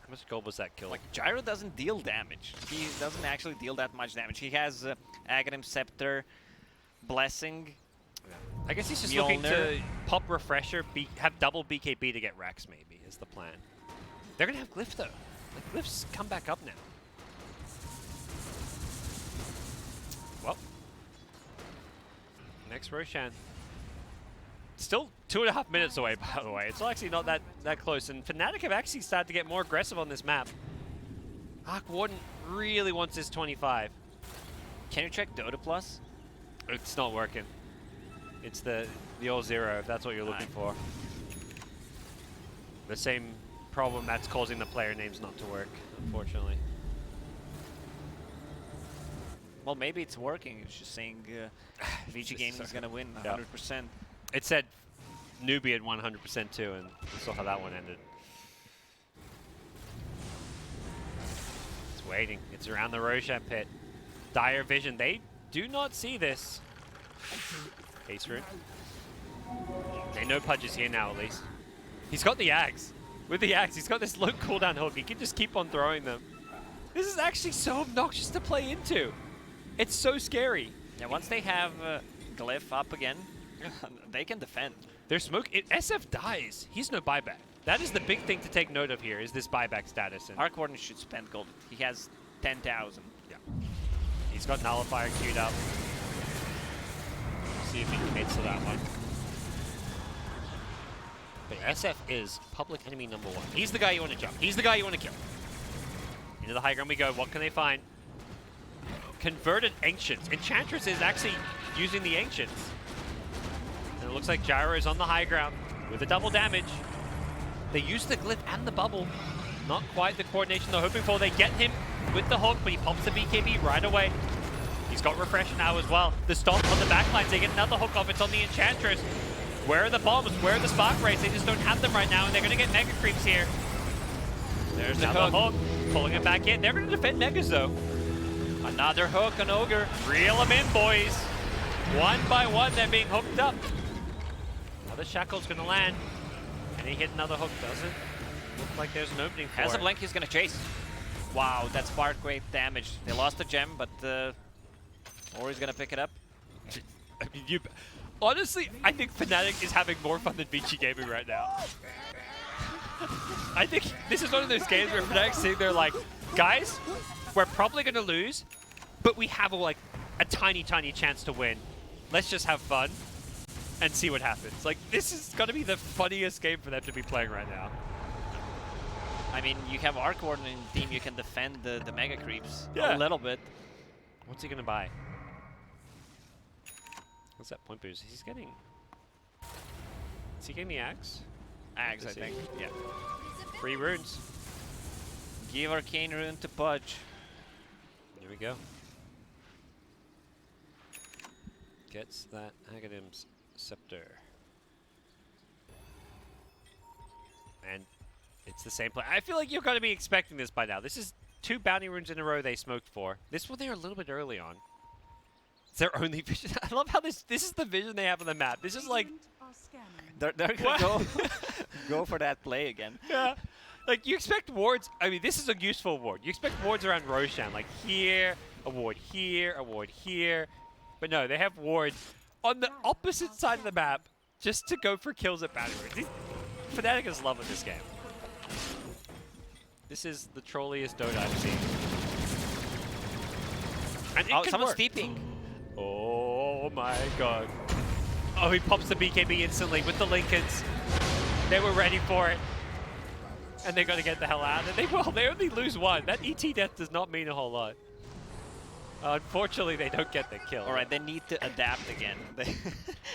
How much gold was that kill? Like, Gyro doesn't deal damage. He doesn't actually deal that much damage. He has Aghanim Scepter, Blessing. I guess he's just Mjolnir. looking to pop Refresher, have double BKB to get Rex, maybe, is the plan. They're going to have Glyph, though. Like, Glyph's come back up now. Well. Next Roshan. Still 2.5 minutes away, by the way. It's actually not that close. And Fnatic have actually started to get more aggressive on this map. Arc Warden really wants his 25. Can you check Dota Plus? It's not working. It's the old 0, if that's what you're looking for. The same problem that's causing the player names not to work, unfortunately. Well, maybe it's working. It's just saying VG Gaming is going to win 100%. It said newbie at 100% too, and we saw how that one ended. It's waiting. It's around the Roshan pit. Dire Vision. They do not see this. Ace Root. They know Pudge is here now, at least. He's got the Axe. With the Axe, he's got this low cooldown hook. He can just keep on throwing them. This is actually so obnoxious to play into. It's so scary. Yeah, once they have Glyph up again, they can defend. Their smoke. SF dies. He's no buyback. That is the big thing to take note of here, is this buyback status. And Arc Warden should spend gold. He has 10,000. yeah. He's got Nullifier queued up. See if he commits to that one. But SF is public enemy #1. He's the guy you want to jump. He's the guy you want to kill. Into the high ground we go. What can they find? Converted Ancients. Enchantress is actually using the Ancients. And it looks like Gyro is on the high ground with a double damage. They use the Glyph and the bubble. Not quite the coordination they're hoping for. They get him with the hook, but he pops the BKB right away. He's got Refresher now as well. The stop on the backlines. They get another hook off. It's on the Enchantress. Where are the bombs? Where are the Spark Rays? They just don't have them right now, and they're going to get Mega Creeps here. There's another hook. Pulling him back in. They're going to defend Megas, though. Another hook on Ogre. Reel them in, boys. One by one, they're being hooked up. Another Shackle's going to land. Can he hit another hook? Doesn't look like there's an opening for Has a it. blink, he's going to chase. Wow, that's Spark Ray damage. They lost the gem, but Ori's going to pick it up. I mean, honestly, I think Fnatic is having more fun than VG Gaming right now. I think this is one of those games where Fnatic's sitting there like, guys, we're probably going to lose, but we have a tiny, tiny chance to win. Let's just have fun and see what happens. Like, this is going to be the funniest game for them to be playing right now. I mean, you have Arc Warden in the team, you can defend the Mega Creeps Yeah. a little bit. What's he going to buy? What's that point boost? Is he getting the Axe? Axe, I Let's see. think. Yeah. 3 runes. Give Arcane Rune to Pudge. Here we go. Gets that Aghanim's Scepter. And it's the same play. I feel like you're going to be expecting this by now. This is 2 bounty runes in a row they smoked for. This one they were a little bit early on. It's their only vision. I love how this is the vision they have on the map. This is like... Are scanning. They're going to go for that play again. Yeah. Like, you expect wards. I mean, this is a useful ward. You expect wards around Roshan. Like, here, a ward here, a ward here. But no, they have wards on the opposite side of the map just to go for kills at bounty runes. Fnatic is loving this game. This is the trolliest Dota I've seen. And it can someone's work. steeping. Oh my god. Oh, he pops the BKB instantly with the Lincolns. They were ready for it. And they're going to get the hell out. And they only lose 1. That ET death does not mean a whole lot. Unfortunately, they don't get the kill. All right, they need to adapt again.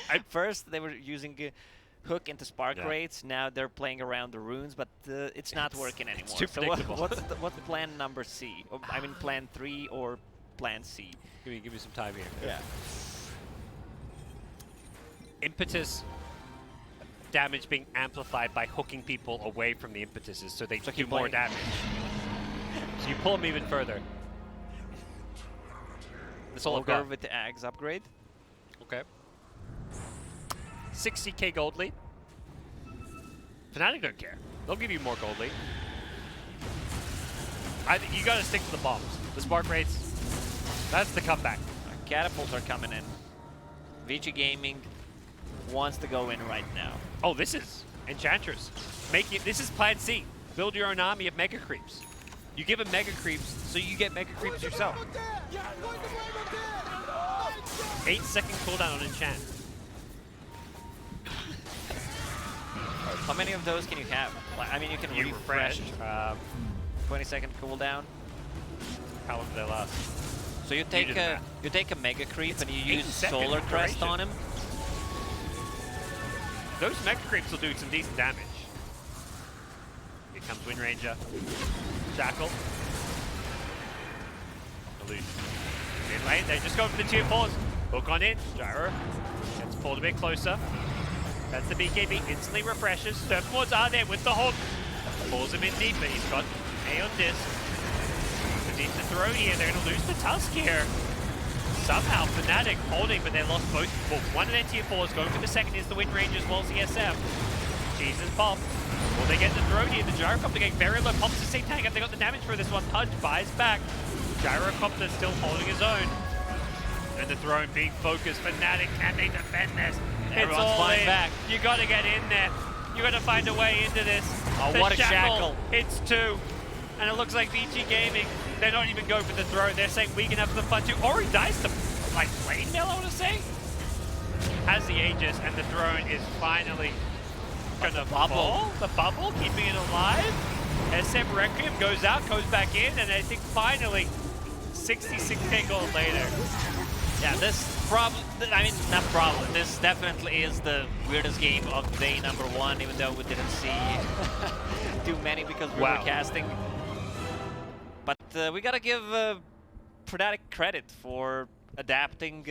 At first, they were using hook into Spark Rates. Now they're playing around the runes, but it's not working anymore. It's too so predictable. what's plan number C? Or, I mean, plan 3 or plan C? Give me some time here. Yeah. Impetus damage being amplified by hooking people away from the impetuses so they do keep more playing. damage. So you pull them even further. This all I've Ogre got. with the Ags upgrade. Okay. 60k gold lead. Fnatic don't care. They'll give you more gold lead. You gotta stick to the bombs. The spark rates. That's the comeback. Catapults are coming in. VG Gaming wants to go in right now. Oh, this is Enchantress. This is plan C. Build your own army of mega creeps. You give them mega creeps, so you get mega creeps yourself. 8-second cooldown on enchant. How many of those can you have? I mean, you can You refresh. refresh. 20-second cooldown. How long do they last? So you do take the a math. you take a mega creep and you 8 use second Solar Crest duration. on him. Those mega creeps will do some decent damage. Here comes Wind Ranger. Shackle. Illusion. In lane, they just go for the tier 4s. Hook on in. Gyro gets pulled a bit closer. That's the BKB. Instantly refreshes. Surfboards are there with the hook. Pulls him in deep, but he's got A on disc. Needs to throw here. They're going to lose the Tusk here. Somehow Fnatic holding, but they lost both. Well, one of their tier 4s. Going for the second is the Wind Ranger as well as the SF. Jesus pop. Will they get the throw here? The Gyrocopter getting very low. Pops the same tank up. They got the damage for this one. Pudge buys back. Gyrocopter still holding his own. And the throne being focused. Fnatic, can they defend this? Everyone's it's all flying in. back. You got to get in there. You got to find a way into this. Oh, The what a shackle. It's 2. And it looks like VG Gaming, they're not even going for the throw. They're saying we can have the fun too. Ori dies to like lane mail, I want to say. Has the Aegis, and the drone is finally gonna fall. The bubble, keeping it alive. SM Requiem goes out, goes back in, and I think finally 66k gold later. Yeah, this problem. I mean, not problem. This definitely is the weirdest game of day number 1, even though we didn't see too many because we were casting. But we gotta give Fnatic credit for adapting